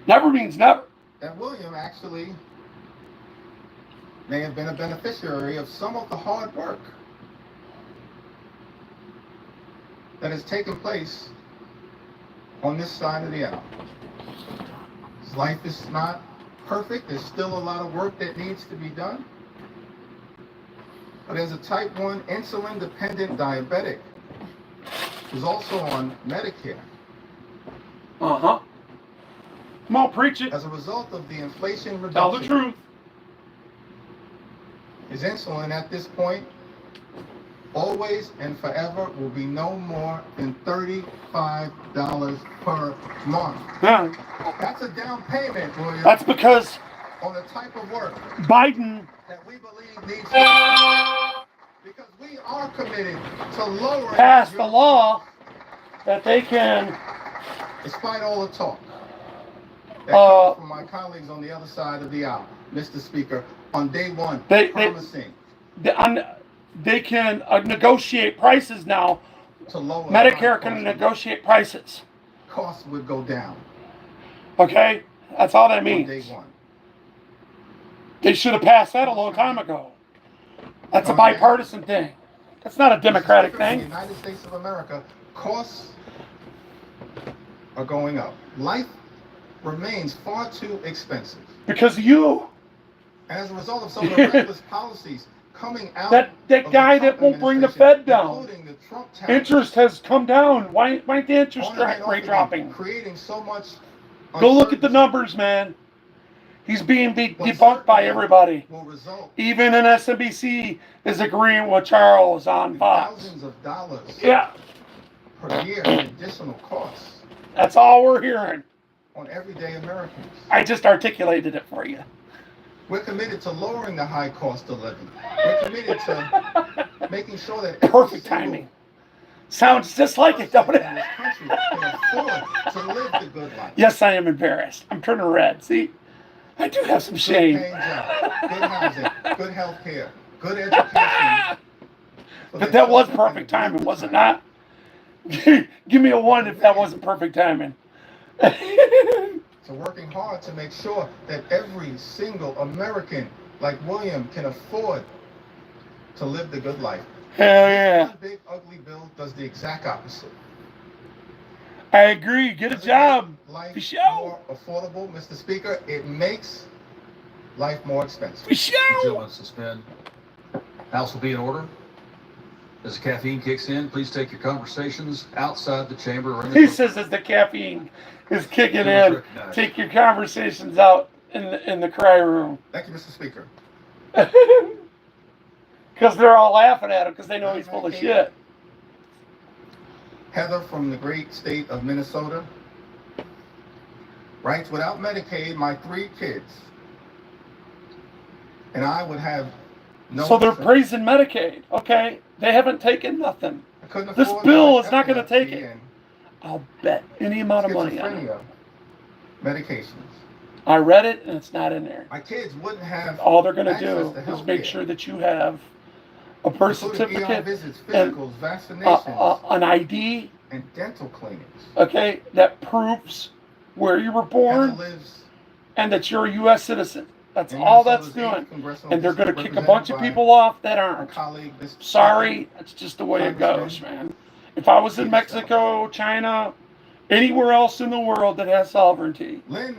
Never means never. that William actually may have been a beneficiary of some of the hard work that has taken place on this side of the aisle. His life is not perfect. There's still a lot of work that needs to be done. But as a type 1 insulin dependent diabetic who's also on Medicare, Uh-huh. Come on, preach it. as a result of the inflation Tell the reduction, truth. his insulin at this point, always and forever, will be no more than $35 per month. Yeah. That's a down payment, William, That's because on the type of work Biden that we believe needs to be done. Because we are committed to lowering passed your the law that they can despite all the talk that Uh, comes from my colleagues on the other side of the aisle, Mr. Speaker, on day one, They- promising they can negotiate prices now. to lower Medicare can negotiate prices. costs would go down Okay? That's all that on day means. one. They should have passed that a long time ago. That's a bipartisan thing. That's not a Democratic Mr. Speaker, in thing. the United States of America, costs are going up. Life remains far too expensive. Because you, And as a result of some of the reckless policies coming out that of the guy that Trump won't bring the administration, Fed down. including the Trump tariffs, Interest has come down. Why ain't the interest on and off rate again, dropping? creating so much Go look at the uncertainty, numbers, man. He's being but debunked by certainly everybody. will result Even MSNBC is agreeing with Charles on in Fox. thousands of dollars Yeah, per year in additional costs that's all we're hearing. on everyday Americans. I just articulated it for you. We're committed to lowering the high cost of living. We're committed to making sure that every Perfect single timing. Sounds just like it, don't person in it? this country can afford to live the good life. Yes, I am embarrassed. I'm turning red. See, I do have some Good shame. paying job, good housing, good health care, good education. for But their that was children, perfect and timing, good was it retirement. not? Give me a one if that wasn't perfect timing. So working hard to make sure that every single American like William can afford to live the good life. Hell This yeah. one big ugly bill does the exact opposite. I agree. Get a Does it job. make life For sure. more affordable, Mr. Speaker? It makes life more expensive. For The sure. gentleman suspend. House will be in order. As the caffeine kicks in, please take your conversations outside the chamber or in the He says as the caffeine is kicking Gentleman's in, recognized. take your conversations out in the cry room. Thank you, Mr. Speaker. Because they're all laughing at him because they know he's full of shit. Heather from the great state of Minnesota writes, without Medicaid, my 3 kids and I would have no So they're insurance. praising Medicaid. Okay, they haven't taken nothing. I couldn't This afford bill my is not going to take epilepsy it. and I'll bet any amount of money on it. schizophrenia medications. I read it and it's not in there. My kids wouldn't have All they're going to access do to is health make care, sure that you have a birth including ER certificate, visits, and physicals, vaccinations, an ID, and dental clinics. okay, that proves where you were Heather born lives and that you're a U.S. citizen. That's in all that's Minnesota's 8th doing. Congressional And they're going to District, kick a bunch of represented people off that by my aren't. colleague, Mr. Sorry, that's just the way it goes, Congressman. man. If I was in Mexico, China, anywhere else in the world that has sovereignty, Lynn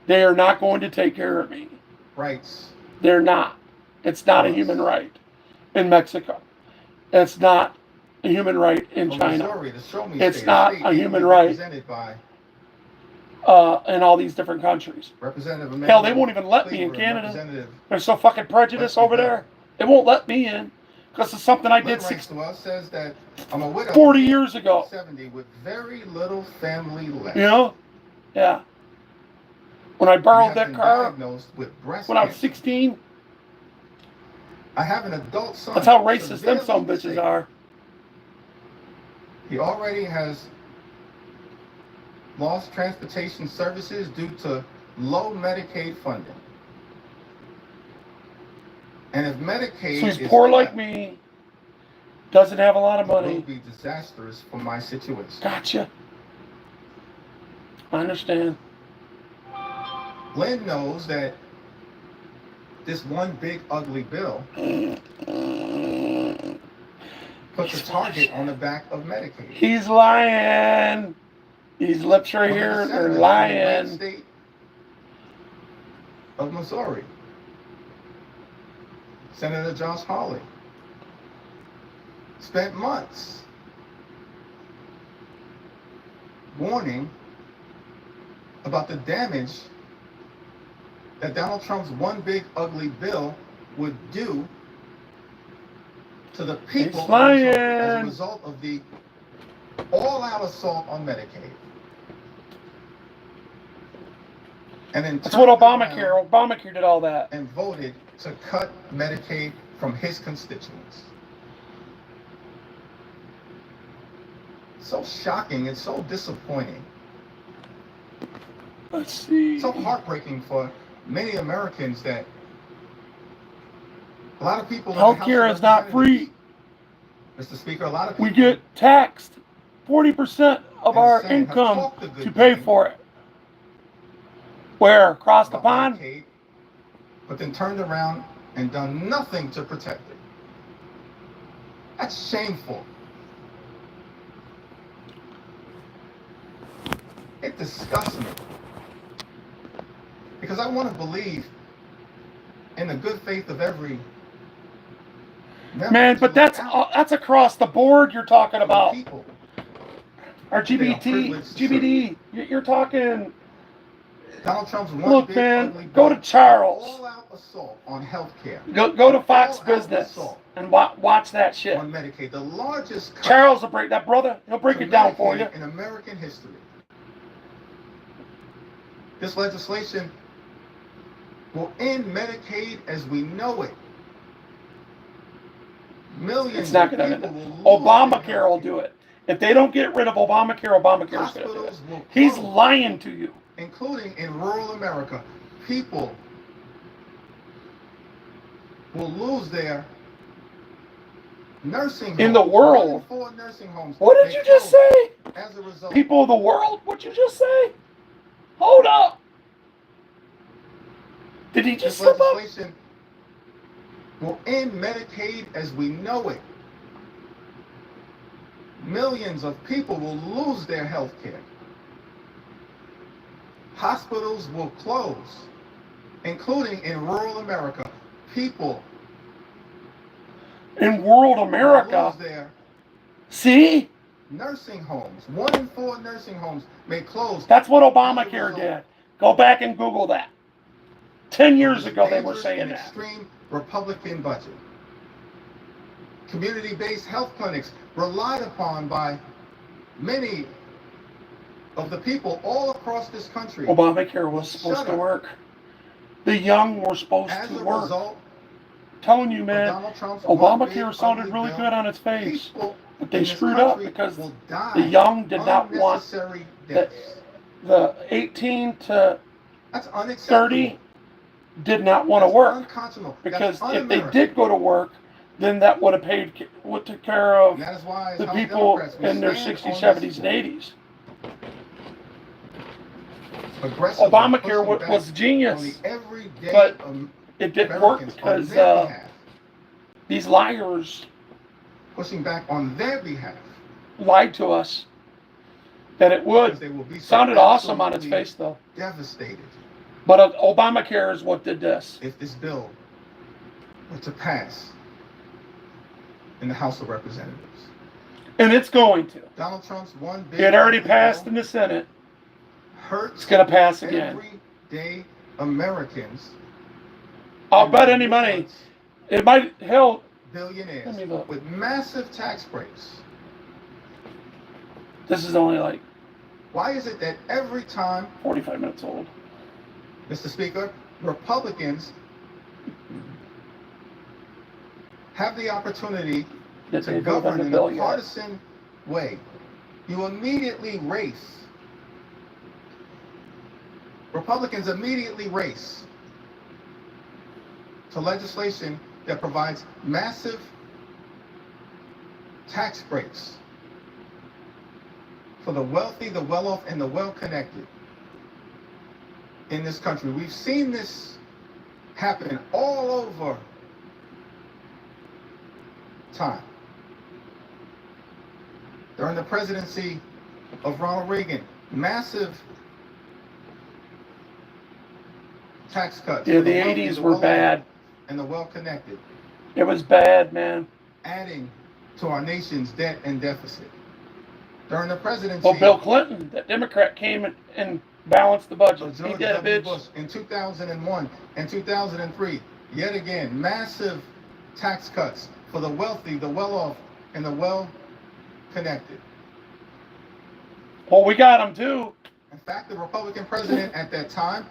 they are not going to take care of me. writes, They're not. It's not a human right in Mexico. It's not a human right in from China. Missouri, the Show Me It's State, not state a human ably right. represented by In all these different countries. Representative Hell, they Emmanuel won't even let me in Cleaver, Canada. Representative They're so fucking prejudiced over there. They won't let me in because it's something I Lynn did writes to us, says that I'm a widow 40 years ago. 70 with very little family left. You know? Yeah. When I and borrowed have that been car diagnosed with breast when I was cancer. 16, I have an adult son. that's how racist them severely some bitches disabled. are. He already has lost transportation services due to low Medicaid funding. And if Medicaid So he's is poor like cut, me, doesn't have a lot of it will money. be disastrous for my situation. Gotcha. I understand. Lynn knows that this one big ugly bill puts a target on the back of Medicaid. He's lying. These lips right One of the here, they're senators from the great lying. state of Missouri, Senator Josh Hawley, spent months warning about the damage that Donald Trump's one big ugly bill would do to the people He's of Missouri as a lying. result of the all-out assault on Medicaid. And then That's what turned Obamacare. around Obamacare did all that. and voted to cut Medicaid from his constituents. So shocking and so disappointing. Let's see. So heartbreaking for many Americans that a lot of people in the House of Healthcare is not free. Representatives, Mr. Speaker, a lot of people We get taxed 40% of in the our Senate have income talked a good to pay game for it. Where? Across the about pond? Medicaid, but then turned around and done nothing to protect it. That's shameful. It disgusts me. Because I want to believe in the good faith of every member Man, to but look that's out that's across the board you're talking for the about. people. Or They are GBT, privileged to GBD. You're talking. Donald Trump's one Look, big man, ugly go to bill, Charles. all-out assault on health care, Go to Fox all-out Business assault and watch that shit. on Medicaid, the largest cut Charles will break that, brother. He'll break to it down for you. Medicaid in American history. This legislation will end Medicaid as we know it. Millions It's not of going to people happen. will lose their Obamacare will healthcare. do it. If they don't get rid of Obamacare, Obamacare's going to do it. Hospitals will He's close, lying to you. including in rural America. People will lose their nursing homes. In the world. 1 in 4 nursing homes. What did may you just close say? As a result, People of the world? What'd you just say? Hold up. Did he just this slip up? legislation will end Medicaid as we know it. Millions of people will lose their health care. Hospitals will close, including in rural America. People In world will America. lose their See? nursing homes. 1 in 4 nursing homes may close. That's what as a Obamacare result did. Go back and Google that. 10 of years this ago they were dangerous saying and that. extreme Republican budget. Community-based health clinics relied upon by many of the people all across this country. Obamacare was supposed to work. The young were supposed As to a work. result Telling you, of man, Donald Trump's one Obamacare big sounded ugly really bill, good on its face. people But they in this screwed up country because will die the young did not want unnecessary the, deaths. the 18 to That's unacceptable. 30 did not want to That's work. unconscionable. Because That's if they un-American. did go to work, then that would have took care of And that is why, as the House people Democrats, we in their stand 60s, on 70s, this and 80s. aggressively Obamacare pushing back was genius, on the everyday but it didn't work Americans on because their behalf, these liars pushing back on their behalf. lied to us that it Because would. they will be so Sounded awesome on its absolutely face, though. devastated But Obamacare is what did this. if this bill were to pass in the House of Representatives. And it's going to. Donald Trump's one big It already ugly passed bill in the Senate. hurts It's going to pass again. everyday Americans. I'll and bet any money. rewards It might, hell, billionaires Let me look. with massive tax breaks. this is only like Why is it that every time, 45 minutes old. Mr. Speaker, Republicans have the opportunity That to they vote on govern the in bill a yet. partisan way, you immediately race. Republicans immediately race to legislation that provides massive tax breaks for the wealthy, the well-off, and the well-connected in this country. We've seen this happen all over time. During the presidency of Ronald Reagan, massive tax cuts. Yeah, for the wealthy, 80s the were well-off, bad. and the well-connected, It was bad, man. adding to our nation's debt and deficit. During the presidency Well, Bill Clinton, the Democrat, came and balanced the budget. of He George did it, W. bitch. Bush in 2001 and 2003, yet again, massive tax cuts for the wealthy, the well-off, and the well-connected. Well, we got him too. In fact, the Republican president at that time,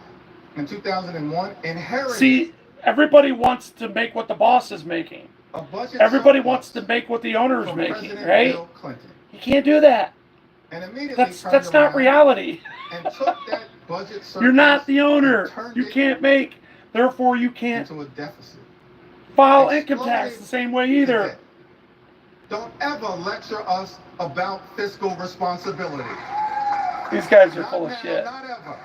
in 2001, inherited See, everybody wants to make what the boss is making. a budget Everybody surplus wants to make what the owner's from making, President right? Bill Clinton, You can't do that. and immediately That's turned not around reality. and took that budget surplus You're not the owner. and turned You it can't make. Therefore, you can't into a deficit. file income tax the same way either. Debt. Don't ever lecture us about fiscal responsibility. These guys are Not full of now, shit. not ever.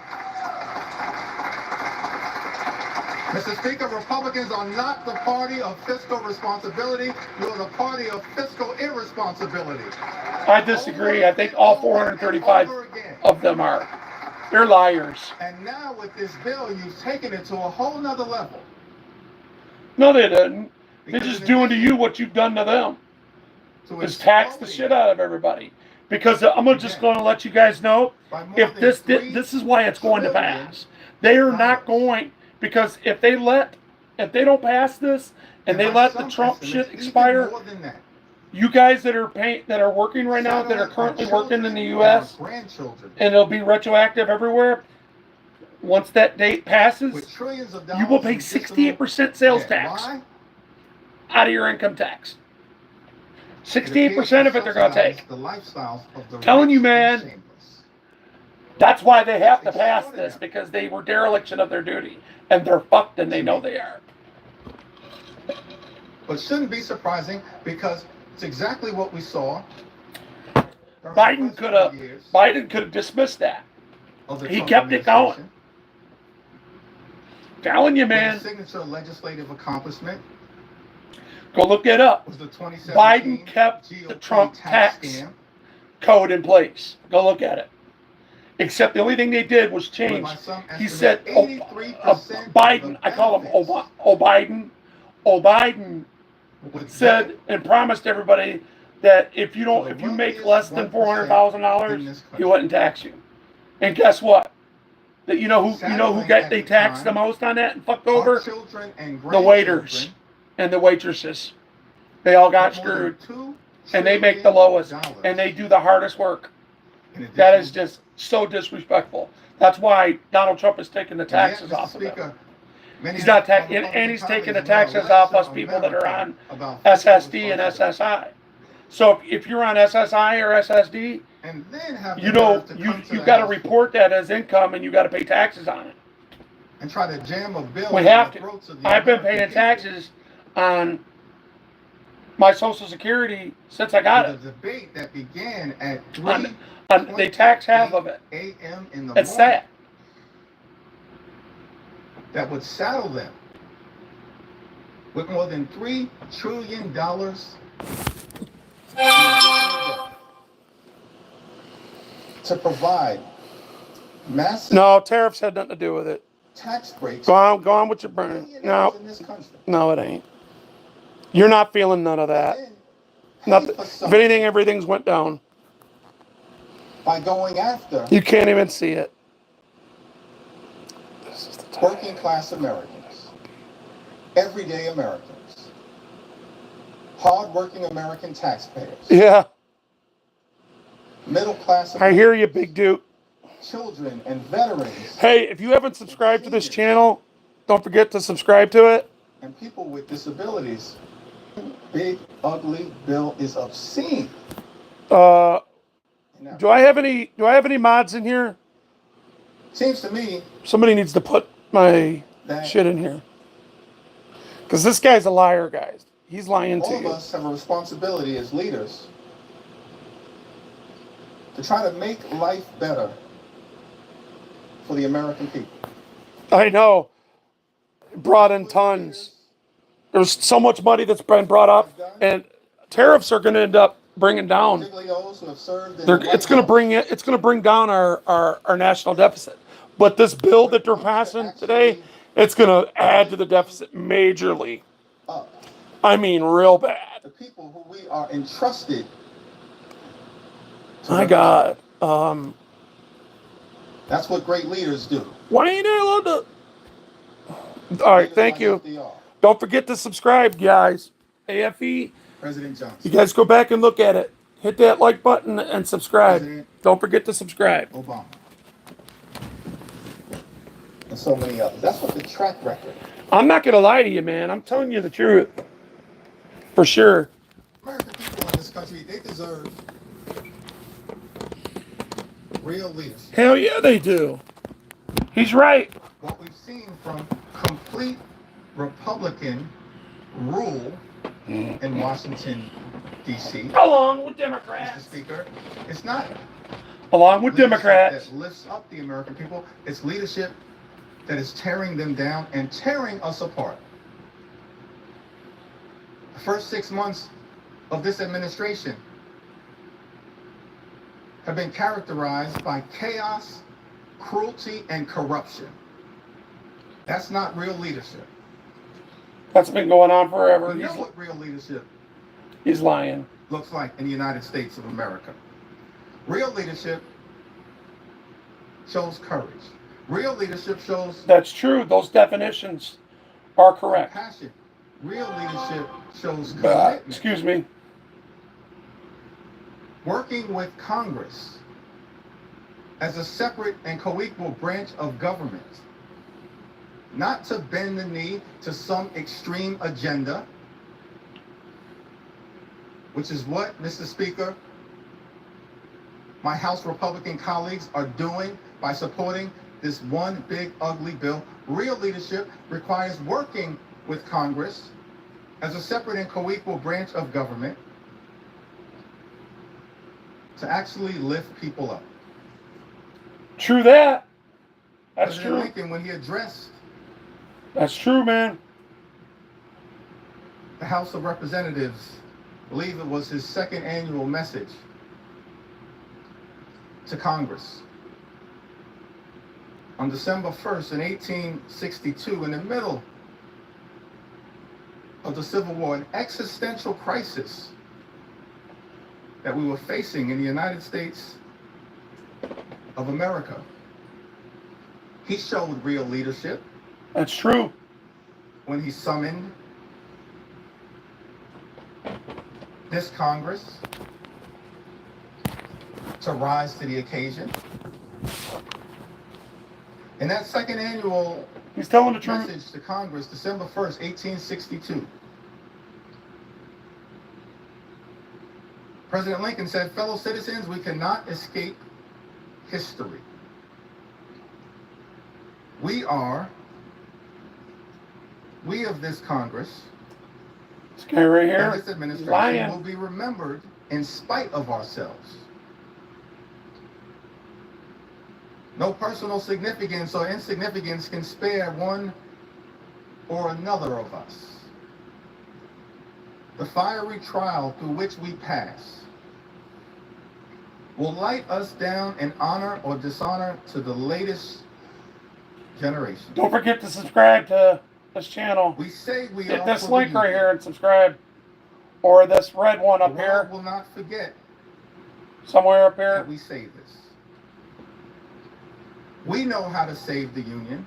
Mr. Speaker, Republicans are not the party of fiscal responsibility. You're the party of fiscal irresponsibility. I disagree. I think all 435 Over again. of them are. They're liars. And now with this bill, you've taken it to a whole nother level. No, they didn't. They're Because just in doing to addition you what you've done to them. to Is tax the exploding shit out of everybody. Because I'm just going to let you guys know, by more if than this $3 this is why it's going to trillion pass. They are not going, because if they don't pass this and they by let the some Trump estimates, shit even expire, more than that. you guys that are working right now, that are currently working in the U.S. grandchildren, and it'll be retroactive everywhere. Once that date passes, with trillions of dollars you will pay in fiscal 68% sales debt. tax Why? out of your income tax. 68% of it they're going to take. The lifestyles of the Telling you, rich and man. shameless. That's why they have to pass this, because they were dereliction of their duty. And they're fucked and they know they are. But shouldn't be surprising, because it's exactly what we saw. Biden could have dismissed that. He kept it going. Telling you, man. The signature legislative accomplishment. Go look it up. Was the 2017 Biden kept GOP the Trump tax scam. code in place. Go look at it. Except the only thing they did was change. He said, Biden, I call him O'Biden. O'Biden said and promised everybody that if you make less than $400,000, he wouldn't tax you. And guess what? That you know who they taxed the most on that and fucked over? The waiters and the waitresses. They all got screwed. And they make the lowest. And they do the hardest work. That is just so disrespectful. That's why Donald Trump is taking the taxes off of them. He's not and he's taking the taxes off us people that are on SSD and SSI. So if you're on SSI or SSD, you got to report that as income and you got to pay taxes on it. And try to jam a bill. We have to. I've been paying taxes on my Social Security since I got it. The debate that began at 3 they tax half of it. a.m. in the It's morning. sad. That would saddle them with more than $3 trillion to provide massive No, tariffs had nothing to do with it. tax breaks. Go on with your burn. No, in this country. no, it ain't. You're not feeling none of that. Then, Nothing. pay for If something anything, everything's went down. by going after You can't even see it. working class Americans, everyday Americans, hard-working American taxpayers, Yeah, middle class I hear you, Big Duke. children and veterans, Hey, if you haven't subscribed to this channel, don't forget to subscribe to it. and people with disabilities. Big ugly bill is obscene. Now, Do I have any mods in here? seems to me Somebody needs to put my that shit in here. Because this guy's a liar, guys. He's lying to all of you. us have a responsibility as leaders to try to make life better for the American people. I know. Brought in tons. There's so much money that's been brought up, and tariffs are going to end up bringing down. Particularly those who have served in the White It's going to bring down our national deficit. But this bill that they're passing today, it's going to add to the deficit majorly. House up. I mean, real bad. The people who we are entrusted to My represent. God. That's what great leaders do. Why ain't I allowed to? All right, thank you. Don't forget to subscribe, guys. AFE. President Johnson. You guys go back and look at it. Hit that like button and subscribe. President Don't forget to subscribe. Obama. And so many others. That's what the track record. I'm not going to lie to you, man. I'm telling you the truth. For sure. American people in this country, they deserve real leaders. Hell yeah, they do. He's right. What we've seen from complete Republican rule in Washington, D.C., Along with Mr. Democrats. Speaker, it's not Along with leadership Democrats. that lifts up the American people. It's leadership that is tearing them down and tearing us apart. The first 6 months of this administration have been characterized by chaos, cruelty, and corruption. That's not real leadership. That's been going on forever. You know what real leadership He's lying. looks like in the United States of America. Real leadership shows courage. Real leadership shows That's true. Those definitions are correct. compassion. Real leadership shows commitment. Excuse me. Working with Congress as a separate and co-equal branch of government, not to bend the knee to some extreme agenda, which is what, Mr. Speaker, my House Republican colleagues are doing by supporting this one big ugly bill. Real leadership requires working with Congress as a separate and co-equal branch of government to actually lift people up. True that. That's President true. Lincoln, when he addressed That's true, man. the House of Representatives, I believe it was his second annual message to Congress, on December 1st in 1862, in the middle of the Civil War, an existential crisis that we were facing in the United States of America. He showed real leadership That's true. when he summoned this Congress to rise to the occasion. In that second annual He's telling the truth. message to Congress, December 1st, 1862, President Lincoln said, "Fellow citizens, we cannot escape history. We of this Congress This guy right and here, this administration lying. will be remembered in spite of ourselves. No personal significance or insignificance can spare one or another of us. The fiery trial through which we pass will light us down in honor or dishonor to the latest generation. Don't forget to subscribe to this channel. We say we Hit are this for the link right union. here and subscribe. Or this red one The up world here. will not forget Somewhere up that here. we say this. We know how to save the union.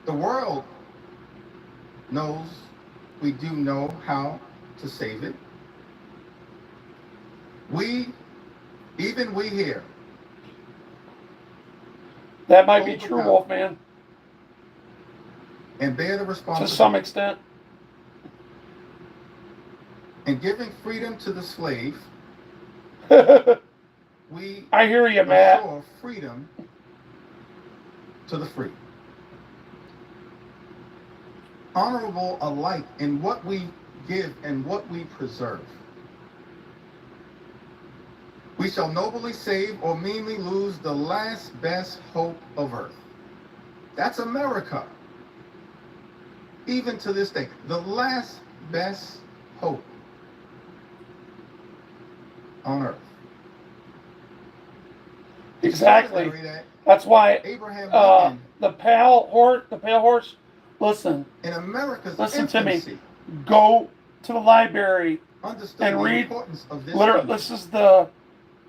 The world knows we do know how to save it. Even we here, That might be hold the true, power. Wolfman. and bear the To responsibility. some extent. In giving freedom to the slave, I we hear you, Matt. assure freedom to the free. Honorable alike in what we give and what we preserve. We shall nobly save or meanly lose the last best hope of earth. That's America. Even to this day, the last best hope on earth. Exactly. Extraordinary that That's why Abraham Lincoln, the pale horse. Listen, in America's listen to me. infancy, Go to the library understood and the read. importance of this Literal. country, This is the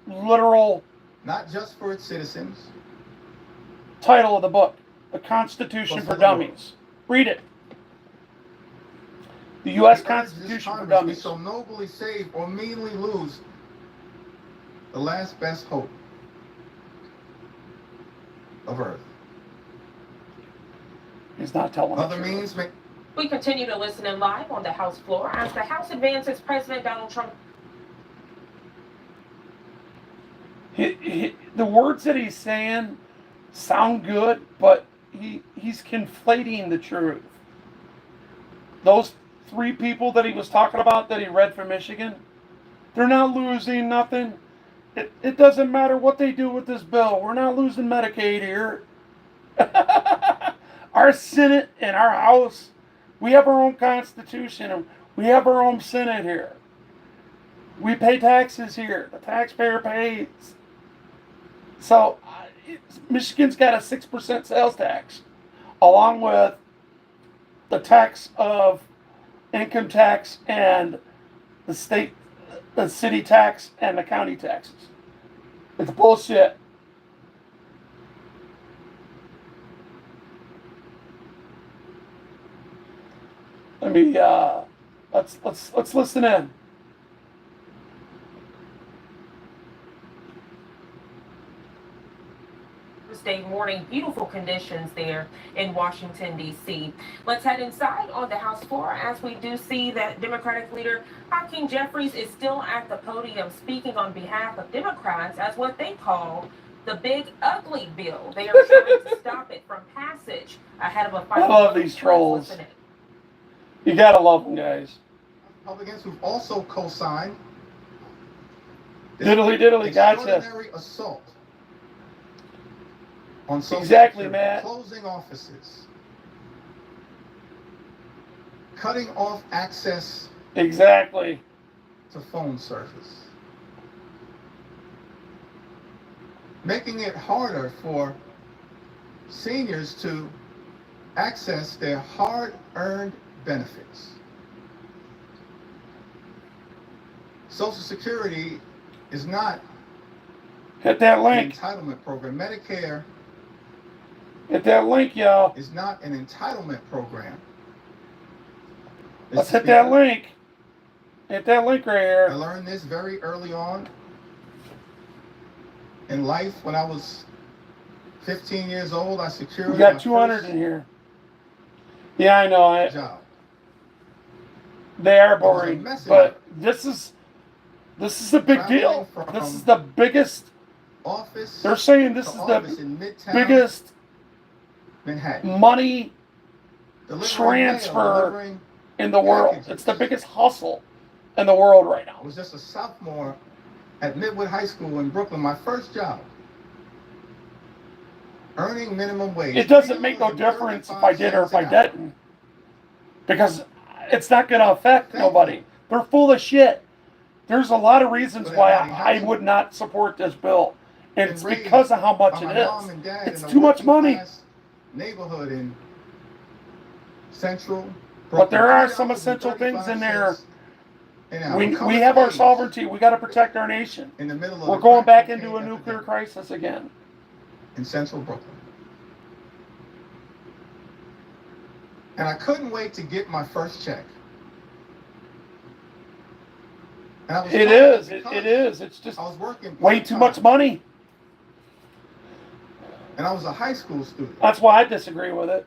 literal not just for its citizens, title of the book, The Constitution But for for the world. Dummies. Read it. The U.S. We urge this Constitution for Congress, we Dummies. shall nobly save or meanly lose the last best hope of earth. He's not telling the Other truth. means may We continue to listen in live on the House floor as the House advances President Donald Trump. The words that he's saying sound good, but he's conflating the truth. Those three people that he was talking about that he read from Michigan, they're not losing nothing. It doesn't matter what they do with this bill. We're not losing Medicaid here. Our Senate and our House, we have our own Constitution and we have our own Senate here. We pay taxes here. The taxpayer pays. So Michigan's got a 6% sales tax, along with the tax of income tax and the city tax and the county taxes. It's bullshit. Let me let's listen in. Thursday morning. Beautiful conditions there in Washington, D.C. Let's head inside on the House floor as we do see that Democratic leader Hakeem Jeffries is still at the podium speaking on behalf of Democrats as what they call the big ugly bill. They are trying to stop it from passage ahead of a final I love vote. these trolls. Listen in. You gotta love them, guys. Republicans who've also co-signed this Diddly, gotcha. extraordinary assault on Social Exactly, Security, Matt. closing offices, cutting off access Exactly. to phone service, making it harder for seniors to access their hard-earned benefits. Social Security is not Hit that an link. entitlement program. Medicare Hit that link, y'all. is not an entitlement program. Let's Mr. hit that Speaker, link. Hit that link right I here. learned this very early on in life. When I was 15 years old, I secured We got my 200 first in here. Yeah, I know. job. They are It was a boring, messenger. but this is a big Traveling deal. from This is the biggest. Office They're saying this to is office the in Midtown biggest Manhattan. money Delivering transfer mail, delivering- in the world. packages. It's the biggest hustle in the world right I now. was just a sophomore at Midwood High School in Brooklyn, my first job. Earning minimum wage. It doesn't make no difference if I did or if I didn't, because it's not going to affect nobody. They're full of shit. There's a lot of reasons why I would not support this bill, and it's because of how much it is. It's too much money. Neighborhood in Central. But there are Brooklyn, some essential things in there. $3.35 We have our sovereignty. We got to protect our nation. in the middle of We're the going back crack into a cocaine nuclear epidemic crisis again. in Central Brooklyn. And I couldn't wait to get my first check. And I was It told is. because It is. It's just I was working way too much part-time, money. and I was a high school student. That's why I disagree with it.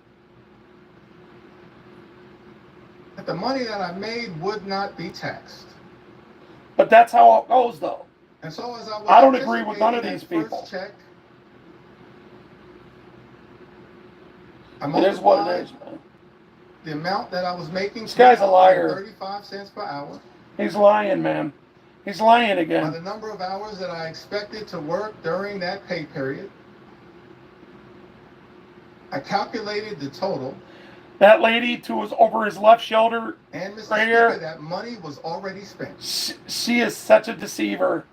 That the money that I made would not be taxed. But that's how it goes, though. And so as I was I don't agree with none of these anticipating that people. first check, I It is what it multiplied is, man. the amount that I was making. This guy's a liar. 35 cents per hour. He's lying, man. He's lying By the again. number of hours that I expected to work during that pay period, I calculated the total, That lady was over his left shoulder. and Mr. Right Speaker, here. that money was already spent. She is such a deceiver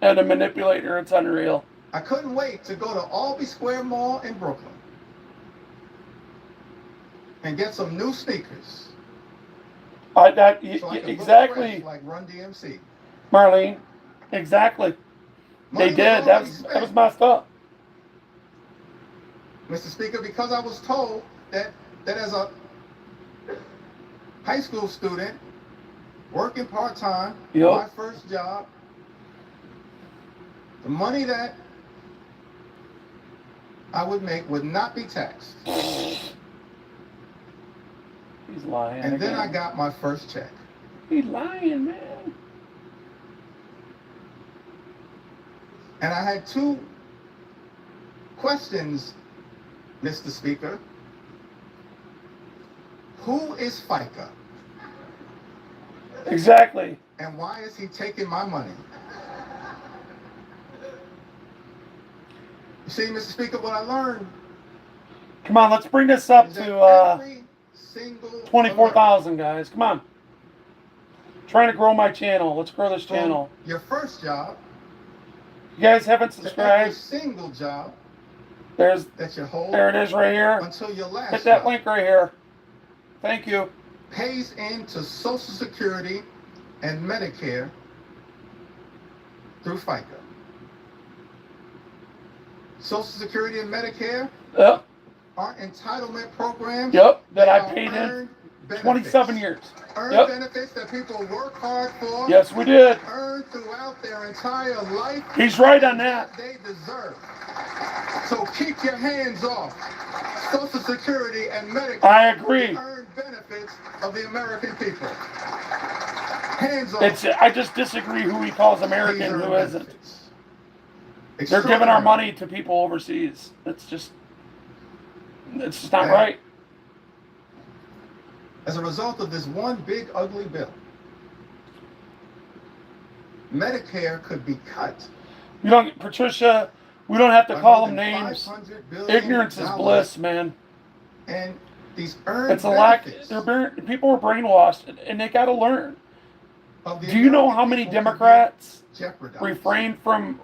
and a manipulator. It's unreal. I couldn't wait to go to Albee Square Mall in Brooklyn and get some new sneakers. So I could look Exactly, fresh like Run DMC. Marlene. Exactly. Money They was did. already That spent. was messed up. Mr. Speaker, because I was told that as a high school student working part-time, Yep. my first job, the money that I would make would not be taxed. He's lying. And then again. I got my first check. He's lying, man. And I had two questions, Mr. Speaker. Who is FICA? Exactly. And why is he taking my money? You see, Mr. Speaker, what I learned Come on, let's bring this up is that to every single 24,000, guys. Come on. Trying to grow my channel. Let's grow this from channel. your first job You guys haven't to every subscribed? single job There that you hold it is right here. until your last Hit that job link right here. Thank you. pays into Social Security and Medicare through FICA. Social Security and Medicare Yep. are entitlement programs. Yep. That I are paid in earned benefits. 27 years. Earned Yep. benefits that people work hard for. Yes, we did. Earned throughout their entire life. He's right on that. They deserve. So keep your hands off Social Security and Medicare. I agree. The earned benefits of the American people. Hands off. I just disagree who he calls American these and earned who isn't. benefits. They're giving our money to people overseas. It's just not right. As a result of this one big ugly bill, Medicare could be cut. Patricia, we don't have to call them names. Ignorance is bliss, man. And these earned It's a lack. benefits People are brainwashed, and they got to learn. of the Do you know American how many people could be Democrats jeopardized. refrained from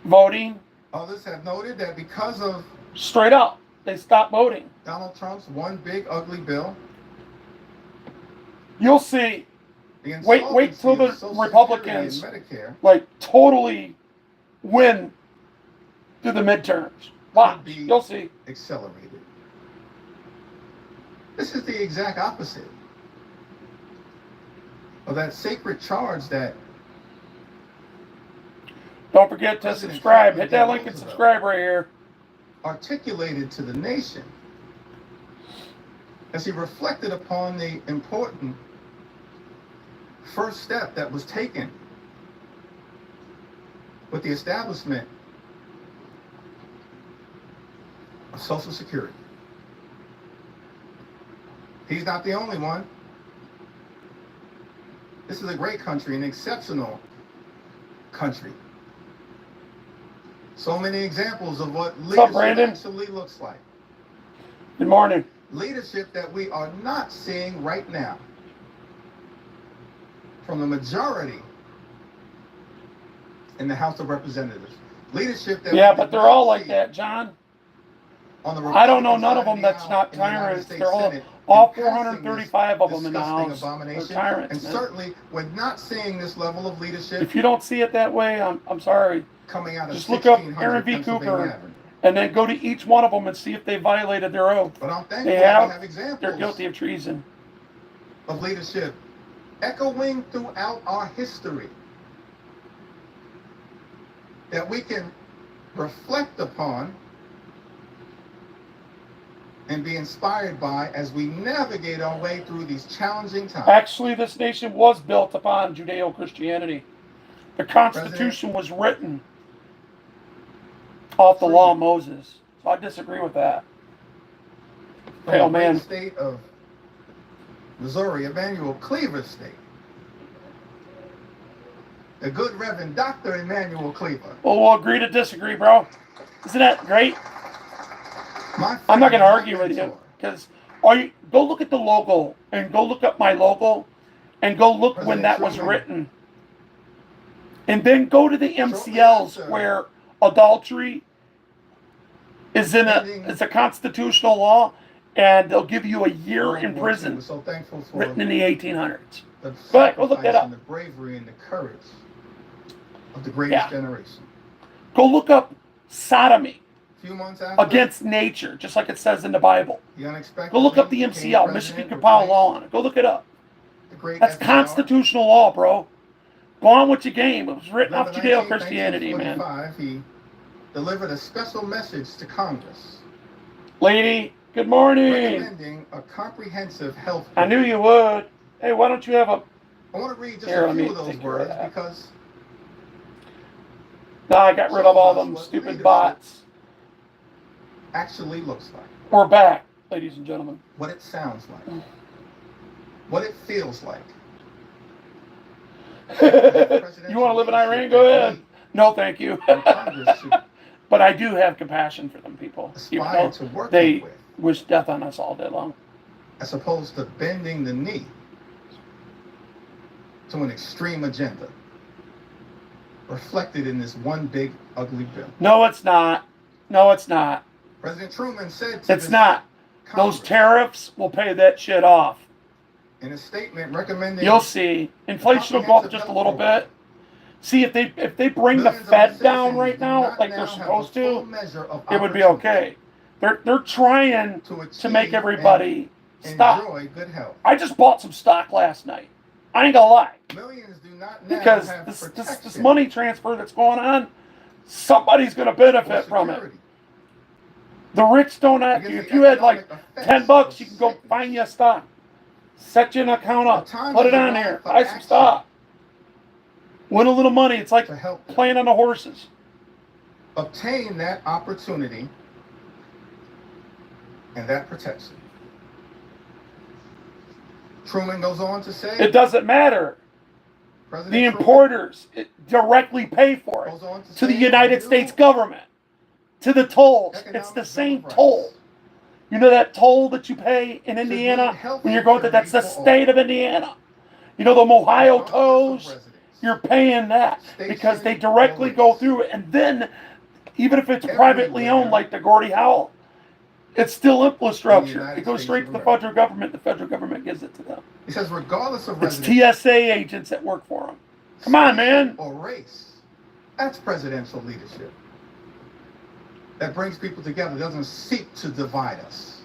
voting? Others have noted that because of Straight up, they stopped voting. Donald Trump's one big ugly bill, You'll see. the Wait till the insolvency of Social Republicans Security and Medicare like totally win through the midterms. Watch, could be you'll see. accelerated. This is the exact opposite of that sacred charge that Don't forget to President subscribe. Franklin Hit that D. link and Roosevelt subscribe right here. articulated to the nation as he reflected upon the important first step that was taken with the establishment of Social Security. He's not the only one. This is a great country, an exceptional country. So many examples of what leadership Brandon? actually looks like. Good morning. Leadership that we are not seeing right now from the majority in the House of Representatives. Leadership that Yeah, we but did they're not all like see that, John. on the I don't know Republican none of side them the that's aisle not in the United tyrants. States They're Senate all in passing 435 of them in the disgusting House. abomination. They're tyrants, And man. certainly we're not seeing this level of leadership If you don't see it that way, I'm sorry. coming out of Just look up 1600 Aaron V. Pennsylvania Cooper Avenue. and then go to each one of them and see if they violated their oath. But I'm thankful They that we have. have examples They're guilty of treason. of leadership echoing throughout our history that we can reflect upon and be inspired by as we navigate our way through these challenging times. Actually, this nation was built upon Judeo-Christianity. The Constitution was written off the law of Moses. So I disagree with that. From Hell, the great man. state of Missouri, Emmanuel Cleaver State. The good Reverend Dr. Emmanuel Cleaver. Well, we'll agree to disagree, bro. Isn't that great? My I'm not going to friend, argue my with you mentor, because go look at the logo and go look up my logo and go look when that was written. And then go to the MCLs where adultery is it's a constitutional law, and they'll give you a year in prison. We're so thankful for Written in the 1800s. the Go ahead, go look that sacrifice up. and the bravery and the courage of the greatest Yeah. generation. Go look up sodomy A few months after against nature, just like it says in the Bible. the unexpected, Go look up the MCL, Michigan Compiled Law on it. Go look it up. That's constitutional law, bro. Go on with your game. It was written off Judeo-Christianity, man. He delivered a special message to Congress Lady, good morning. recommending a comprehensive health I knew you would. Hey, why don't you have a... I want to read just Here, a let few me of those take care of words that. because No, I got rid of all them stupid bots. actually looks like, We're back, ladies and gentlemen. what it sounds like, what it feels like. You want to live in Iran? Go ahead. No, thank you. Congress should But I do have compassion for them people. Even aspire though to work they with, wish death on us all day long. as opposed to bending the knee to an extreme agenda reflected in this one big ugly bill. No, it's not. No, it's not. President Truman said to It's this not. Congress, Those tariffs will pay that shit off. in a statement recommending You'll see. Inflation will go up just a little bit. See, if they bring the Fed down right now, like they're supposed to, it would be okay. They're trying to make everybody stop. Enjoy good health. I just bought some stock last night. I ain't gonna lie. Millions do not now Because have this protection money transfer that's going on, somebody's going to or benefit from it. security. The rich don't have to. Against If the you had like economic effects $10, of you can go sickness. find you a stock. Set your account up. The time Put has it on arrived there. for Buy some action stock. Win a little money. It's like to help them playing on the horses. obtain that opportunity and that protection. Truman goes on to say, It doesn't matter. President The Truman importers directly pay for it goes on to the say, United "New States government, to the tolls. It's economic the Bill same of Rights." toll. You know that toll that you pay in Should Indiana mean health when you're going to, that's the security for state of Indiana. You know the Ohio regardless of tolls? residence. You're paying that because they directly go through it. And then, even if it's privately owned like the Gordie Howe, it's still infrastructure. United It goes States straight of to the America. federal government. The federal government gives it to them. He says, regardless of It's residence, TSA agents that work for them. Come on, man. or race, that's presidential leadership. That brings people together, doesn't seek to divide us.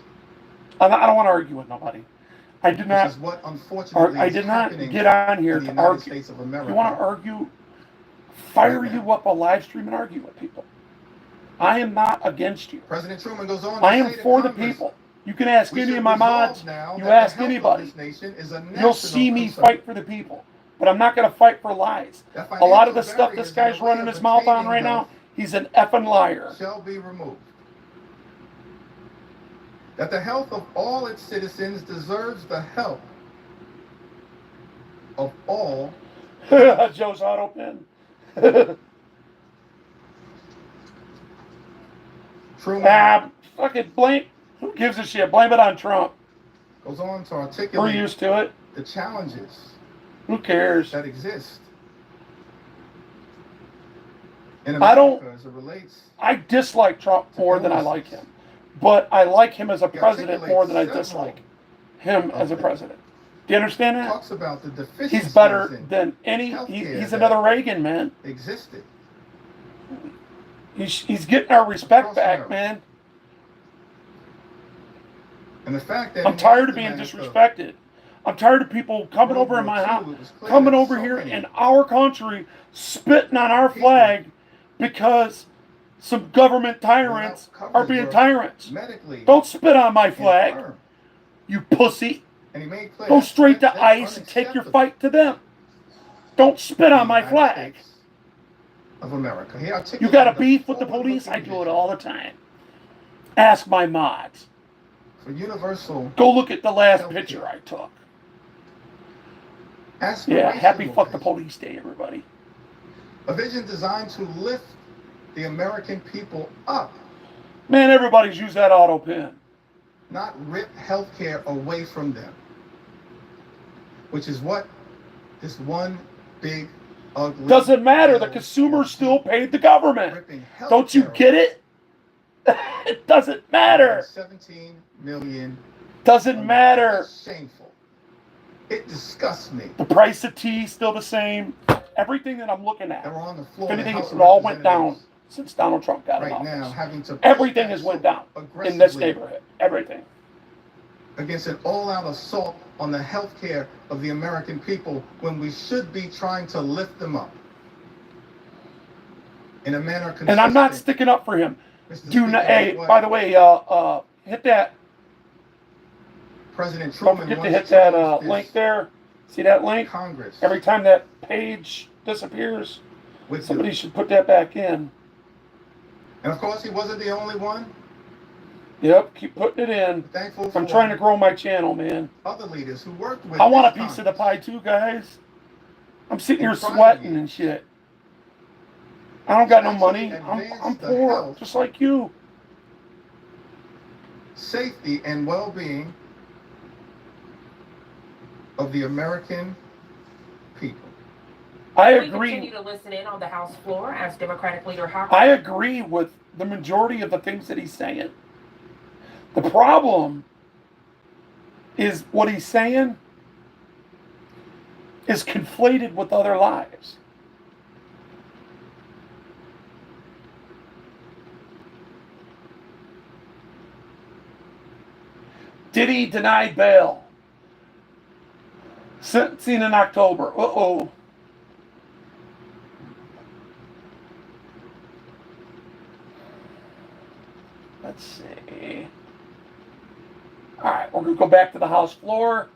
I don't want to argue with nobody. I do Which not. is what unfortunately I is did not happening get on here in the to United argue. States of If America. you want to argue, fire Right now. you up a live stream and argue with people. I am not against you. President Truman goes on to I am say to for the Congress, people. You can ask "We any should of my resolve mods. now You that the ask health of anybody. this nation is a You'll national see me concern." fight for the people. But I'm not going to fight for lies. That A lot of the financial stuff this barriers guy's in the way running of his mouth on obtaining right now, health he's an effing liar. shall be removed. That the health of all its citizens deserves the help of all. Joe's auto pen. Truman Fucking blame. Who gives a shit? Blame it on Trump. goes on to We're articulate used to it. the challenges Who cares? that exist in I don't- America as it relates. I dislike Trump more than I like him. But I like him as a He president more than I articulates dislike him as a president. Do you understand that? Talks about the deficiencies He's better in than any. healthcare He's that another Reagan, man. existed. He's getting our respect Across back, America. man. And the fact that I'm in the tired of being aftermath of disrespected. I'm tired of people coming World over in War my II, house, it was clear coming that over so here many in our country, spitting on our people flag because some government tyrants without are being coverage tyrants. medically Don't spit on my flag, infirm. you pussy. And he made clear Go that's- straight to that's ICE and take your unacceptable fight to them. Don't spit on in the my United flag. States of America. He You articulated got a the beef with the forward-looking police? I do it vision all the time. Ask my mods. for universal Go look at the last Healthcare. picture I took. aspirational Yeah, happy fuck the vision. police day, everybody. A vision designed to lift the American people up, Man, everybody's used that auto pen. not rip healthcare away from them. Which is what this one big, ugly... Doesn't matter. The bill consumers still will do. paid the government. Ripping Don't you healthcare get it? It doesn't away matter. from 17 million. Doesn't matter. That's shameful. It disgusts me. The price of tea still the same. Everything that I'm looking at. And we're on the floor. If of the anything, House it of all went down Representatives since Donald Trump got in right now, office. having to push Everything back has so went down in this aggressively neighborhood. Everything. against an all-out assault on the health care of the American people when we should be trying to lift them up in a manner consistent. And I'm not sticking up for him. Mr. Do not. Speaker, Hey, what by the way, hit that. President Don't Truman forget to once hit that told this link there. See that link? Congress Every time that page disappears, with somebody you. should put that back in. And of course, he wasn't the only one. Yep, keep putting it in. Thankful for I'm trying to grow my channel, man. other leaders who worked with I want a this piece of the Congress. pie too, guys. I'm sitting here And trying sweating to and shit. I don't got no actually money. advance I'm the poor, health just like you. Safety and well-being of the American people. I We continue agree. to listen in on the House floor as Democratic Leader Hawkins. I agree with the majority of the things that he's saying. The problem is what he's saying is conflated with other lives. Diddy denied bail. Sentencing in October. Uh-oh. Let's see. All right, we're going to go back to the House floor.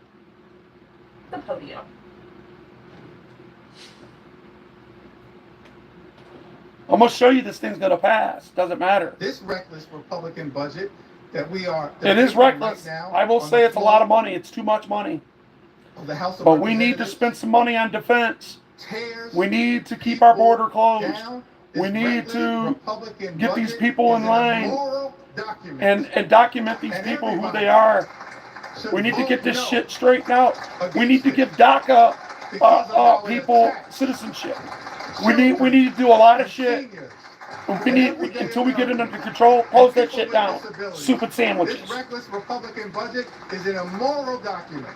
The podium. I'm going to show you this thing's going to pass. Doesn't matter. This reckless Republican budget that we are. It is reckless. Right now I will on say the it's a floor lot of money. It's too much money. of the House of But we need to Representatives spend some money on defense. tears We need to keep our border closed. down. We This need reckless to Republican get these budget people is in an line immoral document. and document these And people who everybody they are. should We need to get vote this no shit straightened out. We need against to it give DACA because of how it people attacks citizenship. We need to do a lot of shit. seniors. We need until we get it under control. Close that shit down. Soup and This sandwiches. reckless Republican budget is an immoral document.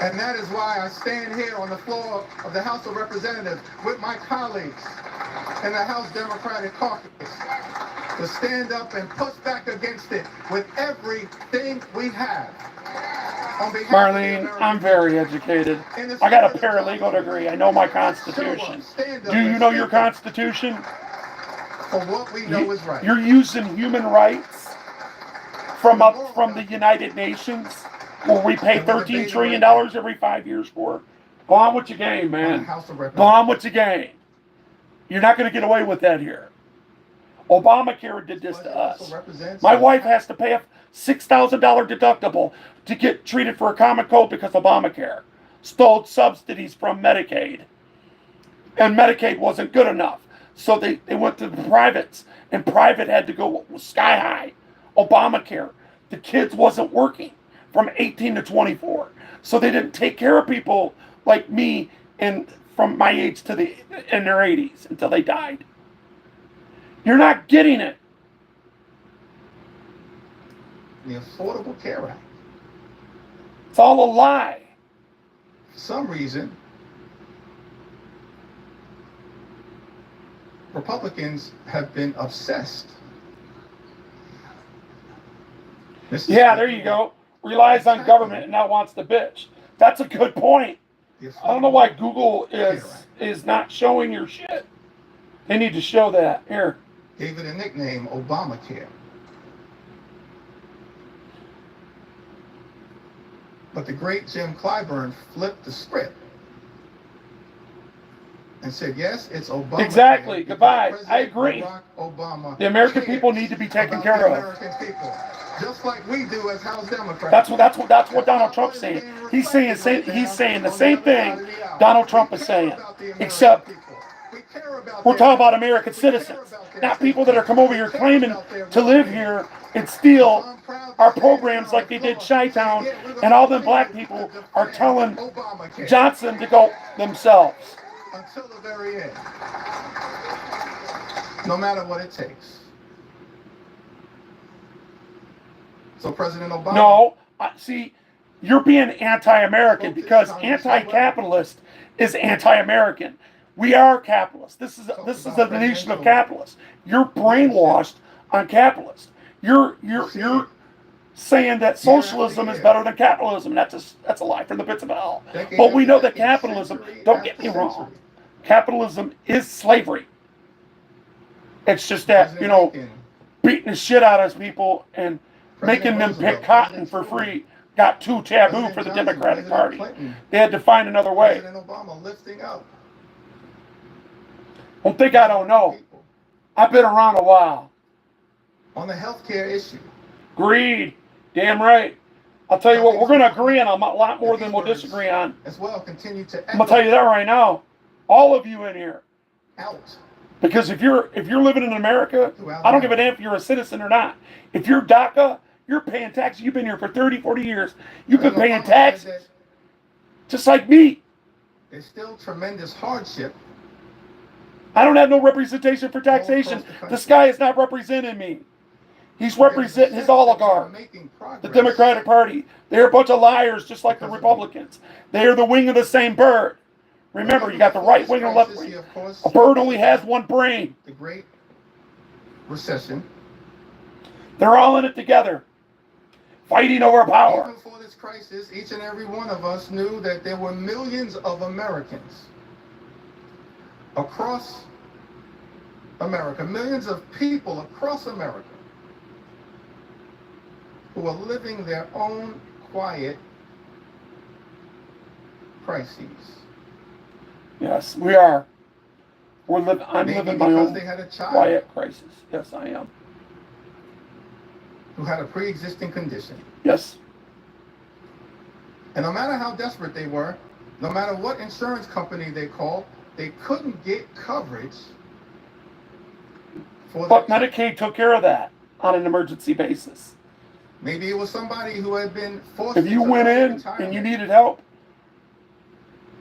And that is why I stand here on the floor of the House of Representatives with my colleagues in the House Democratic Caucus to stand up and push back against it with everything we have. On behalf of the Marlene, American I'm very educated. I got a paralegal degree. I know my Constitution. Do you know your Constitution? for what we know is right. You're using human rights from the United Nations, where we pay $13 trillion every 5 years for. Go on with your game, man. Go on with your game. You're not going to get away with that here. Obamacare did this to us. My wife has to pay a $6,000 deductible to get treated for a common cold because Obamacare stole subsidies from Medicaid. And Medicaid wasn't good enough. So they went to the privates, and private had to go sky high. Obamacare, the kids wasn't working from 18 to 24. So they didn't take care of people like me and from my age to in their 80s until they died. You're not getting it. The Affordable Care Act. It's all a lie. For some reason, Republicans have been obsessed. Yeah, there you go. Relies on government and now wants to bitch. That's a good point. I don't know why Google is not showing your shit. They need to show that. Here. Gave it a nickname, Obamacare. But the great Jim Clyburn flipped the script and said, yes, it's Obamacare. Exactly. Goodbye. I President agree. Barack Obama The American cares people need to be taken about care the of. American people, just like we do as House Democrats. That's what Donald Trump's saying. He's saying the same thing Donald Trump is saying, except we're talking about American citizens, not people that are come over here claiming to live here and steal our programs like they did Chi-Town, and all them black people are telling Johnson to go themselves. Until the very end. No matter what it takes. So President Obama... No, see, you're being anti-American because anti-capitalist is anti-American. We are capitalists. This is a nation of capitalists. You're brainwashed on capitalists. You're saying that socialism is better than capitalism. That's a lie from the pits of hell. But we know that capitalism, don't get me wrong, capitalism is slavery. It's just that, beating the shit out of people and making them pick cotton for free got too taboo for the Democratic Party. They had to find another way. President Obama lifting up. Don't think I don't know. I've been around a while. On the healthcare issue. Greed. Damn right. I'll tell you what, we're going to agree on a lot more than we'll disagree on. As well, continue to I'm going to tell you that right now. All of you in here. out. Because if you're living in America, I don't give a damn if you're a citizen or not. If you're DACA, you're paying taxes. You've been here for 30, 40 years. You've been paying taxes. Just like me. There's still tremendous hardship. I don't have no representation for taxation. This guy is not representing me. He's representing his oligarch, the Democratic Party. They're a bunch of liars just like the Republicans. They are the wing of the same bird. Remember, you got the right wing and left wing. A bird only has one brain. The Great Recession. They're all in it together, fighting over power. Even before this crisis, each and every one of us knew that there were millions of Americans across America, millions of people across America who are living their own quiet crises. Yes, we are. I'm Maybe living my because own they had a child quiet crisis. Yes, I am. who had a pre-existing condition. Yes. And no matter how desperate they were, no matter what insurance company they called, they couldn't get coverage for But their child. Medicaid took care of that on an emergency basis. Maybe it was somebody who had been forced If you into went early in retirement. and you needed help,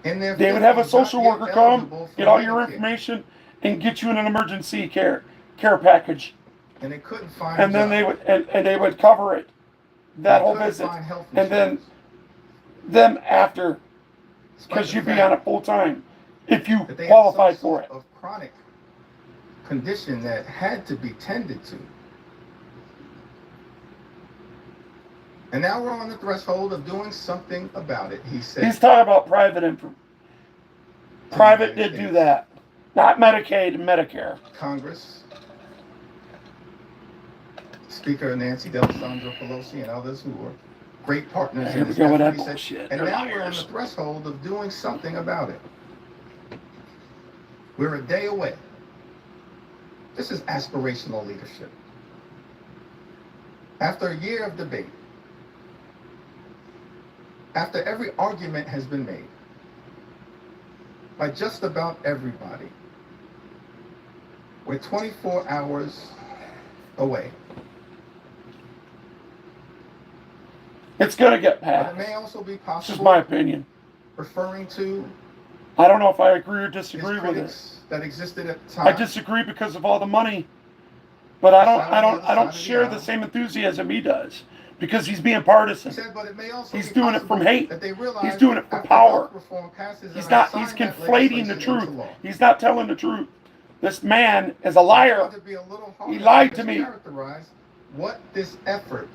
In their they would have a 50s, social not yet worker come, eligible for get all your Medicare, information, and get you in an emergency care package. and they couldn't find And then a they job. would and they would cover it, that They whole couldn't visit. find health And then insurance, them after, despite because the you'd be fact on it full time if you that they had some qualified for sort it. of chronic condition that had to be tended to. And now we're on the threshold of doing something about it, he said. He's talking about private info. Private did do that, not Medicaid and Medicare. Congress, Speaker Nancy D'Alessandro Pelosi, and others who were great partners Here in we this go with effort, that he said. bullshit. And They're now we're on the liars. threshold of doing something about it. We're a day away. This is aspirational leadership. After a year of debate, after every argument has been made by just about everybody, we're 24 hours away. It's gonna get But it passed. may also be This is possible, my opinion. referring to I don't know if I agree or his disagree with it. critics that existed at the I time. disagree because of all the money, but I don't share the same enthusiasm he does because he's being He partisan. said, but it may also He's be doing it from possible hate. that they He's realize doing it for after power. health reform passes He's and not. they He's sign that conflating the legislation truth. into law, He's not telling the truth. This man is a it's liar. going to be a little harder He lied to me. mischaracterize what this effort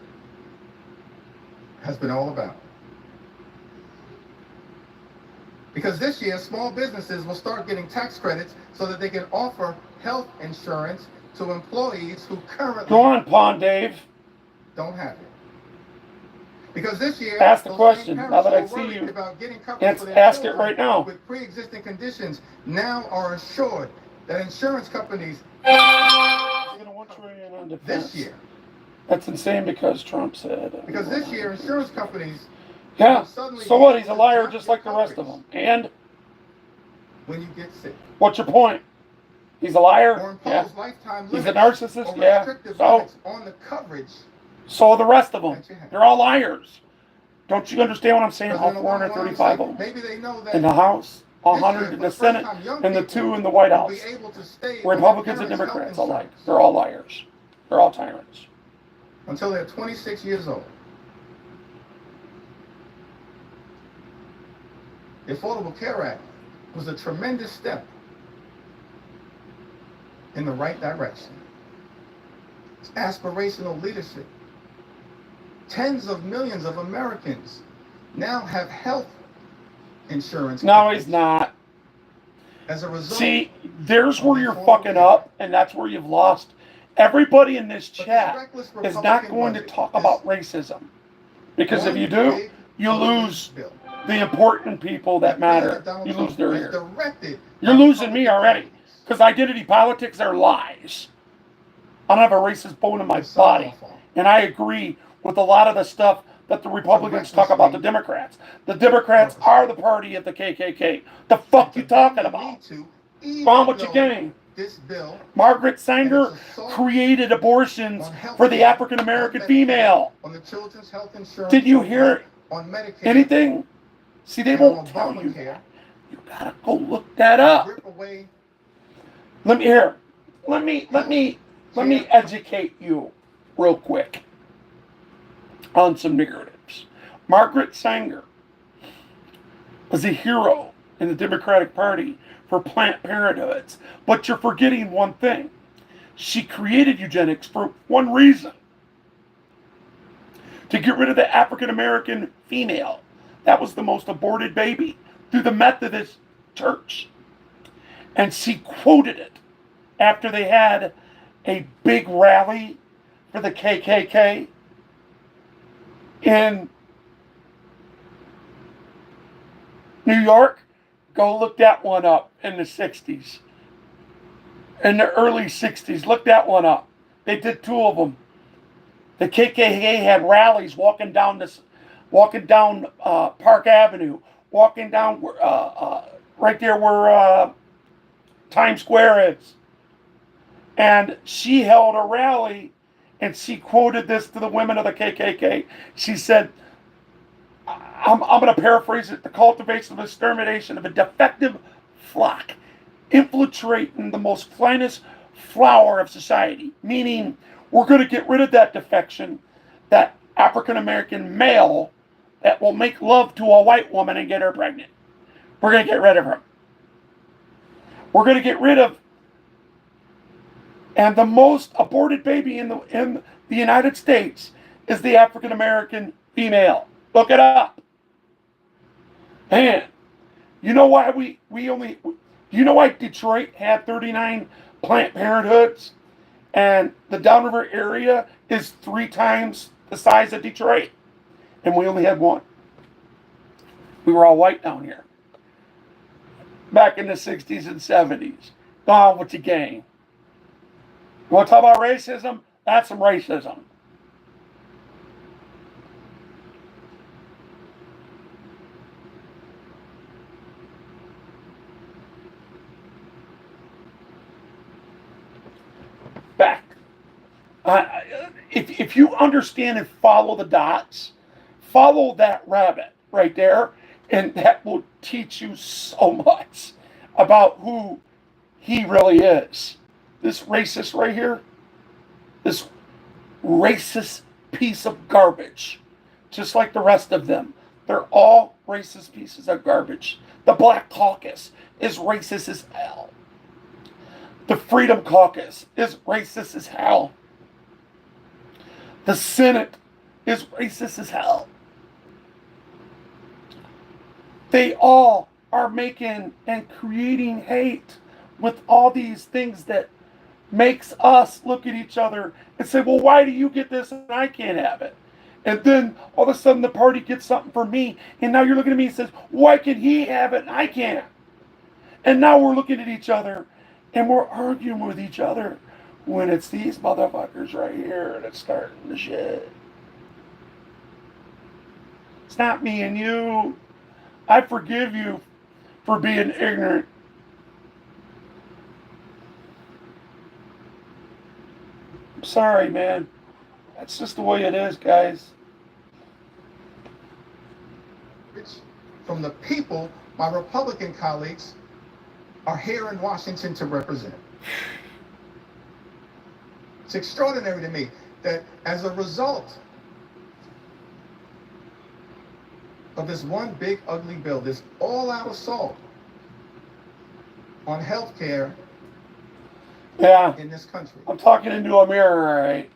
has been all about. Because this year, small businesses will start getting tax credits so that they can offer health insurance to employees who currently Go on, Pond Dave. don't have it. Because this year, Ask the those question, same now that I parents who see were worried you. about getting coverage for their Ask it children right now. with pre-existing conditions now are assured that insurance companies They're gonna want you in on defense. this year, That's insane because Trump said. because this year insurance companies Yeah. will suddenly So be what? able He's a to liar drop just your like the rest of coverage them. And when you get sick, what's your point? He's a or liar. impose Yeah. lifetime He's a limits narcissist. or Yeah. restrictive So limits on the coverage. so are the rest of them. That you have. They're all liars. Don't you understand what I'm saying? All President Obama went on to 435 say of them maybe they know that in the House, this year, 100 for in the the first Senate, time, young and the people 2 in the White will House. be able to stay on their Republicans and parents' health Democrats alike. insurance They're all liars. They're all tyrants. until they're 26 years old. The Affordable Care Act was a tremendous step in the right direction. It's aspirational leadership. Tens of millions of Americans now have health insurance. No, coverage he's not. as a result. See, there's where you're fucking up, and that's where you've lost. Everybody in this But this chat reckless is not Republican going to budget talk is about racism. Because if one you do, big you ugly lose bill. the important people that That matter. President Donald You Trump lose their has ear. directed You're our losing me Republican already. colleagues. Because identity politics are lies. I don't have a racist bone in my To sign body. off on. And I agree with a lot of the stuff that the Republicans talk about the Democrats. The Democrats are the party of the KKK. The fuck you talking about? Bomb what you gang. This bill Margaret Sanger created abortions for the African American female. on the children's health insurance. Did you hear on Medicare? anything? See, they and won't on tell you Obamacare, that. You gotta go look that up. rip away Let me educate you real quick on some narratives. Margaret Sanger was a hero in the Democratic Party for Planned Parenthoods, but you're forgetting one thing. She created eugenics for one reason: to get rid of the African American female. That was the most aborted baby through the Methodist Church. And she quoted it after they had a big rally for the KKK. in New York, go look that one up in the 60s. In the early 60s, look that one up. They did 2 of them. The KKK had rallies walking down Park Avenue, walking down right there where Times Square is. And she held a rally, and she quoted this to the women of the KKK. She said, I'm going to paraphrase it, the cultivation of extermination of a defective flock, infiltrating the most finest flower of society, meaning we're going to get rid of that defection, that African-American male that will make love to a white woman and get her pregnant. We're going to get rid of her. We're going to get rid of, and the most aborted baby in the United States is the African-American female. Look it up. Man, you know why you know why Detroit had 39 Planned Parenthoods? And the downriver area is 3 times the size of Detroit. And we only had 1. We were all white down here. Back in the 60s and 70s. Gone with the gang. You want to talk about racism? That's some racism. Back. If you understand and follow the dots, follow that rabbit right there, and that will teach you so much about who he really is. This racist right here, this racist piece of garbage, just like the rest of them, they're all racist pieces of garbage. The Black Caucus is racist as hell. The Freedom Caucus is racist as hell. The Senate is racist as hell. They all are making and creating hate with all these things that makes us look at each other and say, well, why do you get this and I can't have it? And then all of a sudden the party gets something for me, and now you're looking at me and says, why can he have it and I can't? And now we're looking at each other and we're arguing with each other when it's these motherfuckers right here that's starting the shit. It's not me and you. I forgive you for being ignorant. I'm sorry, man. That's just the way it is, guys. From the people my Republican colleagues are here in Washington to represent. It's extraordinary to me that as a result of this one big ugly bill, this all-out assault on health care in this country. I'm talking into a mirror, all right?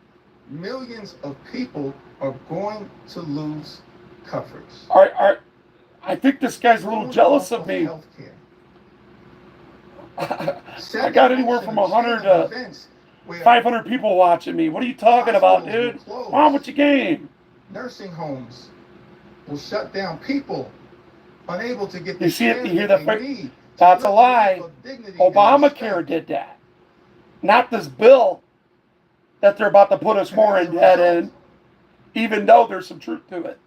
Millions of people are going to lose coverage. I think this guy's a little jealous of me. I got anywhere from 100 to 500 people watching me. What are you talking about, dude? Come on with your game. Nursing homes will shut down. People unable to get the You see it? care You hear that that? they need. That's a lie. Obamacare did that. Not this bill that they're about to put us more in debt in, even though there's some truth to it.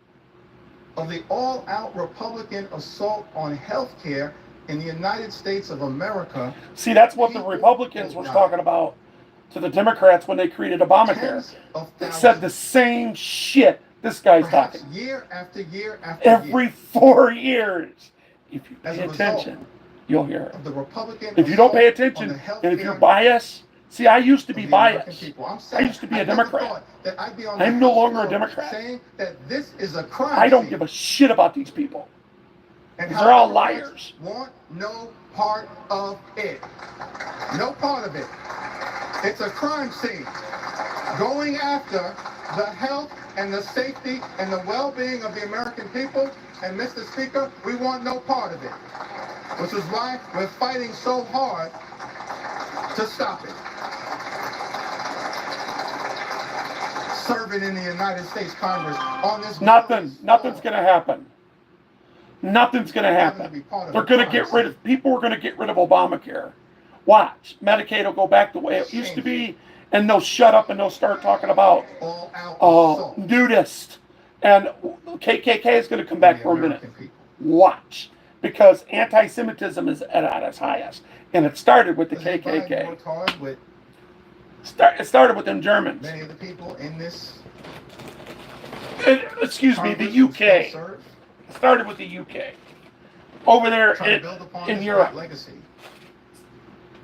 Of the all-out Republican assault on health care in the United States of America. See, that's what the Republicans were talking about to the Democrats when they created Obamacare. They said the same shit this guy's talking. Year after year after Every year. 4 years. If you pay attention, you'll hear it. The Republican if you don't pay attention, and if you're biased, see, I used to be biased. I used to be a Democrat. I'm no longer a Democrat. Saying that this is a crime. I don't give a shit about these people. And they're all liars. Want no part of it. No part of it. It's a crime scene. Going after the health and the safety and the well-being of the American people. And Mr. Speaker, we want no part of it. Which is why we're fighting so hard to stop it. serving in the United States Congress on this bill. Nothing's going to happen. Nothing's going to happen. They're going to get rid of, people are going to get rid of Obamacare. Watch. Medicaid will go back the way it used to be, and they'll shut up and they'll start talking about nudists. And KKK is going to come back for a minute. Watch. Because anti-Semitism is at its highest. And it started with the KKK. It started with them Germans. Many of the people in this, excuse me, the UK. It started with the UK. Over there in Europe. Legacy.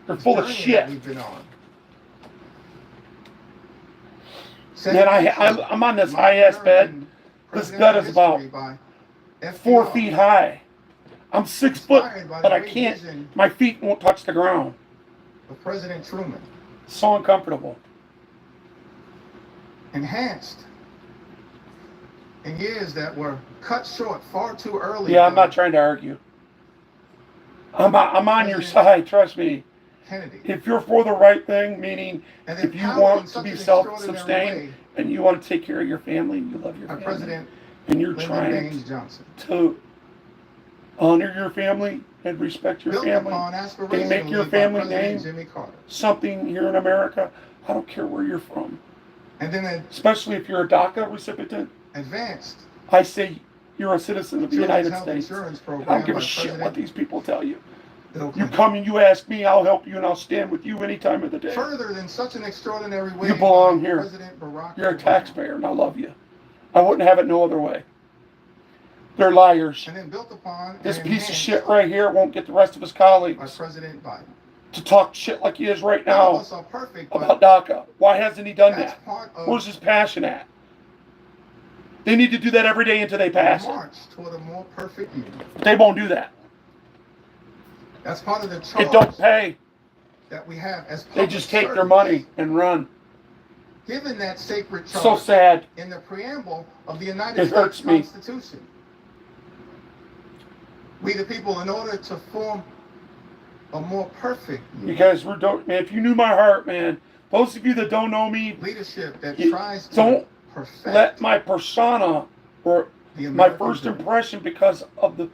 They're full of shit. We've been on. Man, I'm on this high-ass bed. This bed is about 4 feet high. I'm 6 foot, but I can't, my feet won't touch the ground. Of President Truman. So uncomfortable. Enhanced in years that were cut short far too early. Yeah, I'm not trying to argue. I'm on your side, trust me. Kennedy. If you're for the right thing, meaning if you want to be self-sustained and you want to take care of your family and you love your family, and you're trying to honor your family and respect your family and make your family name something here in America, I don't care where you're from. And then especially if you're a DACA recipient, advanced. I say you're a citizen of the United States. I don't give a shit what these people tell you. You come and you ask me, I'll help you and I'll stand with you any time of the day. Further than such an extraordinary way. You belong here. You're a taxpayer and I love you. I wouldn't have it no other way. They're liars. And then built upon this piece of shit right here won't get the rest of his colleagues by President Biden to talk shit like he is right now about DACA. Why hasn't he done that? Where's his passion at? They need to do that every day until they pass march toward a more perfect union. They won't do that. That's part of the charge. It don't pay. That we have as they just take their money and run. Given that sacred charge. So sad. In the preamble of the United States Constitution. We the people, in order to form a more perfect union. You guys were man, if you knew my heart, man. Those of you that don't know me, leadership that tries to don't let my persona or my first impression because of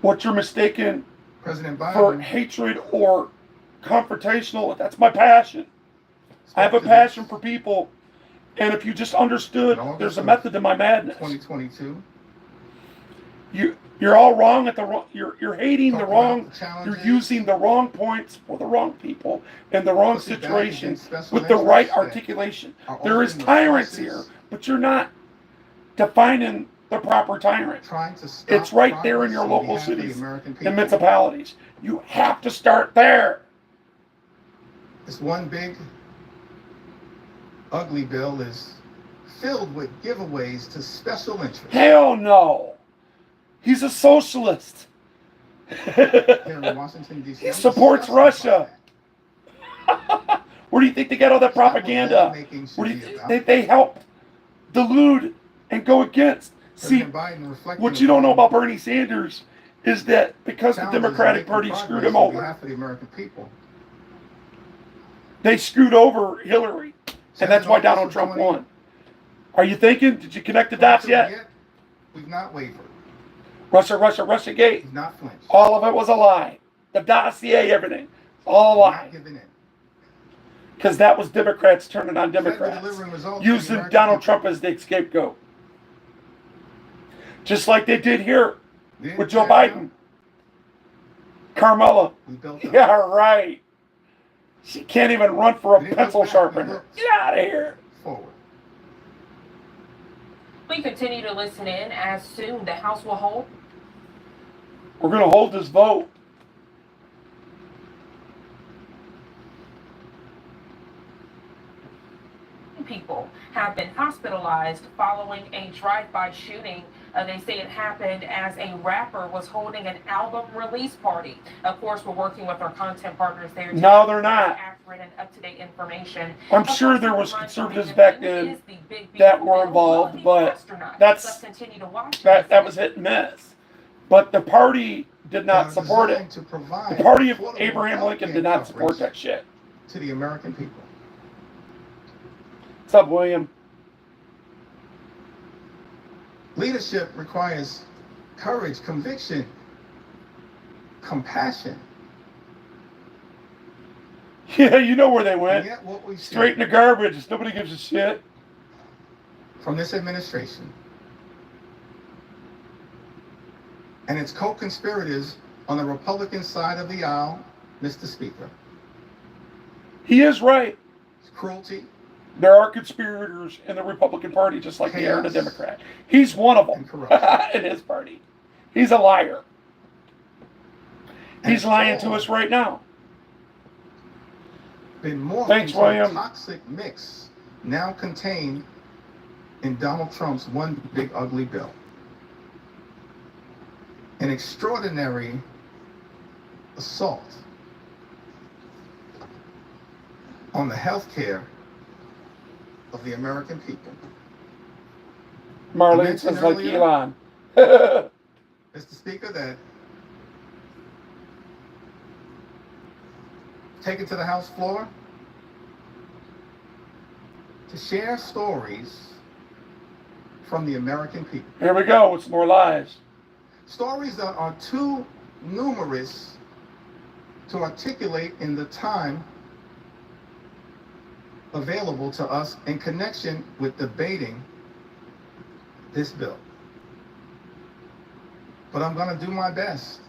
what you're mistaken President Biden for hatred or confrontational. That's my passion. I have a passion for people, and if you just understood, there's a method to my madness. 2022. You're all wrong at the wrong. You're hating the wrong. You're using the wrong points for the wrong people in the wrong situation with the right articulation. There is tyrants here, but you're not defining the proper tyrant. It's right there in your local cities and municipalities. You have to start there. This one big, ugly bill is filled with giveaways to special interests. Hell no. He's a socialist. Here in Washington, D.C. He supports Russia. Where do you think they get all that propaganda? Where do you think they help delude and go against? See, what you don't know about Bernie Sanders is that because the Democratic Party screwed him over, they screwed over Hillary, and that's why Donald Trump won. Are you thinking? Did you connect the dots yet? We've not wavered. Russia Gate. Not flinched. All of it was a lie. The dossier, everything. All a lie. Because that was Democrats turning on Democrats. Using Donald Trump as the scapegoat. Just like they did here with Joe Biden. Carmella. Yeah, right. She can't even run for a pencil sharpener. Get out of here. Forward. We continue to listen in as soon the House will hold. We're going to hold this vote. People have been hospitalized following a drive-by shooting. They say it happened as a rapper was holding an album release party. Of course, we're working with our content partners there. No, they're not. Accurate and up-to-date information. I'm sure there was conservatives back then that were involved, but that was hit and miss. But the party did not support it. The party of Abraham Lincoln did not support that shit. To the American people. What's up, William? Leadership requires courage, conviction, compassion. Yeah, you know where they And went. yet what we see Straight in the garbage. Nobody gives a shit. from this administration and its co-conspirators on the Republican side of the aisle, Mr. Speaker, He is right. it's cruelty There are conspirators in the Republican Party, just like there are in the Chaos. Democrat. He's one of them And corruption. in his party. He's a liar. And He's lying to all us right now. been morphed Thanks, into William. a toxic mix now contained in Donald Trump's one big ugly bill. An extraordinary assault on the health care of the American people. Marlene mentioned says like earlier- Elon. Mr. Speaker, that taken to the House floor to share stories from the American people. Here we go. It's more lies. Stories that are too numerous to articulate in the time available to us in connection with debating this bill. But I'm going to do my best.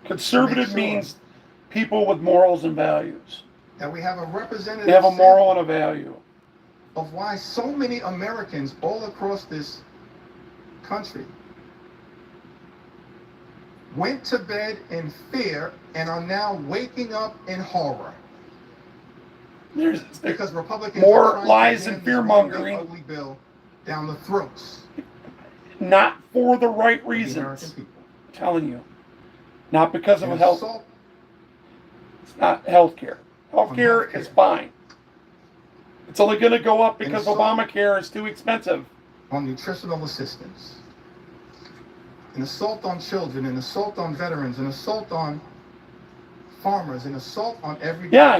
Conservative Make sure means people with morals and values. That we have a representative They have a moral sample and a value. of why so many Americans all across this country went to bed in fear and are now waking up in horror. There's Because Republicans More are trying to lies jam and this fear-mongering. one big ugly bill down the throats not for the right of the American reasons. people. I'm telling you. Not because of An health. assault It's not health care. Health care healthcare. is fine. It's only going to go up because assault- Obamacare is too expensive. on nutritional assistance, an assault on children, an assault on veterans, an assault on farmers, an assault on everybody. Yeah,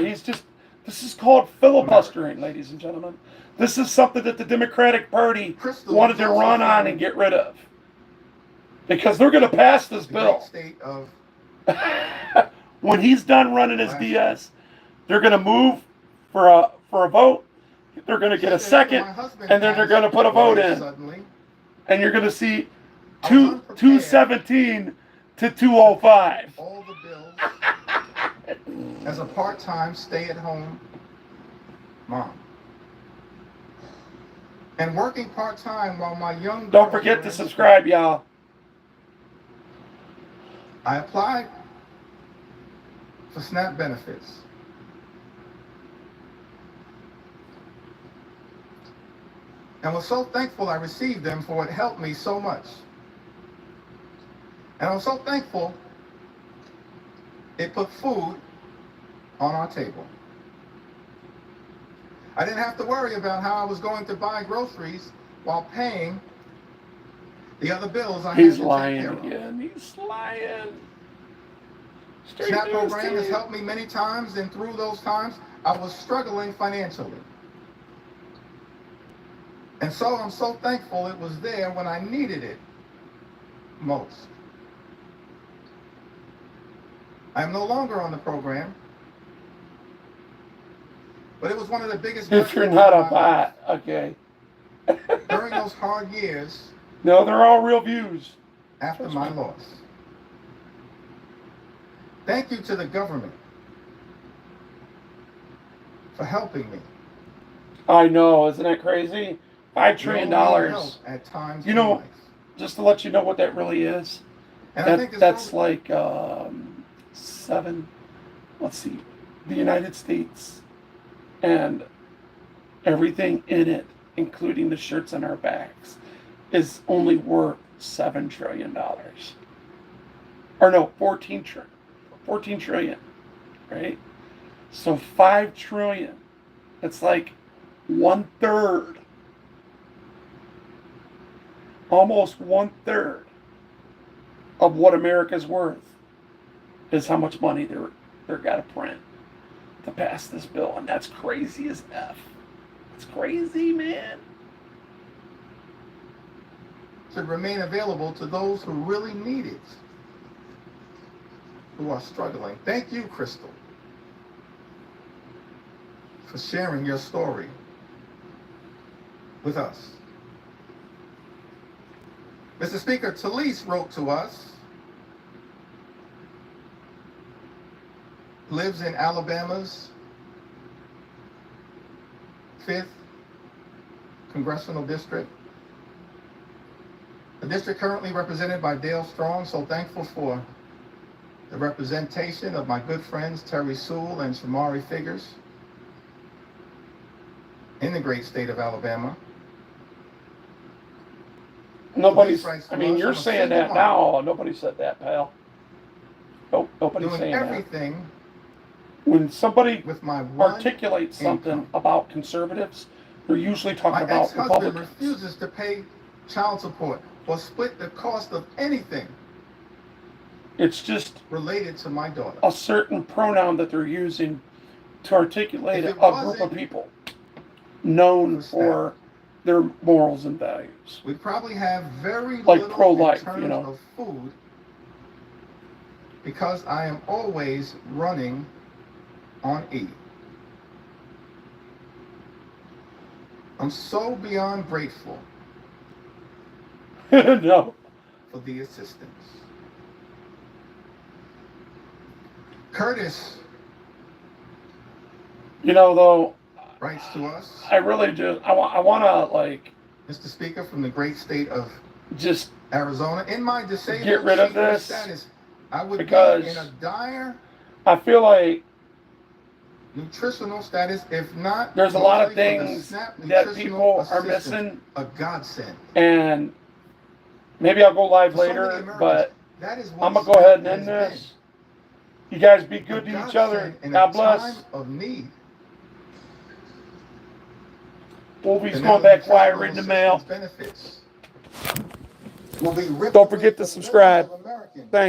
this is called filibustering, ladies and gentlemen. This is something that the Democratic Party Crystal wanted to is also run on from and get rid of. Because they're going to pass this the great bill. state of When he's done running his Wow. DS, they're going to move for a vote. They're going to get a second, My husband and then they're passed going to put a vote away in. Suddenly. And you're going to see I was 217 to 205. All the bills as a part-time stay-at-home mom. And working part-time while my young Don't girls forget were to in subscribe, y'all. I applied for SNAP benefits. And was so thankful I received them, for it helped me so much. And I was so thankful it put food on our table. I didn't have to worry about how I was going to buy groceries while paying the other bills I He's had to lying take care of. again. He's lying. Straight SNAP to his program has teeth. helped me many times, and through those times, I was struggling financially. And so I'm so thankful it was there when I needed it most. I am no longer on the program, but it was one of the biggest If you're blessings not of a my life. bot, okay. During those hard years No, they're all real views. after Trust my me. loss. Thank you to the government for helping me. I know, isn't that crazy? $5 trillion. You all need help at times You in know, life. Just to let you know what that really is. And I think That's this like let's see, the United States and everything in it, including the shirts on our backs, is only worth $7 trillion. Or no, 14 trillion, right? So 5 trillion, it's like 1/3, almost 1/3 of what America's worth is how much money they're got to print to pass this bill, and that's crazy as F. It's crazy, man. should remain available to those who really need it, who are struggling. Thank you, Crystal, for sharing your story with us. Mr. Speaker, Talise wrote to us, lives in Alabama's 5th Congressional District. The district currently represented by Dale Strong, so thankful for the representation of my good friends Terry Sewell and Shamari Figures in the great state of Alabama. Nobody's, I mean, you're saying that now. Nobody said that, pal. Nope, nobody's doing saying everything that. When somebody with my one articulates something income. about conservatives, they're usually talking My about ex-husband Republicans. refuses to pay child support or split the cost of anything It's just related to my daughter. a certain pronoun that they're using to articulate If a it group wasn't of people known for for their morals and values. We probably have very Like little pro-life, in terms you know. of food because I am always running on E. I'm so beyond grateful No. for the assistance. Curtis You know, though, writes to us, I really just, I want to, like, Mr. Speaker, from the great state of just Arizona. In my disabled get rid of senior this status, I would because be in a dire I feel like nutritional status, if not, there's a lot of mostly for the things SNAP that nutritional people are assistance, missing, a godsend. and maybe I'll go live For so many later, Americans, but that is what I'm going to go SNAP ahead and end has this. You guys be been. good A to each other. godsend in God a bless. time of need. Wolvie's And going now back quiet reading the mail. benefits will be ripped Don't forget away to from subscribe. millions of Americans. Thanks.